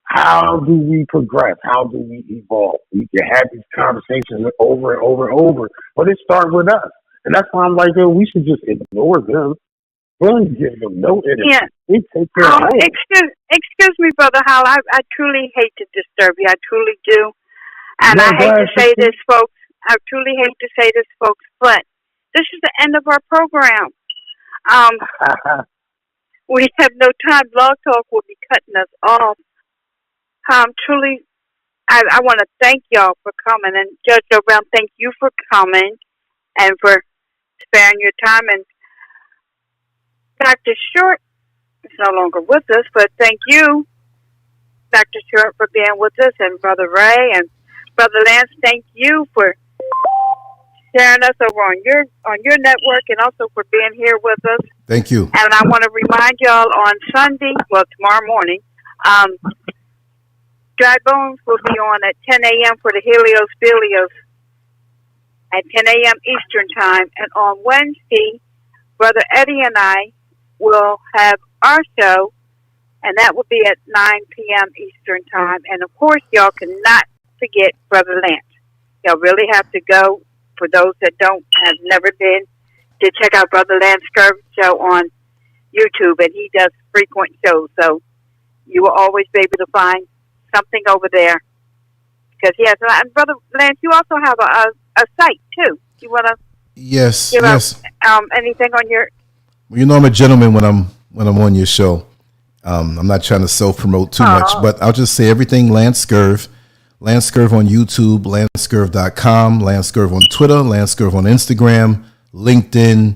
how do we progress? How do we evolve? We can have these conversations over and over and over, but it starts with us. And that's why I'm like, we should just ignore them. Don't give them no energy. Yeah. We take care of it. Excuse me, Brother Howell. I truly hate to disturb you. I truly do. And I hate to say this, folks. I truly hate to say this, folks, but this is the end of our program. We have no time. Blog Talk will be cutting us off. Truly, I want to thank y'all for coming. And Judge O'Brown, thank you for coming and for sparing your time. And Dr. Short is no longer with us, but thank you, Dr. Short, for being with us, and Brother Ray and Brother Lance, thank you for sharing us over on your network and also for being here with us. Thank you. And I want to remind y'all on Sunday, tomorrow morning, Dry Bones will be on at 10 a.m. for the Helios Bilios. at 10 a.m. Eastern Time. And on Wednesday, Brother Eddie and I will have our show, and that will be at 9 p.m. Eastern Time. And, of course, y'all cannot forget Brother Lance. Y'all really have to go, for those that have never been, to check out Brother Lance Scurv's show on YouTube, and he does frequent shows. So you will always be able to find something over there. Because, yes, and Brother Lance, you also have a site, too. You want to give us anything on your... Well, you know I'm a gentleman when I'm on your show. I'm not trying to self-promote too much, but I'll just say everything Lance Scurv. Lance Scurv on YouTube, LanceScurv.com, Lance Scurv on Twitter, Lance Scurv on Instagram, LinkedIn.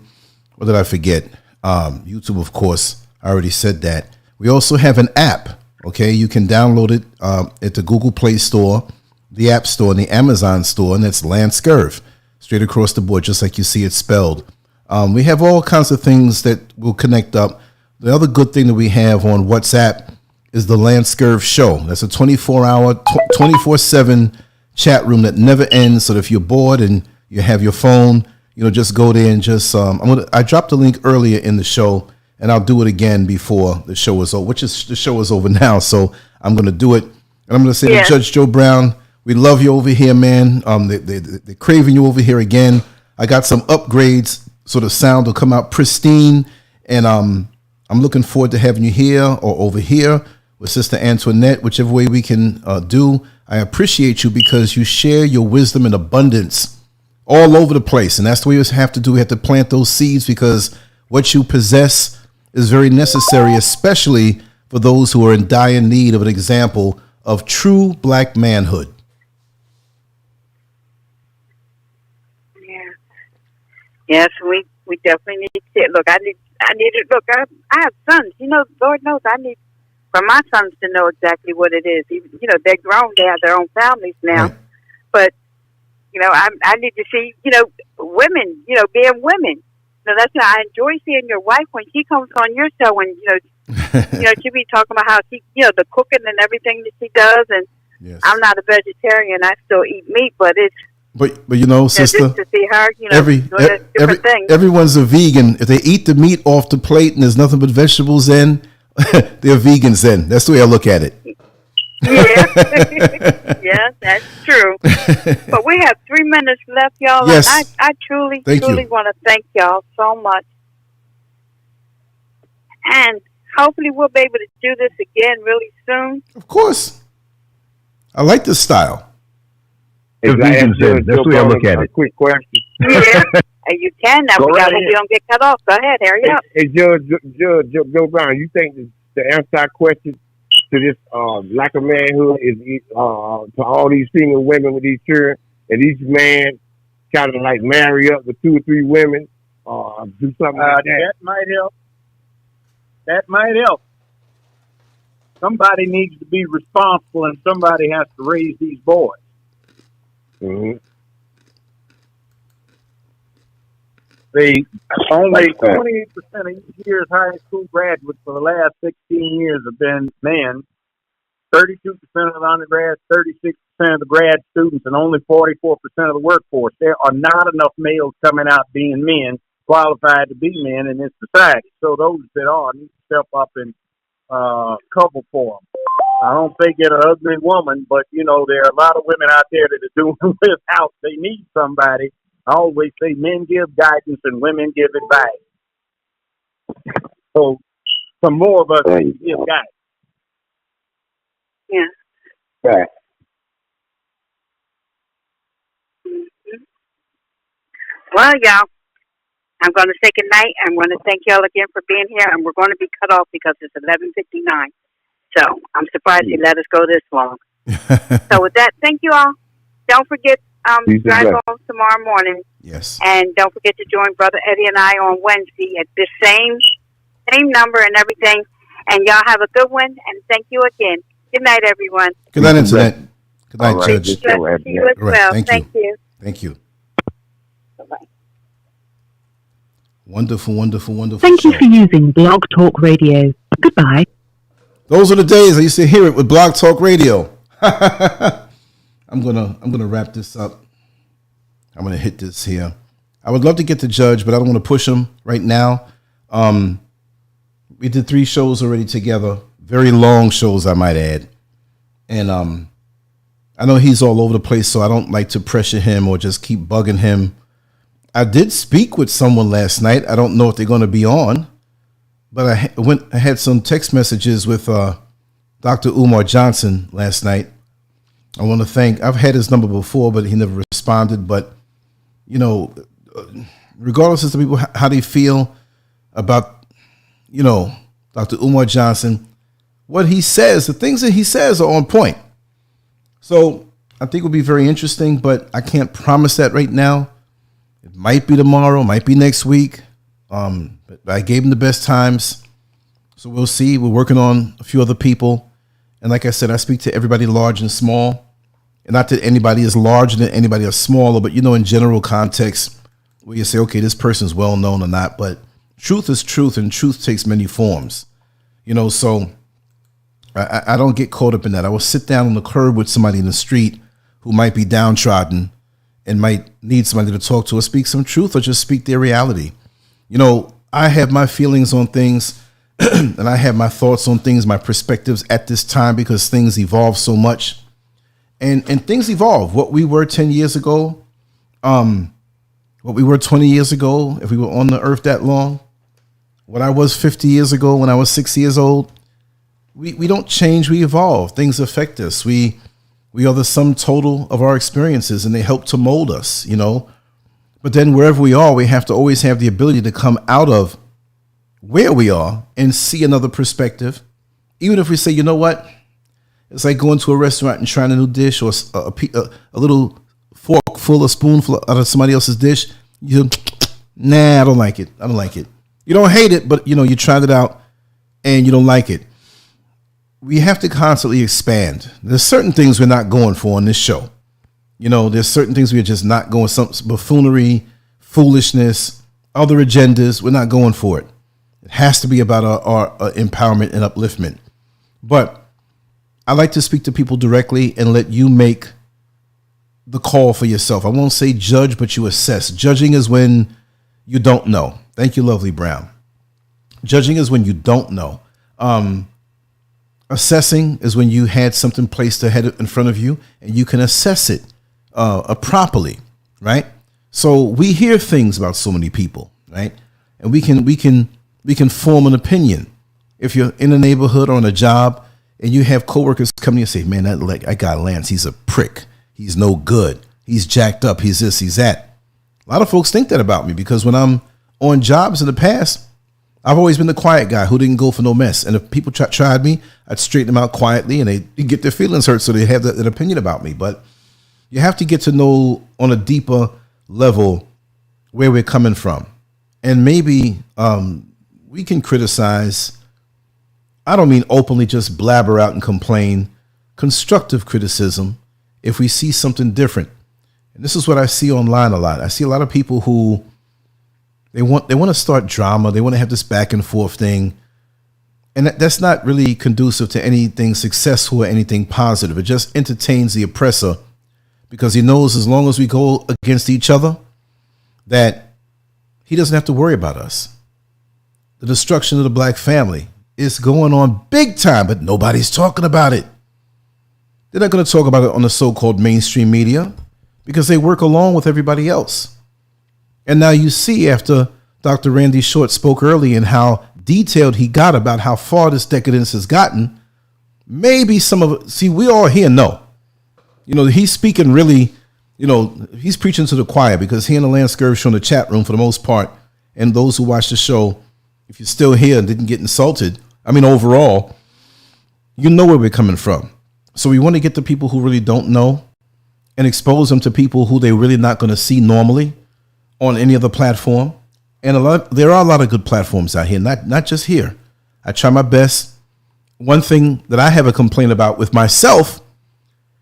What did I forget? YouTube, of course. I already said that. We also have an app. Okay, you can download it at the Google Play Store, the App Store, and the Amazon Store, and that's Lance Scurv, straight across the board, just like you see it spelled. We have all kinds of things that will connect up. The other good thing that we have on WhatsApp is the Lance Scurv Show. That's a 24-hour, 24/7 chat room that never ends. So if you're bored and you have your phone, just go there and just I dropped the link earlier in the show, and I'll do it again before the show is over, the show is over now. So I'm going to do it, and I'm going to say to Judge Joe Brown, we love you over here, man. They're craving you over here again. I got some upgrades, so the sound will come out pristine, and I'm looking forward to having you here or over here with Sister Antoinette, whichever way we can do. I appreciate you because you share your wisdom in abundance all over the place. And that's the way we have to do. We have to plant those seeds because what you possess is very necessary, especially for those who are in dire need of an example of true black manhood. Yeah. Yes, we definitely need to. Look, I have sons. Lord knows I need for my sons to know exactly what it is. Even, they're grown, they have their own families now. Right. But, I need to see, women, being women. That's why I enjoy seeing your wife when she comes on your show and, she be talking about how she, the cooking and everything that she does. And yes. I'm not a vegetarian. I still eat meat, but it's, But sister, just to see her, different things. Everyone's a vegan. If they eat the meat off the plate and there's nothing but vegetables in, they're vegans then. That's the way I look at it. Yeah. Yes, that's true. But we have 3 minutes left, y'all. Yes. And I truly want to thank y'all so much. And hopefully we'll be able to do this again really soon. Of course. I like this style. That's the way I look at it. Quick question. Yeah, you can. Now we don't get cut off. Go ahead, hurry up. Hey, Judge Joe Brown, you think the answer to our question to this lack of manhood is to all these single women with these children, and each man kind of like marry up with 2 or 3 women, do something like that? That might help. That might help. Somebody needs to be responsible, and somebody has to raise these boys. Mm-hmm. Only 28% of each year's high school graduates for the last 16 years have been men. 32% of the undergrads, 36% of the grad students, and only 44% of the workforce. There are not enough males coming out being men, qualified to be men in this society. So those that are need to step up and cover for them. I don't think get an ugly woman, but, there are a lot of women out there that are doing without. They need somebody. I always say men give guidance and women give advice. So some more of us give guidance. Yeah. Right. Mm-hmm. Well, y'all, I'm going to say good night. I'm going to thank y'all again for being here, and we're going to be cut off because it's 11:59. So I'm surprised you let us go this long. So with that, thank you all. Don't forget drive home tomorrow morning. Yes. And don't forget to join Brother Eddie and I on Wednesday at the same number and everything. And y'all have a good one. And thank you again. Good night, everyone. Good night, Internet. Good night, right. Judge. Bless you as well. Thank you. Thank you. Bye-bye. Wonderful, wonderful, wonderful. Thank you for using Blog Talk Radio. Goodbye. Those are the days I used to hear it with Blog Talk Radio. I'm gonna wrap this up. I'm going to hit this here. I would love to get the judge, but I don't want to push him right now. We did 3 shows already together, very long shows, I might add. And I know he's all over the place, so I don't like to pressure him or just keep bugging him. I did speak with someone last night. I don't know if they're going to be on, but I had some text messages with Dr. Umar Johnson last night. I want to thank, I've had his number before, but he never responded. But, you know, regardless of the people, how they feel about, you know, Dr. Umar Johnson, what he says, the things that he says are on point. So I think it'll be very interesting, but I can't promise that right now. It might be tomorrow, might be next week. But I gave him the best times. So we'll see. We're working on a few other people. And like I said, I speak to everybody large and small. And not that anybody is larger than anybody is smaller, but, you know, in general context, where you say, okay, this person's well known or not. But truth is truth, and truth takes many forms. You know, so I don't get caught up in that. I will sit down on the curb with somebody in the street who might be downtrodden and might need somebody to talk to or speak some truth or just speak their reality. You know, I have my feelings on things and I have my thoughts on things, my perspectives at this time, because things evolve so much. And things evolve. What we were 10 years ago, what we were 20 years ago, if we were on the earth that long, what I was 50 years ago when I was 6 years old, we don't change, we evolve. Things affect us. We are the sum total of our experiences, and they help to mold us, you know. But then wherever we are, we have to always have the ability to come out of where we are and see another perspective. Even if we say, you know what, it's like going to a restaurant and trying a new dish, or a little fork full, a spoonful out of somebody else's dish. Nah, I don't like it. I don't like it. You don't hate it, but, you know, you tried it out and you don't like it. We have to constantly expand. There's certain things we're not going for on this show. You know, there's certain things we're just not going, some buffoonery, foolishness, other agendas. We're not going for it. It has to be about our empowerment and upliftment. But I like to speak to people directly and let you make the call for yourself. I won't say judge, but you assess. Judging is when you don't know. Thank you, Lovely Brown. Judging is when you don't know. Assessing is when you had something placed ahead in front of you and you can assess it properly, right? So we hear things about so many people, right? And we can form an opinion. If you're in a neighborhood or on a job and you have coworkers coming and say, man, I got Lance, he's a prick. He's no good. He's jacked up. He's this, he's that. A lot of folks think that about me because when I'm on jobs in the past, I've always been the quiet guy who didn't go for no mess. And if people tried me, I'd straighten them out quietly and they get their feelings hurt, so they have that opinion about me. But you have to get to know on a deeper level where we're coming from. And maybe we can criticize. I don't mean openly just blabber out and complain. Constructive criticism if we see something different. And this is what I see online a lot. I see a lot of people who they want to start drama. They want to have this back and forth thing. And that's not really conducive to anything successful or anything positive. It just entertains the oppressor because he knows as long as we go against each other, that he doesn't have to worry about us. The destruction of the black family is going on big time, but nobody's talking about it. They're not going to talk about it on the so-called mainstream media because they work along with everybody else. And now you see, after Dr. Randy Short spoke early and how detailed he got about how far this decadence has gotten, maybe some of it, see, we all here know, you know, he's speaking really, you know, he's preaching to the choir because he and the Lance Skirvish on the chat room for the most part, and those who watch the show, if you're still here and didn't get insulted, I mean, overall, you know where we're coming from. So we want to get the people who really don't know and expose them to people who they're really not going to see normally on any other platform. And there are a lot of good platforms out here, not just here. I try my best. One thing that I have a complaint about with myself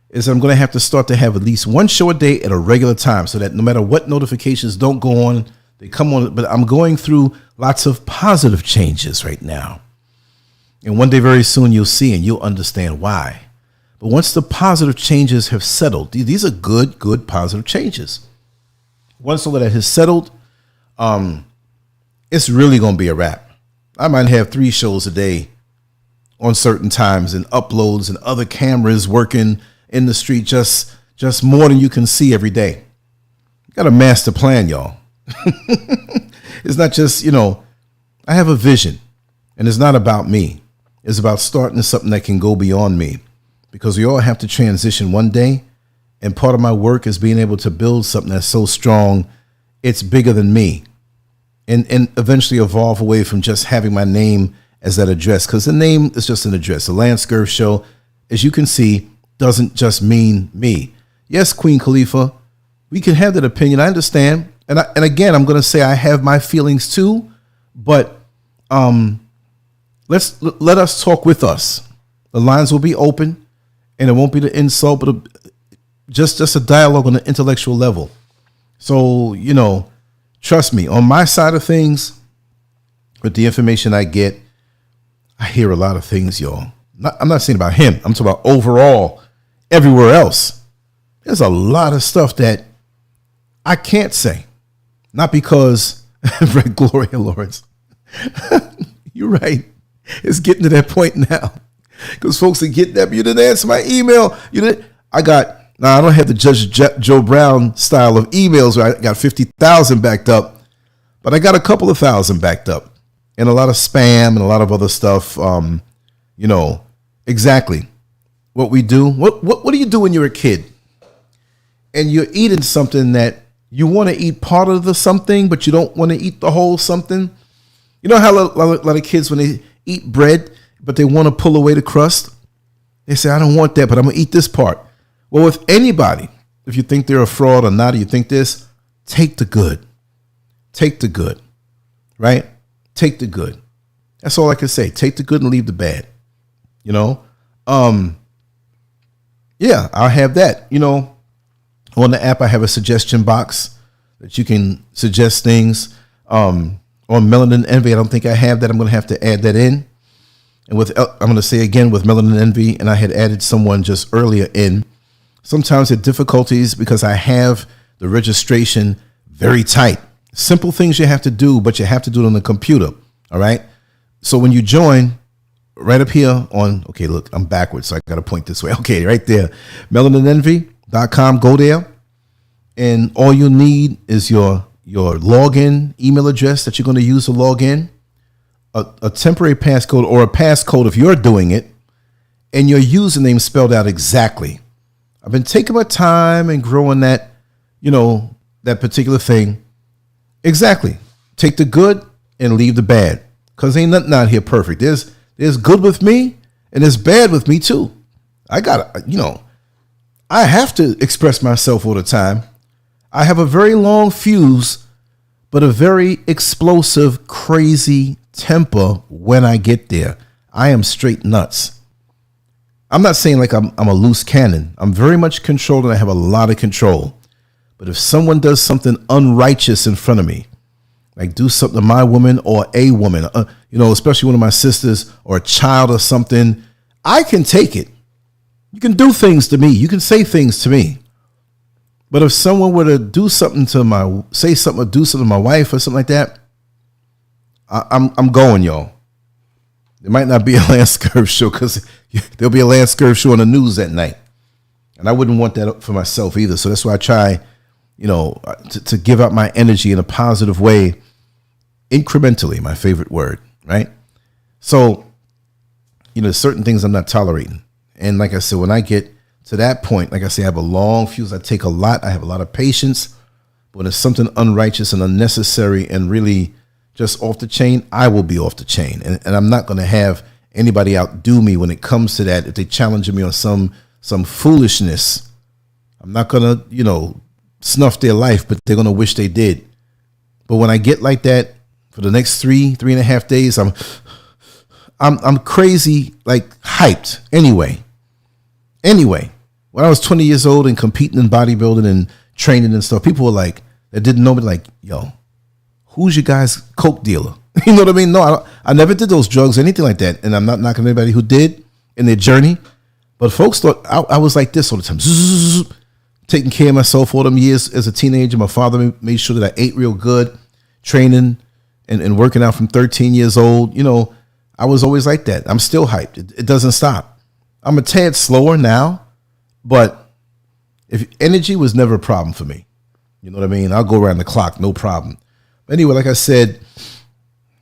is I'm going to have to start to have at least one show a day at a regular time so that no matter what notifications don't go on, they come on. But I'm going through lots of positive changes right now. And one day very soon you'll see and you'll understand why. But once the positive changes have settled, these are good positive changes. Once all of that has settled, it's really going to be a wrap. I might have 3 shows a day on certain times and uploads and other cameras working in the street, just more than you can see every day. Got a master plan, y'all. It's not just, I have a vision, and it's not about me. It's about starting something that can go beyond me, because we all have to transition one day. And part of my work is being able to build something that's so strong, it's bigger than me, and eventually evolve away from just having my name as that address, because the name is just an address. The Lance Scurv Show, as you can see, doesn't just mean me. Yes, Queen Khalifa, we can have that opinion. I understand. And again, I'm going to say I have my feelings too, but let us talk with us. The lines will be open, and it won't be the insult, but just a dialogue on an intellectual level. So, trust me, on my side of things, with the information I get, I hear a lot of things, y'all. I'm not saying about him. I'm talking about overall, everywhere else. There's a lot of stuff that I can't say. Not because, Gloria Lawrence, you're right. It's getting to that point now. Because folks are getting that, but you didn't answer my email. You didn't. I don't have the Judge Joe Brown style of emails where I got 50,000 backed up, but I got a couple of thousand backed up. And a lot of spam and a lot of other stuff. Exactly what we do. What do you do when you're a kid and you're eating something that you want to eat part of the something, but you don't want to eat the whole something? You know how a lot of kids, when they eat bread, but they want to pull away the crust, they say, I don't want that, but I'm going to eat this part. Well, with anybody, if you think they're a fraud or not, or you think this, take the good. Take the good, right? Take the good. That's all I can say. Take the good and leave the bad. Yeah, I'll have that. On the app, I have a suggestion box that you can suggest things. On Melanin Envy, I don't think I have that. I'm going to have to add that in. And I'm going to say again with Melanin Envy, and I had added someone just earlier in. Sometimes there are difficulties because I have the registration very tight. Simple things you have to do, but you have to do it on the computer. All right. So when you join, right up here okay, look, I'm backwards, so I got to point this way. Okay, right there, melaninenvy.com. Go there, and all you need is your login email address that you're going to use to log in, a temporary passcode or a passcode if you're doing it, and your username spelled out exactly. I've been taking my time and growing that, that particular thing. Exactly. Take the good and leave the bad, because ain't nothing out here perfect. There's good with me and there's bad with me too. I have to express myself all the time. I have a very long fuse, but a very explosive, crazy temper when I get there. I am straight nuts. I'm not saying like I'm a loose cannon. I'm very much controlled, and I have a lot of control. But if someone does something unrighteous in front of me, like do something to my woman or a woman, especially one of my sisters or a child or something, I can take it. You can do things to me. You can say things to me. But if someone were to do something to my wife or something like that, I'm going, y'all. There might not be a Lance Scurv show, because there'll be a Lance Scurv show on the news that night. And I wouldn't want that for myself either. So that's why I try, to give out my energy in a positive way, incrementally, my favorite word, right? So, certain things I'm not tolerating. And like I said, when I get to that point, like I say, I have a long fuse. I take a lot. I have a lot of patience. But when it's something unrighteous and unnecessary and really just off the chain, I will be off the chain. And I'm not going to have anybody outdo me when it comes to that. If they challenge me on some foolishness, I'm not going to, snuff their life, but they're going to wish they did. But when I get like that for the next 3.5 days, I'm crazy, like hyped. Anyway, when I was 20 years old and competing in bodybuilding and training and stuff, people were like, that didn't know me, like, yo, who's your guy's coke dealer? You know what I mean? No, I never did those drugs, anything like that. And I'm not knocking anybody who did in their journey. But folks thought I was like this all the time. taking care of myself all them years as a teenager. My father made sure that I ate real good, training and working out from 13 years old. You know, I was always like that. I'm still hyped. It doesn't stop. I'm a tad slower now, but if energy was never a problem for me. You know what I mean? I'll go around the clock, no problem. But anyway, like I said,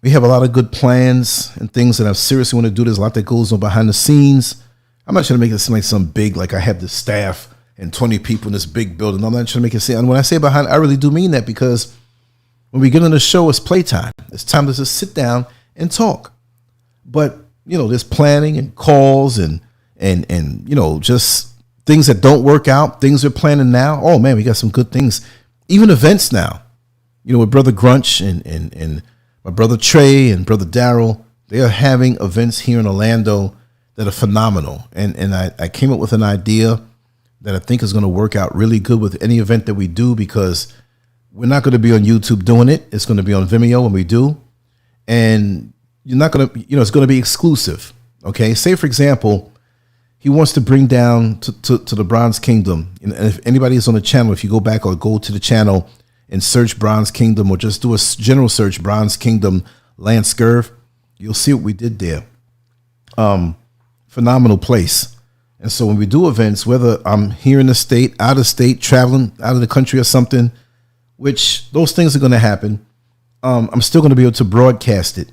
we have a lot of good plans and things that I seriously want to do. There's a lot that goes on behind the scenes. I'm not trying to make it seem like some big, like I have this staff and 20 people in this big building. I'm not trying to make it seem, and when I say behind, I really do mean that, because when we get on the show, it's playtime. It's time to just sit down and talk. But, you know, there's planning and calls and you know, just things that don't work out, things we're planning now. Oh man, we got some good things. Even events now. You know, with Brother Grunch and my brother Trey and Brother Daryl, they are having events here in Orlando that are phenomenal. And I came up with an idea that I think is going to work out really good with any event that we do, because we're not going to be on YouTube doing it. It's going to be on Vimeo when we do. And you're not going to, you know, it's going to be exclusive. Okay. Say, for example, he wants to bring down to the Bronze Kingdom. And if anybody is on the channel, if you go back or go to the channel and search Bronze Kingdom, or just do a general search, Bronze Kingdom Lance Scurv, you'll see what we did there. Phenomenal place. And so when we do events, whether I'm here in the state, out of state, traveling out of the country or something, which those things are going to happen, I'm still going to be able to broadcast it.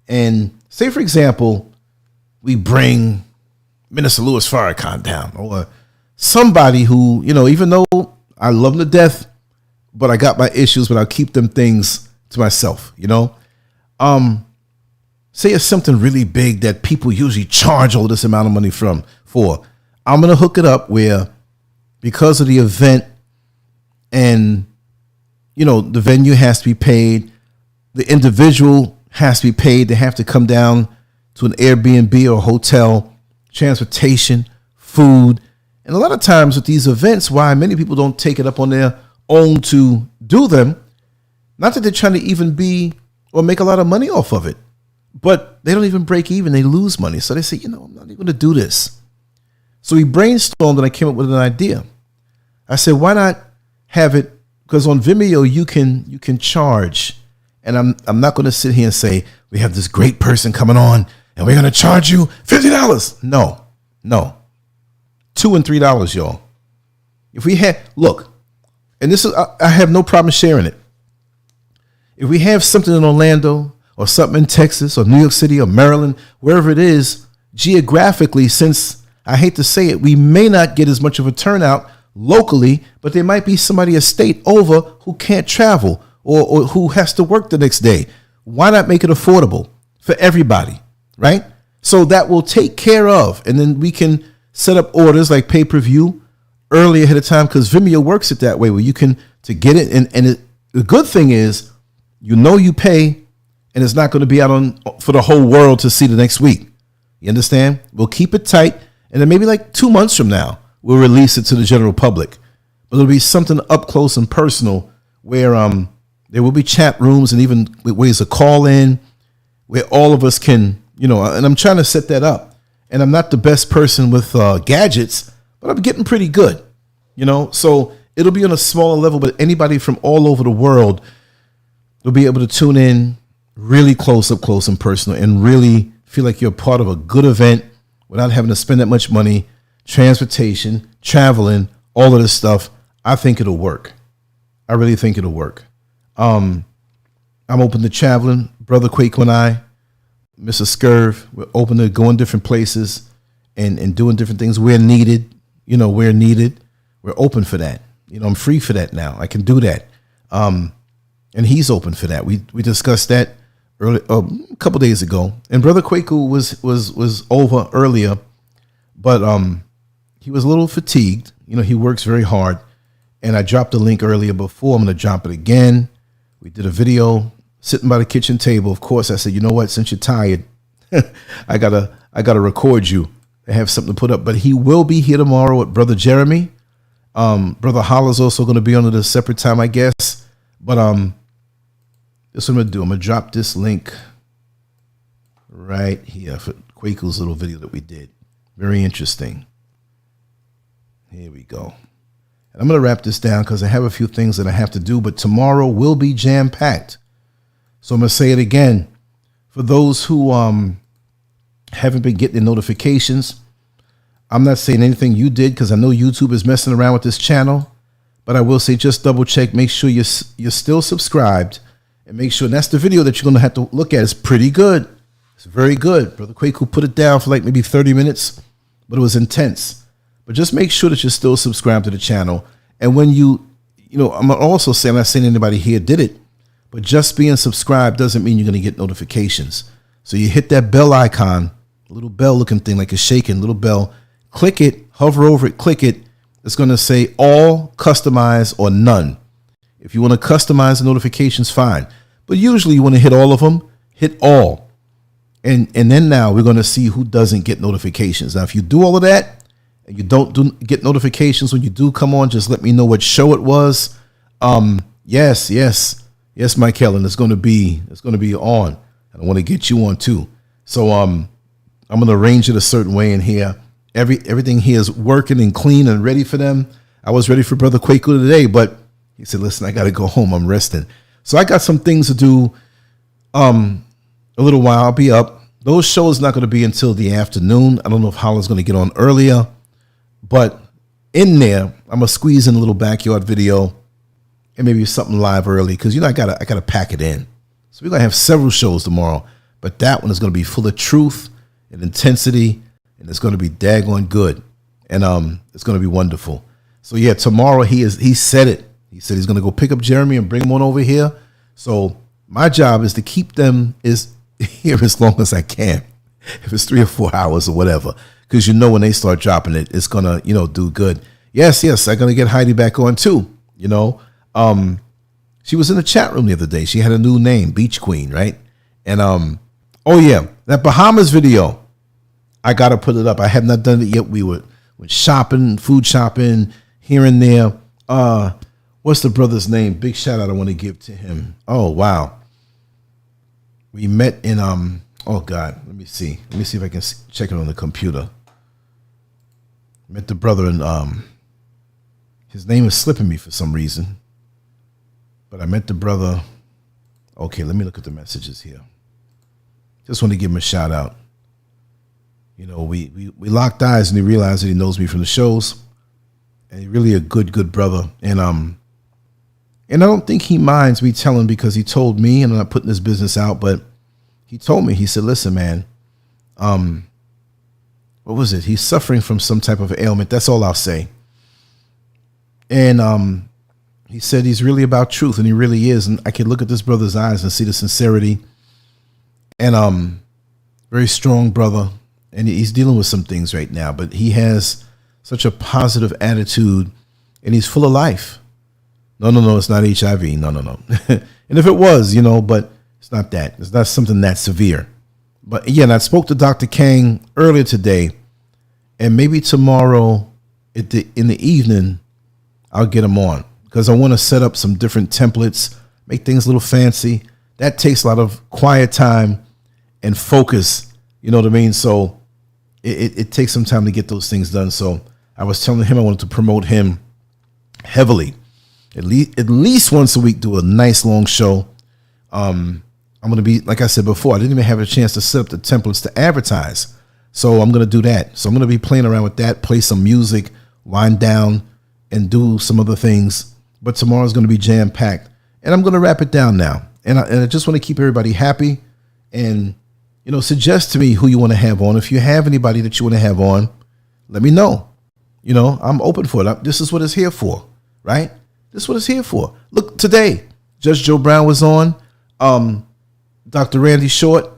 And say, for example, we bring Minister Louis Farrakhan down, or somebody who, you know, even though I love him to death, but I got my issues, but I'll keep them things to myself, you know. Say it's something really big that people usually charge all this amount of money for. I'm going to hook it up where, because of the event and, you know, the venue has to be paid, the individual has to be paid. They have to come down to an Airbnb or hotel, transportation, food. And a lot of times with these events, why many people don't take it up on their own to do them, not that they're trying to even be or make a lot of money off of it, but they don't even break even. They lose money. So they say, you know, I'm not even going to do this. So we brainstormed and I came up with an idea. I said, why not have it, because on Vimeo you can charge, and I'm not going to sit here and say we have this great person coming on and we're going to charge you $50. No, $2 and $3, y'all. If we had, look, and this is, I have no problem sharing it. If we have something in Orlando or something in Texas or New York City or Maryland, wherever it is, geographically, since I hate to say it, we may not get as much of a turnout locally, but there might be somebody a state over who can't travel or who has to work the next day. Why not make it affordable for everybody, right? So that will take care of, and then we can set up orders like pay-per-view early ahead of time, because Vimeo works it that way, where you can, to get it, and the good thing is, you know, you pay, and it's not going to be out on for the whole world to see the next week. You understand? We'll keep it tight, and then maybe like 2 months from now, we'll release it to the general public. But it'll be something up close and personal, where there will be chat rooms and even ways to call in, where all of us can, you know, and I'm trying to set that up. And I'm not the best person with gadgets, but I'm getting pretty good, you know. So it'll be on a smaller level, but anybody from all over the world will be able to tune in really close and personal, and really feel like you're part of a good event without having to spend that much money, transportation, traveling, all of this stuff. I think it'll work. I really think it'll work. I'm open to traveling. Brother Quaco and I, Mr. Scurv, we're open to going different places and doing different things where needed. You know, where needed. We're open for that. You know, I'm free for that now. I can do that. And he's open for that. We discussed that early, a couple days ago. And Brother Quaco was over earlier, but he was a little fatigued. You know, he works very hard. And I dropped the link earlier before. I'm going to drop it again. We did a video sitting by the kitchen table. Of course, I said, you know what? Since you're tired, I gotta record you and have something to put up. But he will be here tomorrow with Brother Jeremy. Brother Holler's also going to be on at a separate time, I guess. But this is what I'm going to do. I'm going to drop this link right here for Quaco's little video that we did. Very interesting. Here we go. I'm going to wrap this down because I have a few things that I have to do, but tomorrow will be jam-packed. So I'm going to say it again. For those who haven't been getting the notifications, I'm not saying anything you did because I know YouTube is messing around with this channel, but I will say just double check, make sure you're still subscribed, and make sure that's the video that you're going to have to look at. It's pretty good. It's very good. Brother Kwaku put it down for like maybe 30 minutes, but it was intense. But just make sure that you're still subscribed to the channel. And when I'm also saying, I'm not saying anybody here did it, but just being subscribed doesn't mean you're going to get notifications. So you hit that bell icon, a little bell looking thing like a shaking little bell, click it, hover over it, click it. It's going to say all, customize, or none. If you want to customize the notifications, fine. But usually you want to hit all of them, hit all. And then now we're going to see who doesn't get notifications. Now, if you do all of that, and you don't get notifications when you do come on, just let me know what show it was. Yes, Mike Helen, it's going to be on. I want to get you on too. So I'm going to arrange it a certain way in here. Everything here is working and clean and ready for them. I was ready for Brother Kwaku today, but he said, listen, I got to go home. I'm resting. So I got some things to do. A little while I'll be up. Those shows not going to be until the afternoon. I don't know if Holland's going to get on earlier, but in there, I'm going to squeeze in a little backyard video and maybe something live early. Cause I gotta pack it in. So we're going to have several shows tomorrow, but that one is going to be full of truth and intensity, and it's going to be daggone good. And it's going to be wonderful. So yeah, tomorrow he said it. He said he's going to go pick up Jeremy and bring him on over here. So my job is to keep them here as long as I can. If it's 3 or 4 hours or whatever. Because when they start dropping it, it's going to, do good. Yes, I'm going to get Heidi back on too. She was in the chat room the other day. She had a new name, Beach Queen, right? And oh yeah, that Bahamas video, I got to put it up. I have not done it yet. We went shopping, food shopping here and there. What's the brother's name? Big shout out I want to give to him. Oh wow. We met in oh God, let me see if I can check it on the computer. Met the brother in his name is slipping me for some reason. But I met the brother. Okay, let me look at the messages here. Just want to give him a shout out. We locked eyes and he realized that he knows me from the shows. And he's really a good brother. And I don't think he minds me telling, because he told me, and I'm not putting this business out, but he told me, he said, listen, man, what was it? He's suffering from some type of ailment. That's all I'll say. And he said he's really about truth, and he really is. And I can look at this brother's eyes and see the sincerity. And very strong brother. And he's dealing with some things right now, but he has such a positive attitude, and he's full of life. No, it's not HIV. No. And if it was, but it's not that. It's not something that severe. But yeah, and I spoke to Dr. Kang earlier today, and maybe tomorrow in the evening, I'll get him on, because I want to set up some different templates, make things a little fancy. That takes a lot of quiet time and focus. You know what I mean? So it takes some time to get those things done. So I was telling him I wanted to promote him heavily. At least once a week, do a nice long show. I'm going to be, like I said before, I didn't even have a chance to set up the templates to advertise. So I'm going to do that. So I'm going to be playing around with that, play some music, wind down, and do some other things. But tomorrow's going to be jam-packed. And I'm going to wrap it down now. And I just want to keep everybody happy. And, suggest to me who you want to have on. If you have anybody that you want to have on, let me know. I'm open for it. This is what it's here for, right? This is what it's here for. Look, today, Judge Joe Brown was on. Dr. Randy Short.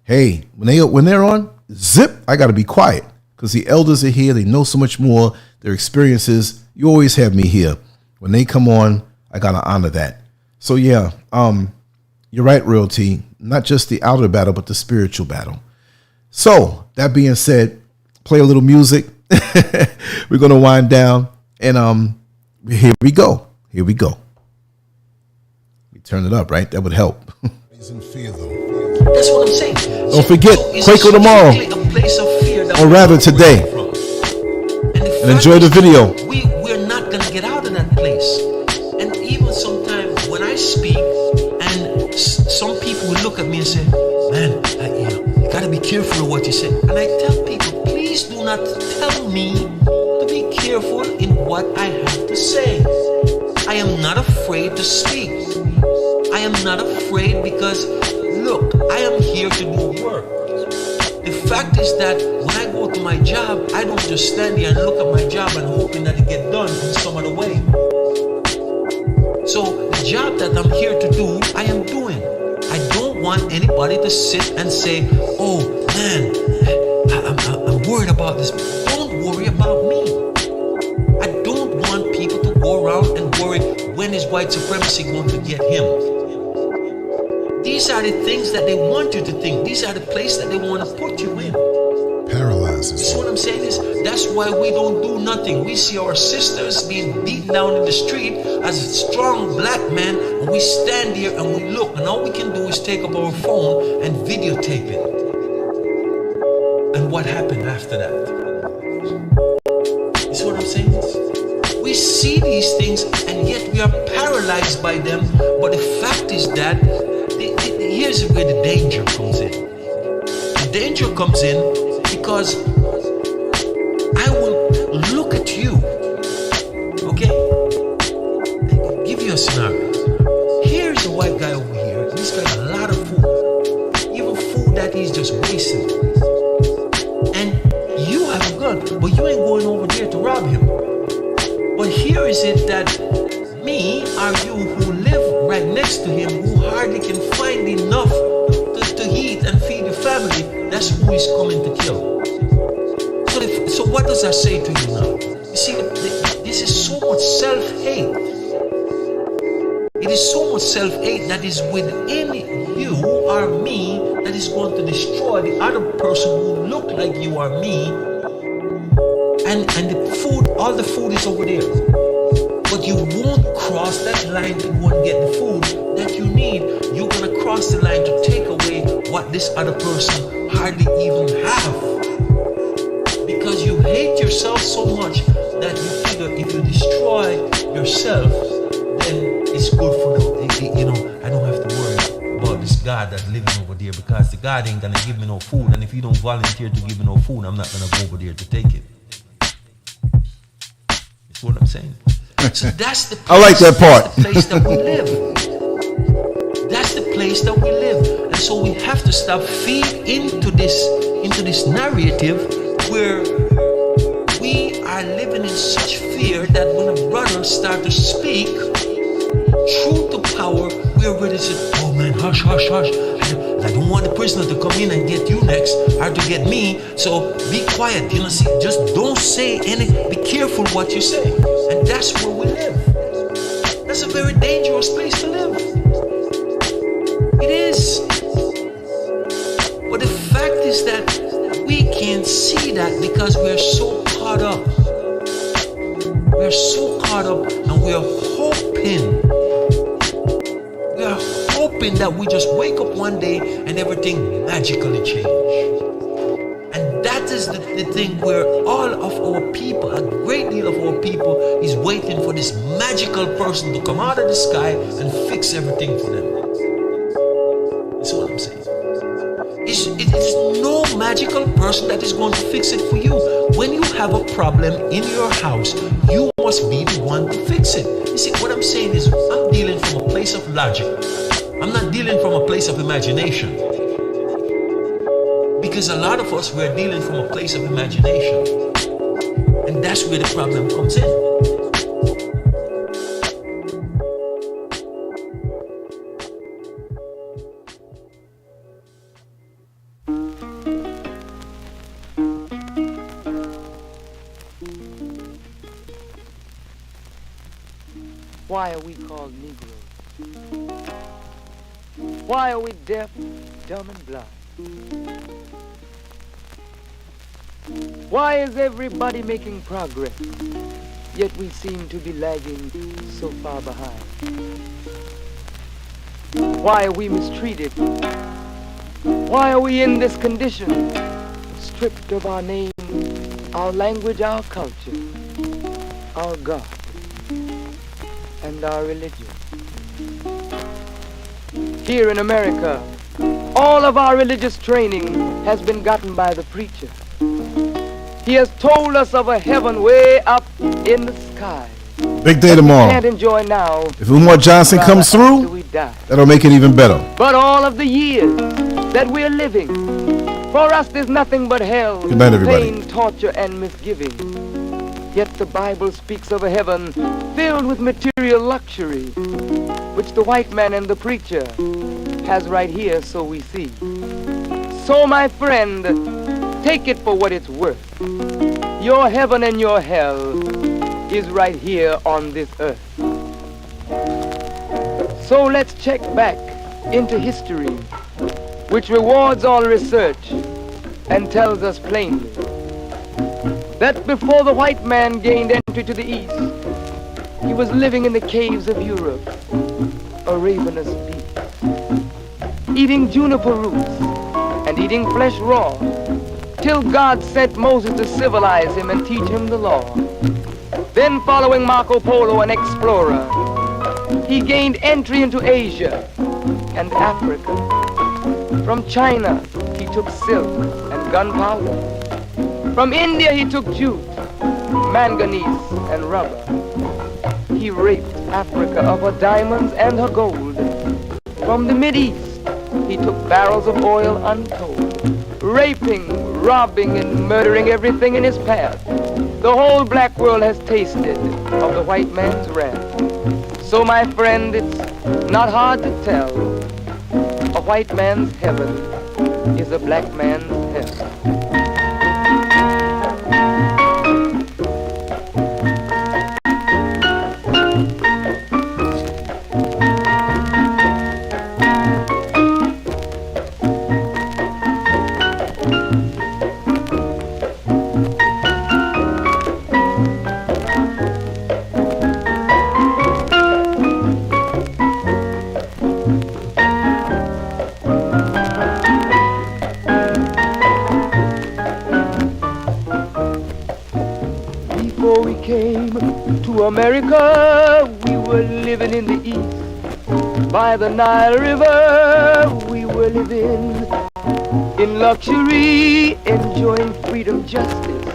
Hey, when they're on, zip, I got to be quiet, because the elders are here. They know so much more. Their experiences. You always have me here. When they come on, I got to honor that. So yeah, you're right, Royalty. Not just the outer battle, but the spiritual battle. So that being said, play a little music. We're going to wind down, and here we go. We turn it up, right? That would help. That's what I'm saying. Don't forget, Kwaku tomorrow, or rather today, and enjoy the video. We're not gonna get out. out of that place. And even sometimes when I speak, and some people will look at me and say, man, you gotta be careful of what you say. And I tell people, please do not tell me to be careful in what I have to say. I am not afraid to speak. I am not afraid because, look, I am here to do work. The fact is that when I go to my job, I don't just stand there and look at my job and hoping that it get done in some other way. So the job that I'm here to do, I am doing. I don't want anybody to sit and say, oh man, I'm worried about this. Don't worry about me. I don't want people to go around and worry, when is white supremacy going to get him? These are the things that they want you to think. These are the places that they want to put you in. Paralyzes. You see what I'm saying is, that's why we don't do nothing. We see our sisters being beaten down in the street as a strong black man, and we stand here and we look, and all we can do is take up our phone and videotape it. And what happened after that? You see what I'm saying is, we see these things and yet we are paralyzed by them. But the fact is that here's where the danger comes in. The danger comes in because I will look at you, okay? I'll give you a scenario. Here's a white guy over here. He's got a lot of food, even food that he's just wasting. And you have a gun, but you ain't going over there to rob him. But here is it that me or you who live right next to him, who hardly can find enough to eat and feed the family, that's who he's coming to kill. So what does that say to you now? You see, this is so much self-hate. It is so much self-hate that is within you or me that is going to destroy the other person who look like you or me. And the food, all the food is over there. But you won't cross that line to go and get the food that you need. You're going to cross the line to take away what this other person hardly even have. Because you hate yourself so much that you figure if you destroy yourself, then it's good for I don't have to worry about this God that's living over there, because the God ain't going to give me no food. And if you don't volunteer to give me no food, I'm not going to go over there to take it. That's what I'm saying. So that's the place, I like that part. That's the place that we live. That's the place that we live. And so we have to stop feeding into this narrative where we are living in such fear that when a brother starts to speak truth to power, we're ready to say, oh man, hush, hush, hush. I don't want the prisoner to come in and get you next or to get me, so be quiet. See, just don't say anything. Be careful what you say. And that's where we live. That's a very dangerous place to live. It is. But the fact is that we can't see that because we're so caught up. We're so caught up and we're hoping. That we just wake up one day and everything magically change. And that is the thing where all of our people, a great deal of our people, is waiting for this magical person to come out of the sky and fix everything for them. That's what I'm saying. It is no magical person that is going to fix it for you. When you have a problem in your house, you must be the one to fix it. You see, what I'm saying is, I'm dealing from a place of logic. I'm not dealing from a place of imagination. Because a lot of us, we're dealing from a place of imagination. And that's where the problem comes in. Why are we called Negroes? Why are we deaf, dumb, and blind? Why is everybody making progress, yet we seem to be lagging so far behind? Why are we mistreated? Why are we in this condition, stripped of our name, our language, our culture, our God? and our religion. Here in America, all of our religious training has been gotten by the preacher. He has told us of a heaven way up in the sky. Big day tomorrow. Can't enjoy now. If Umar Johnson comes through, that'll make it even better. But all of the years that we're living, for us there's nothing but hell, Good night, everybody. pain, torture, and misgiving. Yet the Bible speaks of a heaven filled with material luxury, which the white man and the preacher has right here, so we see. So my friend, take it for what it's worth. Your heaven and your hell is right here on this earth. So let's check back into history, which rewards all research and tells us plainly that before the white man gained entry to the east, he was living in the caves of Europe, a ravenous beast, eating juniper roots and eating flesh raw, till God sent Moses to civilize him and teach him the law. Then following Marco Polo, an explorer, he gained entry into Asia and Africa. From China, he took silk and gunpowder. From India, he took jute, manganese, and rubber. He raped Africa of her diamonds and her gold. From the Mideast, he took barrels of oil untold, raping, robbing, and murdering everything in his path. The whole black world has tasted of the white man's wrath. So my friend, it's not hard to tell. A white man's heaven is a black man's hell. America, we were living in the east. By the Nile River, we were living in luxury, enjoying freedom, justice,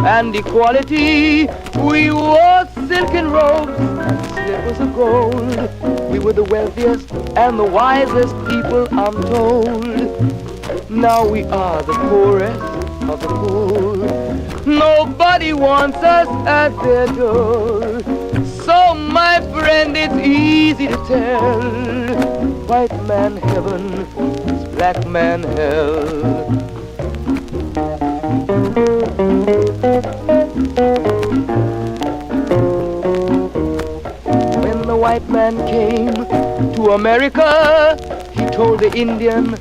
and equality. We wore silken robes and slippers of gold. We were the wealthiest and the wisest people, I'm told. Now we are the poorest of the poor. Nobody wants us at their door. So my friend, it's easy to tell. White man heaven is black man hell. When the white man came to America, he told the Indian,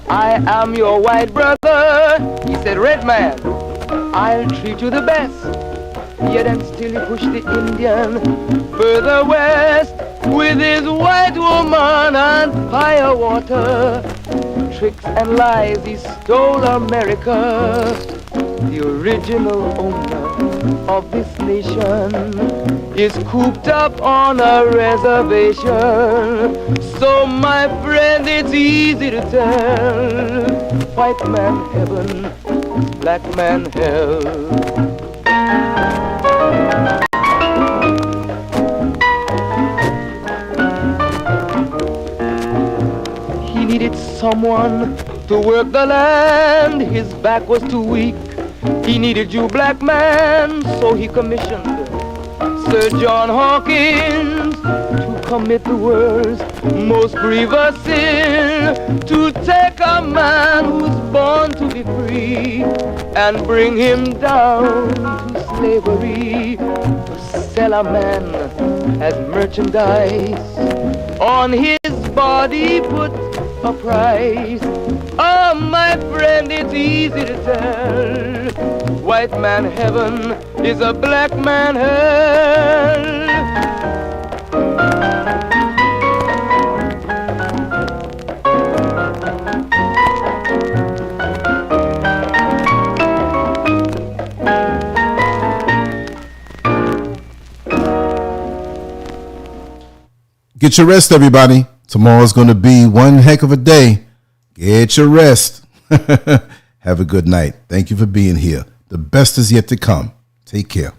I am your white brother. He said, red man, I'll treat you the best. Yet and still he pushed the Indian further west with his white woman and firewater. Tricks and lies, he stole America. The original owner of this nation is cooped up on a reservation. So my friend, it's easy to tell. White man heaven, black man hell. He needed someone to work the land. His back was too weak. He needed you, black man, so he commissioned Sir John Hawkins to commit the world's most grievous sin, to take a man who's born to be free and bring him down to slavery, to sell a man as merchandise, on his body put a price. Oh, my friend, it's easy to tell. White man heaven is a black man hell. Get your rest, everybody. Tomorrow's going to be one heck of a day. Get your rest. Have a good night. Thank you for being here. The best is yet to come. Take care.